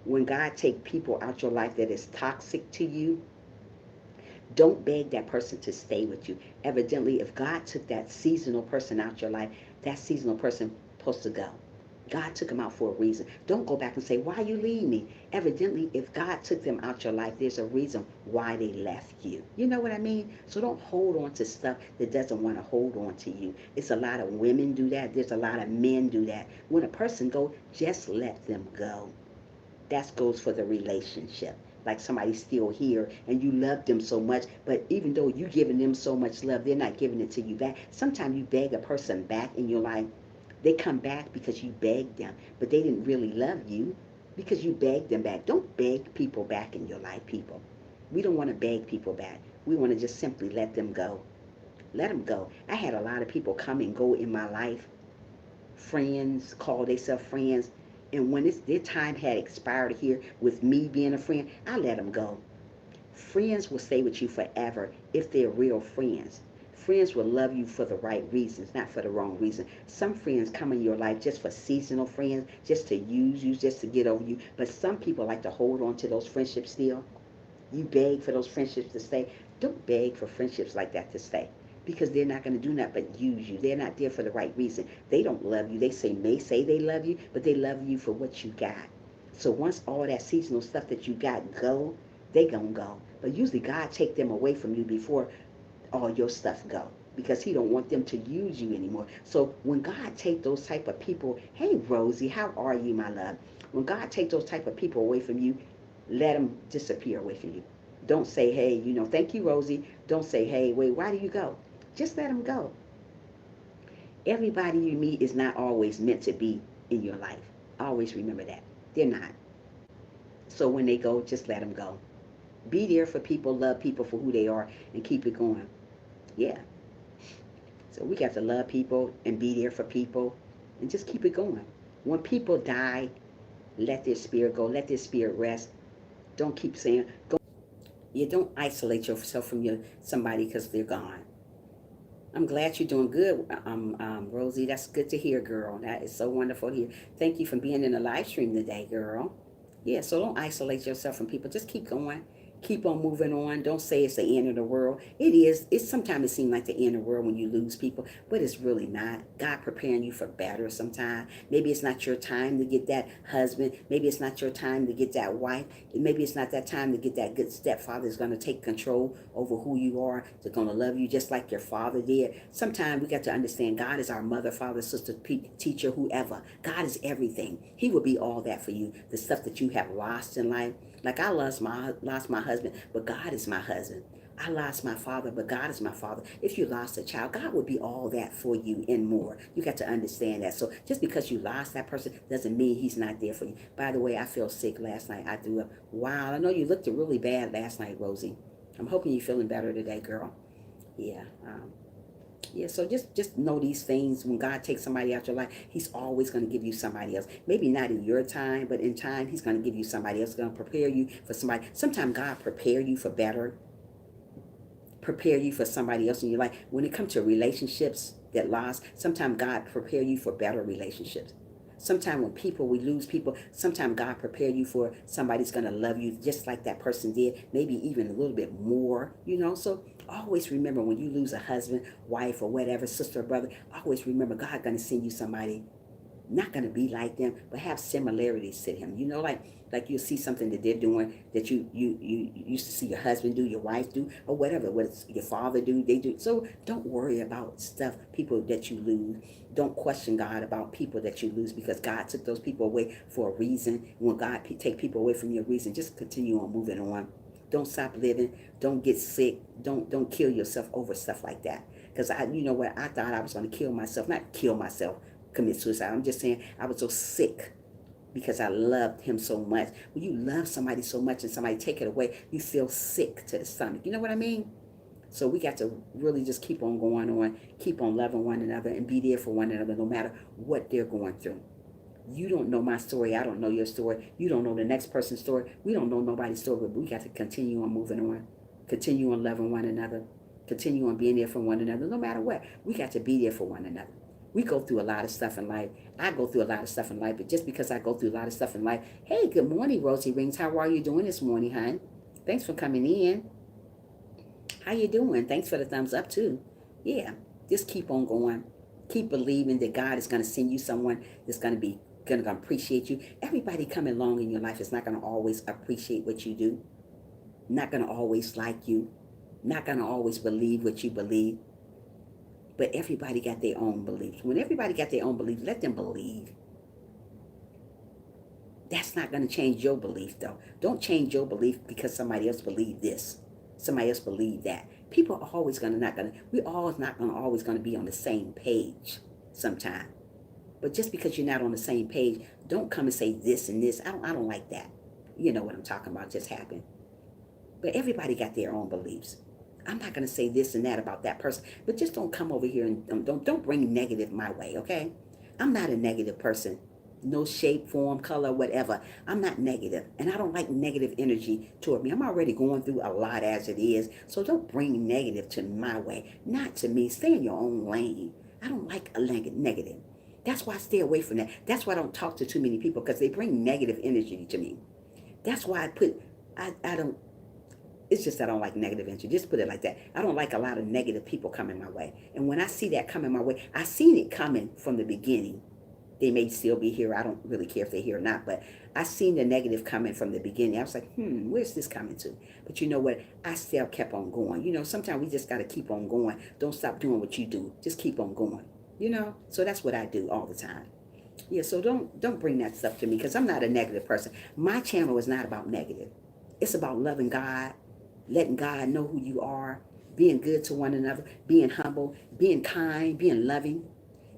When God take people out your life that is toxic to you, don't beg that person to stay with you. Evidently, if God took that seasonal person out your life, that seasonal person supposed to go. God took them out for a reason. Don't go back and say, why you leave me? Evidently, if God took them out your life, there's a reason why they left you. You know what I mean? So don't hold on to stuff that doesn't want to hold on to you. It's a lot of women do that. There's a lot of men do that. When a person go, just let them go. That goes for the relationship. Like somebody's still here and you love them so much, but even though you're giving them so much love, they're not giving it to you back. Sometimes you beg a person back in your life. They come back because you begged them, but they didn't really love you because you begged them back. Don't beg people back in your life, people. We don't want to beg people back. We want to just simply let them go. Let them go. I had a lot of people come and go in my life. Friends call themselves friends. And when their time had expired here with me being a friend, I let them go. Friends will stay with you forever if they're real friends. Friends will love you for the right reasons, not for the wrong reason. Some friends come in your life just for seasonal friends, just to use you, just to get over you. But some people like to hold on to those friendships still. You beg for those friendships to stay. Don't beg for friendships like that to stay, because they're not going to do nothing but use you. They're not there for the right reason. They don't love you. They may say they love you, but they love you for what you got. So once all that seasonal stuff that you got go, they gonna go. But usually God take them away from you before all your stuff go, because he don't want them to use you anymore. So when God take those type of people, hey Rosie, how are you, my love? When God take those type of people away from you, let them disappear away from you. Don't say, hey, thank you, Rosie. Don't say, hey, wait, why do you go? Just let them go. Everybody you meet is not always meant to be in your life. Always remember that. They're not. So when they go, just let them go. Be there for people, love people for who they are, and keep it going. Yeah. So we got to love people and be there for people and just keep it going. When people die, let their spirit go, let their spirit rest. Don't keep saying, go. You don't isolate yourself from somebody because they're gone. I'm glad you're doing good, Rosie. That's good to hear, girl. That is so wonderful to hear. Thank you for being in the live stream today, girl. Yeah, so don't isolate yourself from people. Just keep going. Keep on moving on. Don't say it's the end of the world. It is. It's sometimes it seems like the end of the world when you lose people, but it's really not. God preparing you for better sometimes. Maybe it's not your time to get that husband. Maybe it's not your time to get that wife. Maybe it's not that time to get that good stepfather that's going to take control over who you are. They're going to love you just like your father did. Sometimes we got to understand God is our mother, father, sister, teacher, whoever. God is everything. He will be all that for you. The stuff that you have lost in life. Like I lost my husband, but God is my husband. I lost my father, but God is my father. If you lost a child, God would be all that for you and more. You got to understand that. So just because you lost that person doesn't mean he's not there for you. By the way, I feel sick last night. I threw up. Wow, I know you looked really bad last night, Rosie. I'm hoping you're feeling better today, girl. Yeah. Yeah, so just know these things. When God takes somebody out your life, he's always going to give you somebody else. Maybe not in your time, but in time, he's going to give you somebody else. He's going to prepare you for somebody. Sometimes God prepare you for better, prepare you for somebody else in your life. When it comes to relationships that lost, sometimes God prepare you for better relationships. Sometimes when we lose people, sometimes God prepare you for somebody's going to love you just like that person did, maybe even a little bit more. So always remember when you lose a husband, wife, or whatever, sister or brother, always remember God going to send you somebody not going to be like them, but have similarities to him. Like you'll see something that they're doing that you used to see your husband do, your wife do, or whatever, what your father do, they do. So don't worry about stuff, people that you lose. Don't question God about people that you lose, because God took those people away for a reason. When God take people away from your reason, just continue on moving on. Don't stop living. Don't get sick. Don't kill yourself over stuff like that. Because I thought I was going to kill myself, not kill myself, commit suicide. I'm just saying I was so sick because I loved him so much. When you love somebody so much and somebody take it away, you feel sick to the stomach. You know what I mean? So we got to really just keep on going on, keep on loving one another, and be there for one another no matter what they're going through. You don't know my story. I don't know your story. You don't know the next person's story. We don't know nobody's story, but we got to continue on moving on, continue on loving one another, continue on being there for one another no matter what. We got to be there for one another. We go through a lot of stuff in life. I go through a lot of stuff in life, but just because I go through a lot of stuff in life, hey, good morning, Rosie Rings. How are you doing this morning, hon? Thanks for coming in. How you doing? Thanks for the thumbs up, too. Yeah, just keep on going. Keep believing that God is going to send you someone that's going to appreciate you. Everybody coming along in your life is not going to always appreciate what you do, not going to always like you, not going to always believe what you believe. But everybody got their own beliefs. When everybody got their own beliefs, let them believe. That's not going to change your belief, though. Don't change your belief because somebody else believed this. Somebody else believed that. People are always we're always not going to always going to be on the same page sometime. But just because you're not on the same page, don't come and say this and this. I don't like that. You know what I'm talking about just happened. But everybody got their own beliefs. I'm not going to say this and that about that person, but just don't come over here and don't bring negative my way, okay? I'm not a negative person. No shape, form, color, whatever. I'm not negative, and I don't like negative energy toward me. I'm already going through a lot as it is, so don't bring negative to my way. Not to me. Stay in your own lane. I don't like a negative. That's why I stay away from that. That's why I don't talk to too many people, because they bring negative energy to me. That's why I don't, it's just I don't like negative energy. Just put it like that. I don't like a lot of negative people coming my way. And when I see that coming my way, I seen it coming from the beginning. They may still be here. I don't really care if they're here or not, but I seen the negative coming from the beginning. I was like, where's this coming to? But you know what? I still kept on going. You know, sometimes we just got to keep on going. Don't stop doing what you do. Just keep on going. You know, so that's what I do all the time. Yeah, so don't bring that stuff to me, because I'm not a negative person. My channel is not about negative. It's about loving God, letting God know who you are, being good to one another, being humble, being kind, being loving.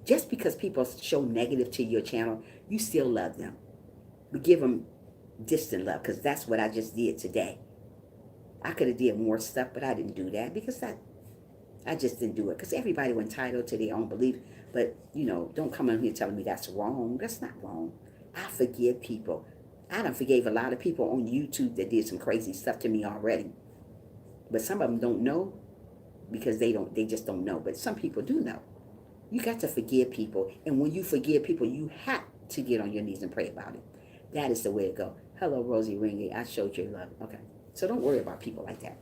Just because people show negative to your channel, you still love them. But give them distant love, because that's what I just did today. I could have did more stuff, but I didn't do that because I just didn't do it, because everybody was entitled to their own belief. But, you know, don't come in here telling me that's wrong. That's not wrong. I forgive people. I done forgave a lot of people on YouTube that did some crazy stuff to me already. But some of them don't know, because they just don't know. But some people do know. You got to forgive people. And when you forgive people, you have to get on your knees and pray about it. That is the way to go. Hello, Rosie Ringy. I showed you love. Okay. So don't worry about people like that.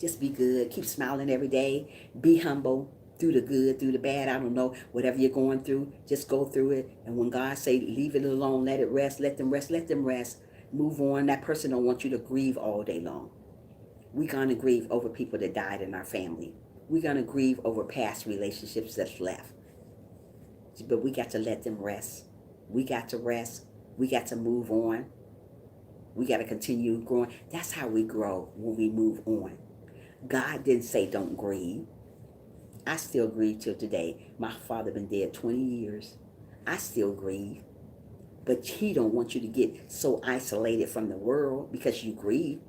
Just be good. Keep smiling every day. Be humble. Through the good, through the bad. I don't know. Whatever you're going through, just go through it. And when God say, leave it alone, let it rest, let them rest, let them rest. Move on. That person don't want you to grieve all day long. We're going to grieve over people that died in our family. We're going to grieve over past relationships that's left. But we got to let them rest. We got to rest. We got to move on. We got to continue growing. That's how we grow, when we move on. God didn't say don't grieve. I still grieve till today. My father been dead 20 years. I still grieve. But he don't want you to get so isolated from the world because you grieve.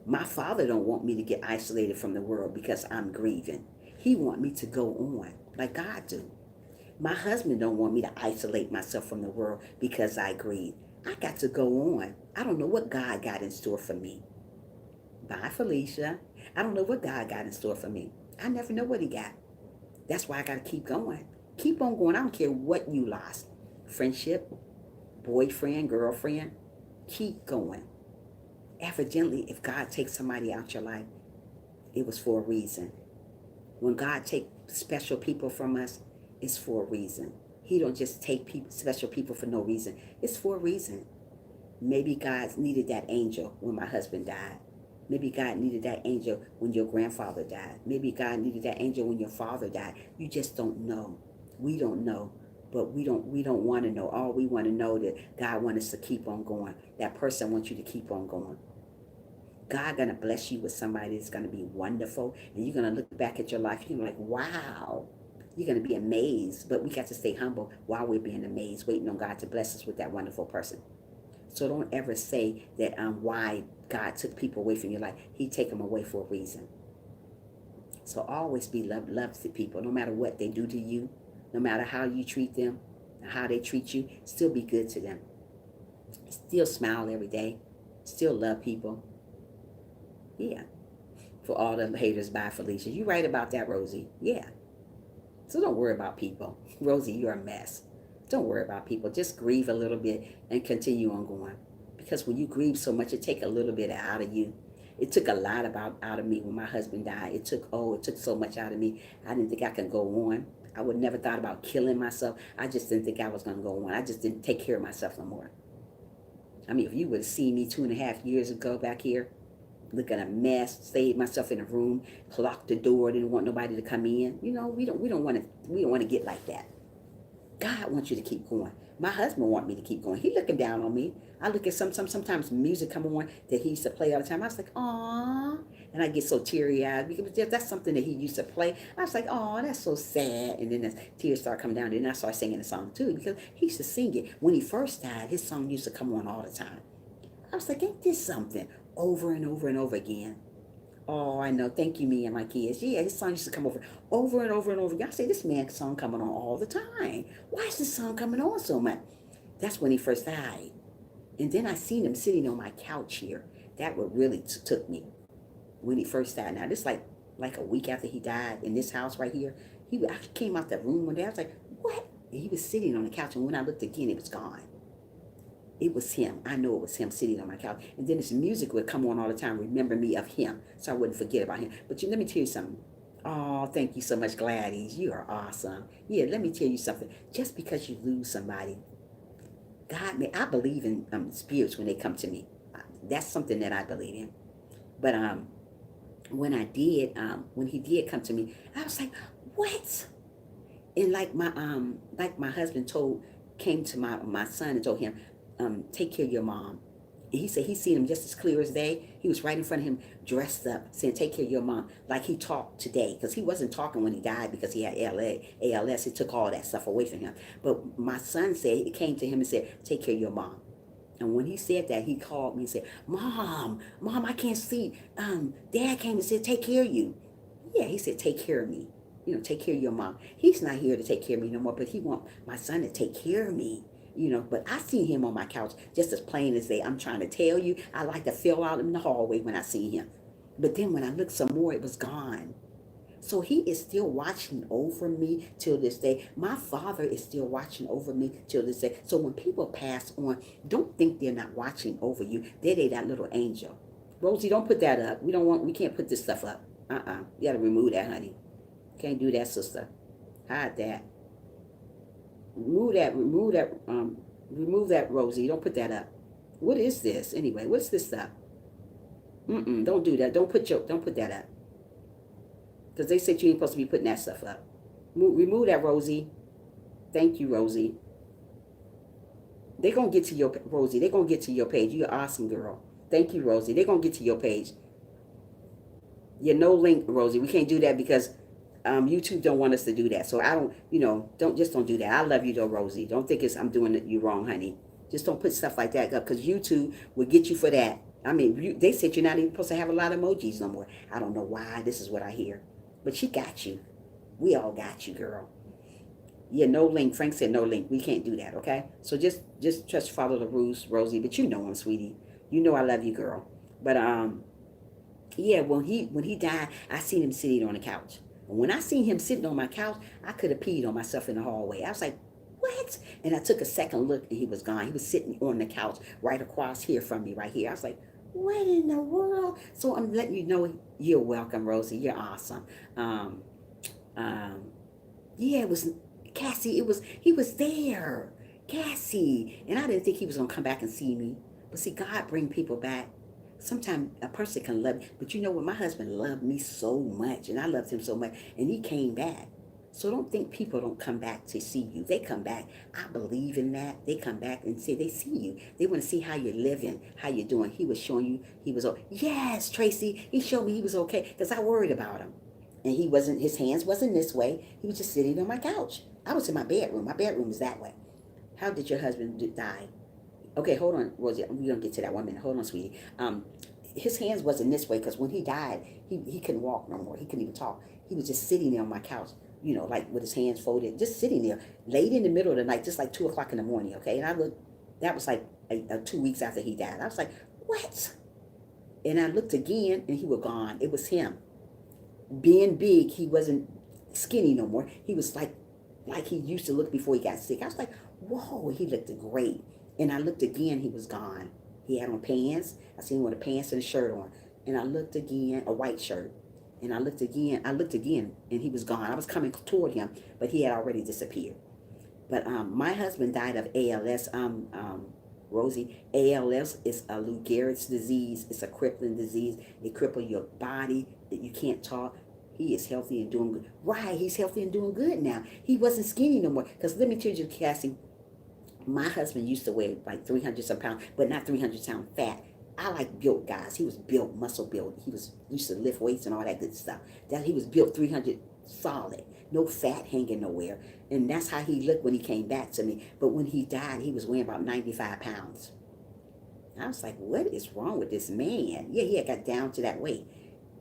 My father don't want me to get isolated from the world because I'm grieving. He want me to go on like God do. My husband don't want me to isolate myself from the world because I grieve. I got to go on. I don't know what God got in store for me. Bye, Felicia. I don't know what God got in store for me. I never know what he got. That's why I got to keep going. Keep on going. I don't care what you lost. Friendship, boyfriend, girlfriend. Keep going. Evidently, if God takes somebody out your life, it was for a reason. When God takes special people from us, it's for a reason. He don't just take special people for no reason. It's for a reason. Maybe God needed that angel when my husband died. Maybe God needed that angel when your grandfather died. Maybe God needed that angel when your father died. You just don't know. We don't know. But we don't want to know. All we want to know that God wants us to keep on going. That person wants you to keep on going. God gonna bless you with somebody that's gonna be wonderful, and you're gonna look back at your life. You're gonna be like, wow. You're gonna be amazed. But we got to stay humble while we're being amazed, waiting on God to bless us with that wonderful person. So don't ever say that why God took people away from your life. He take them away for a reason. So always be love to people, no matter what they do to you, no matter how you treat them, how they treat you. Still be good to them. Still smile every day. Still love people. Yeah. For all the haters, bye, Felicia. You right about that, Rosie. Yeah. So don't worry about people. Rosie, you're a mess. Don't worry about people. Just grieve a little bit and continue on going. Because when you grieve so much, it takes a little bit out of you. It took a lot out of me when my husband died. It took so much out of me. I didn't think I could go on. I would never thought about killing myself. I just didn't think I was going to go on. I just didn't take care of myself no more. I mean, if you would have seen me 2.5 years ago back here, looking a mess, stayed myself in a room, locked the door, didn't want nobody to come in. You know, we don't want to get like that. God wants you to keep going. My husband wants me to keep going. He looking down on me. I look at sometimes music come on that he used to play all the time. I was like, aw. And I get so teary-eyed because that's something that he used to play. I was like, aw, that's so sad. And then the tears start coming down. And then I started singing the song too because he used to sing it. When he first died, his song used to come on all the time. I was like, ain't this something? Over and over and over again. Oh, I know. Thank you, me and my kids. Yeah, his song used to come over, over and over and over again. I say, this man's song coming on all the time. Why is this song coming on so much? That's when he first died. And then I seen him sitting on my couch here. That what really took me when he first died. Now, this like a week after he died in this house right here. I came out that room one day. I was like, what? And he was sitting on the couch. And when I looked again, it was gone. It was him. I know it was him sitting on my couch. And then his music would come on all the time, remember me of him, so I wouldn't forget about him. But let me tell you something. Oh, thank you so much, Gladys. You are awesome. Yeah, let me tell you something. Just because you lose somebody, God, I believe in spirits when they come to me. That's something that I believe in. But when he did come to me, I was like, what? And like my husband came to my son and told him, take care of your mom. He said he seen him just as clear as day. He was right in front of him, dressed up, saying, take care of your mom. Like he talked today, because he wasn't talking when he died because he had ALS. It took all that stuff away from him. But my son said, he came to him and said, take care of your mom. And when he said that, he called me and said, Mom, I can't see. Dad came and said, take care of you. Yeah, he said, take care of me. Take care of your mom. He's not here to take care of me no more, but he want my son to take care of me. But I see him on my couch just as plain as day. I'm trying to tell you, I like to feel out in the hallway when I see him. But then when I looked some more, it was gone. So he is still watching over me till this day. My father is still watching over me till this day. So when people pass on, don't think they're not watching over you. They're that little angel. Rosie, don't put that up. We can't put this stuff up. You gotta remove that, honey. Can't do that, sister. Hide that. Remove that, Rosie. Don't put that up. What is this anyway? What's this stuff? Don't do that. Don't put that up. Because they said you ain't supposed to be putting that stuff up. Remove that, Rosie. Thank you, Rosie. They gonna get to your Rosie. They gonna get to your page. You're an awesome girl. Thank you, Rosie. They gonna get to your page. You're no link, Rosie. We can't do that because YouTube don't want us to do that. So I don't, don't do that. I love you though, Rosie. Don't think I'm doing you wrong, honey. Just don't put stuff like that up because YouTube will get you for that. I mean, they said you're not even supposed to have a lot of emojis no more. I don't know why. This is what I hear, but she got you. We all got you, girl. Yeah, no link. Frank said no link. We can't do that, okay? So just follow the rules, Rosie. But you know him, sweetie. You know I love you, girl. But yeah, when he died, I seen him sitting on the couch. And when I seen him sitting on my couch, I could have peed on myself in the hallway. I was like, what? And I took a second look and he was gone. He was sitting on the couch right across here from me, right here. I was like, what in the world? So I'm letting you know you're welcome, Rosie. You're awesome. Um, um, yeah, it was Cassie. He was there, Cassie, and I didn't think he was gonna come back and see me. But see, God bring people back. Sometimes a person can love you, but you know what? My husband loved me so much, and I loved him so much, and he came back. So don't think people don't come back to see you. They come back. I believe in that. They come back and say they see you. They want to see how you're living, how you're doing. He was showing you he was okay. Yes, Tracy. He showed me he was okay because I worried about him. And he wasn't, his hands wasn't this way. He was just sitting on my couch. I was in my bedroom. My bedroom is that way. How did your husband die? Okay, hold on, Rosie. We're going to get to that 1 minute. Hold on, sweetie. His hands wasn't this way because when he died, he couldn't walk no more. He couldn't even talk. He was just sitting there on my couch, like with his hands folded, just sitting there, late in the middle of the night, just like 2 o'clock in the morning, okay? And I looked, that was like 2 weeks after he died. I was like, what? And I looked again and he was gone. It was him. Being big, he wasn't skinny no more. He was like he used to look before he got sick. I was like, whoa, he looked great. And I looked again, he was gone. He had on pants. I seen him with a pants and a shirt on. And I looked again, a white shirt. And I looked again, and he was gone. I was coming toward him, but he had already disappeared. But my husband died of ALS. Rosie, ALS is a Lou Gehrig's disease. It's a crippling disease. It cripples your body. That you can't talk. He is healthy and doing good. Right, he's healthy and doing good now. He wasn't skinny no more. Because let me tell you, Cassie, my husband used to weigh like 300 some pounds, but not 300 pound fat. I like built guys. He was built, muscle built. He was used to lift weights and all that good stuff. That he was built 300 solid, no fat hanging nowhere. And that's how he looked when he came back to me. But when he died, he was weighing about 95 pounds. I was like, what is wrong with this man? Yeah, he had got down to that weight.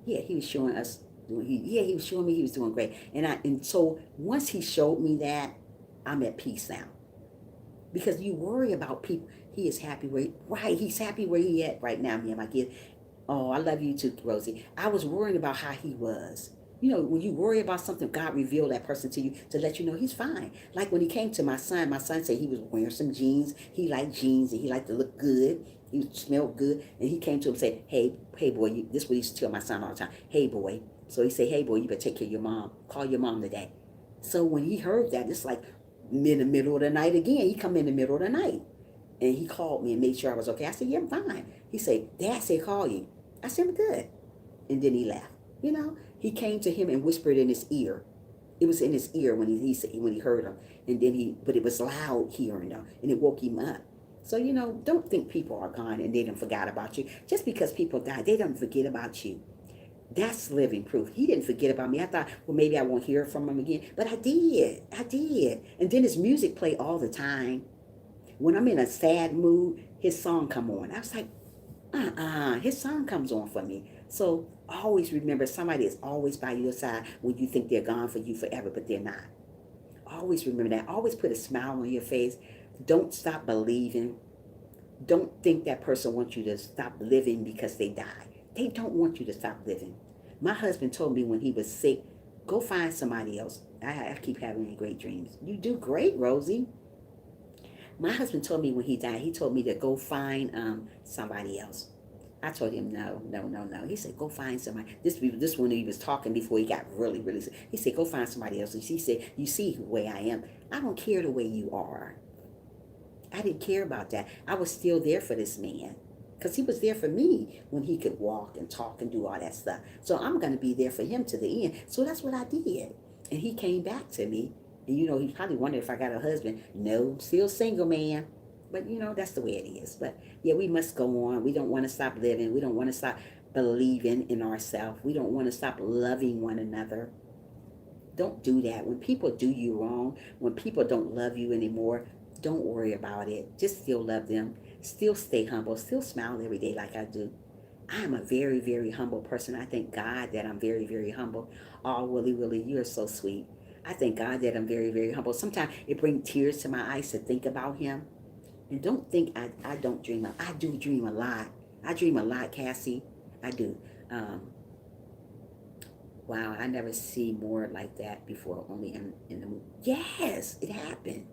Yeah, he was showing us. He was showing me he was doing great. And so once he showed me that, I'm at peace now. Because you worry about people. He is happy right. He's happy where he at right now. Me and my kid. Oh, I love you too, Rosie. I was worrying about how he was. When you worry about something, God revealed that person to you to let you know he's fine. Like when he came to my son said he was wearing some jeans. He liked jeans and he liked to look good. He smelled good. And he came to him and said, hey boy, this is what he used to tell my son all the time. Hey boy. So he said, hey boy, you better take care of your mom. Call your mom today. So when he heard that, it's like in the middle of the night again. He come in the middle of the night. And he called me and made sure I was okay. I said, yeah, I'm fine. He said, Dad said call you. I said, I'm good. And then he left. He came to him and whispered in his ear. It was in his ear when he said when he heard him. And then but it was loud hearing them, and it woke him up. So, don't think people are gone and they didn't forgot about you. Just because people die, they don't forget about you. That's living proof. He didn't forget about me. I thought, well, maybe I won't hear from him again. But I did. I did. And then his music played all the time. When I'm in a sad mood, his song come on. I was like, his song comes on for me. So always remember, somebody is always by your side when you think they're gone for you forever, but they're not. Always remember that. Always put a smile on your face. Don't stop believing. Don't think that person wants you to stop living because they died. They don't want you to stop living. My husband told me when he was sick, go find somebody else. I keep having great dreams. You do great, Rosie. My husband told me when he died, he told me to go find somebody else. I told him no, no, no, no. He said, go find somebody. This when he was talking before he got really, really sick. He said, go find somebody else. He said, you see the way I am. I don't care the way you are. I didn't care about that. I was still there for this man. Because he was there for me when he could walk and talk and do all that stuff. So I'm going to be there for him to the end. So that's what I did. And he came back to me. And he probably wondered if I got a husband. No, still single, man. But that's the way it is. But yeah, we must go on. We don't want to stop living. We don't want to stop believing in ourselves. We don't want to stop loving one another. Don't do that. When people do you wrong, when people don't love you anymore, don't worry about it. Just still love them. Still stay humble. Still smile every day like I do. I am a very, very humble person. I thank God that I'm very, very humble. Oh, Willie, Willie, you're so sweet. I thank God that I'm very, very humble. Sometimes it brings tears to my eyes to think about him. And don't think I don't dream. I do dream a lot. I dream a lot, Cassie. I do. Wow, I never see more like that before, only in the movie. Yes, it happened.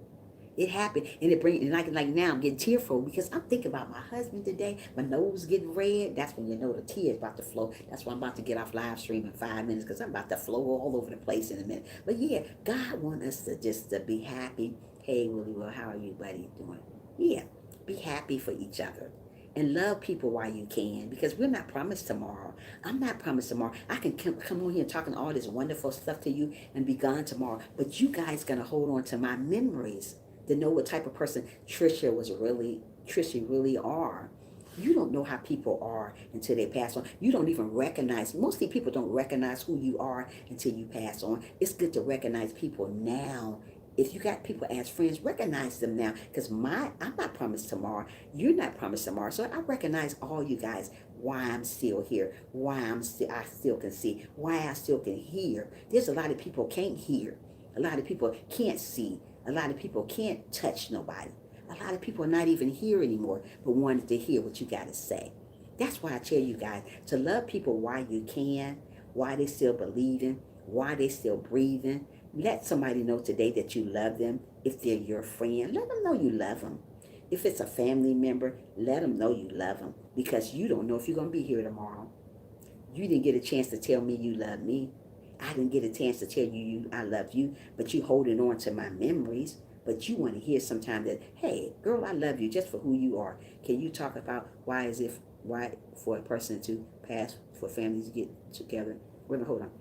It happened, and it brings, and like now I'm getting tearful because I'm thinking about my husband today. My nose getting red. That's when you know the tears about to flow. That's why I'm about to get off live stream in 5 minutes because I'm about to flow all over the place in a minute. But yeah, God wants us to just to be happy. Hey, Willie, well, how are you, buddy, doing? Yeah, be happy for each other. And love people while you can, because we're not promised tomorrow. I'm not promised tomorrow. I can come on here talking all this wonderful stuff to you and be gone tomorrow. But you guys gonna hold on to my memories to know what type of person Trisha really are. You don't know how people are until they pass on. You don't even recognize, mostly people don't recognize who you are until you pass on. It's good to recognize people now. If you got people as friends, recognize them now. Because I'm not promised tomorrow. You're not promised tomorrow. So I recognize all you guys. Why I'm still here. I still can see. Why I still can hear. There's a lot of people can't hear. A lot of people can't see. A lot of people can't touch nobody. A lot of people are not even here anymore, but wanted to hear what you got to say. That's why I tell you guys to love people while you can, while they still believing, while they still breathing. Let somebody know today that you love them. If they're your friend, let them know you love them. If it's a family member, let them know you love them, because you don't know if you're going to be here tomorrow. You didn't get a chance to tell me you love me. I didn't get a chance to tell you I love you, but you holding on to my memories. But you want to hear sometime that, hey, girl, I love you just for who you are. Can you talk about why for a person to pass, for families to get together? Wait a minute, hold on.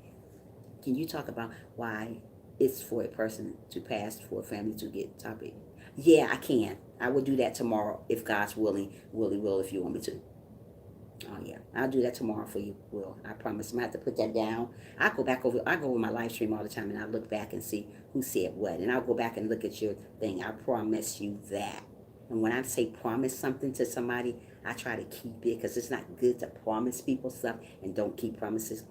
Can you talk about why it's for a person to pass, for a family to get topic? Yeah, I can. I will do that tomorrow if God's willing. Will, if you want me to. Oh yeah, I'll do that tomorrow for you, Will. I promise. I have to put that down. I go over my live stream all the time, and I look back and see who said what, and I'll go back and look at your thing. I promise you that. And when I say promise something to somebody, I try to keep it because it's not good to promise people stuff and don't keep promises.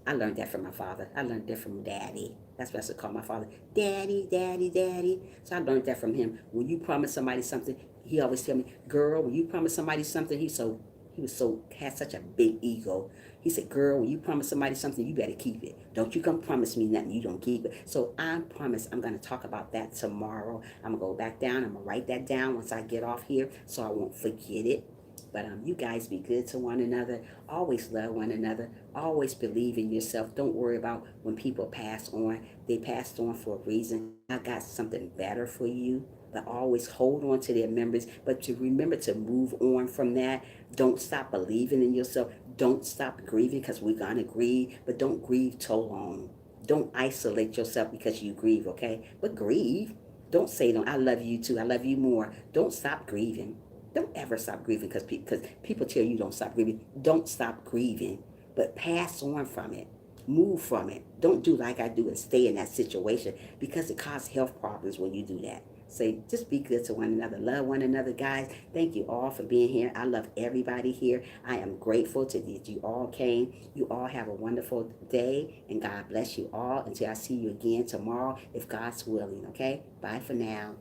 I learned that from my father. I learned that from daddy. That's what I used to call my father. Daddy, daddy, daddy. So I learned that from him. When you promise somebody something, he always tell me, girl, when you promise somebody something, had such a big ego. He said, girl, when you promise somebody something, you better keep it. Don't you come promise me nothing you don't keep it. So I promise I'm going to talk about that tomorrow. I'm going to go back down. I'm going to write that down once I get off here so I won't forget it. But you guys be good to one another. Always love one another. Always believe in yourself. Don't worry about when people pass on. They passed on for a reason. I got something better for you. But always hold on to their memories. But to remember to move on from that. Don't stop believing in yourself. Don't stop grieving because we're going to grieve. But don't grieve too long. Don't isolate yourself because you grieve, okay? But grieve. Don't say, no, I love you too. I love you more. Don't stop grieving. Don't ever stop grieving because people tell you don't stop grieving. Don't stop grieving, but pass on from it. Move from it. Don't do like I do and stay in that situation because it causes health problems when you do that. So just be good to one another. Love one another, guys. Thank you all for being here. I love everybody here. I am grateful to that you all came. You all have a wonderful day, and God bless you all until I see you again tomorrow, if God's willing, okay? Bye for now.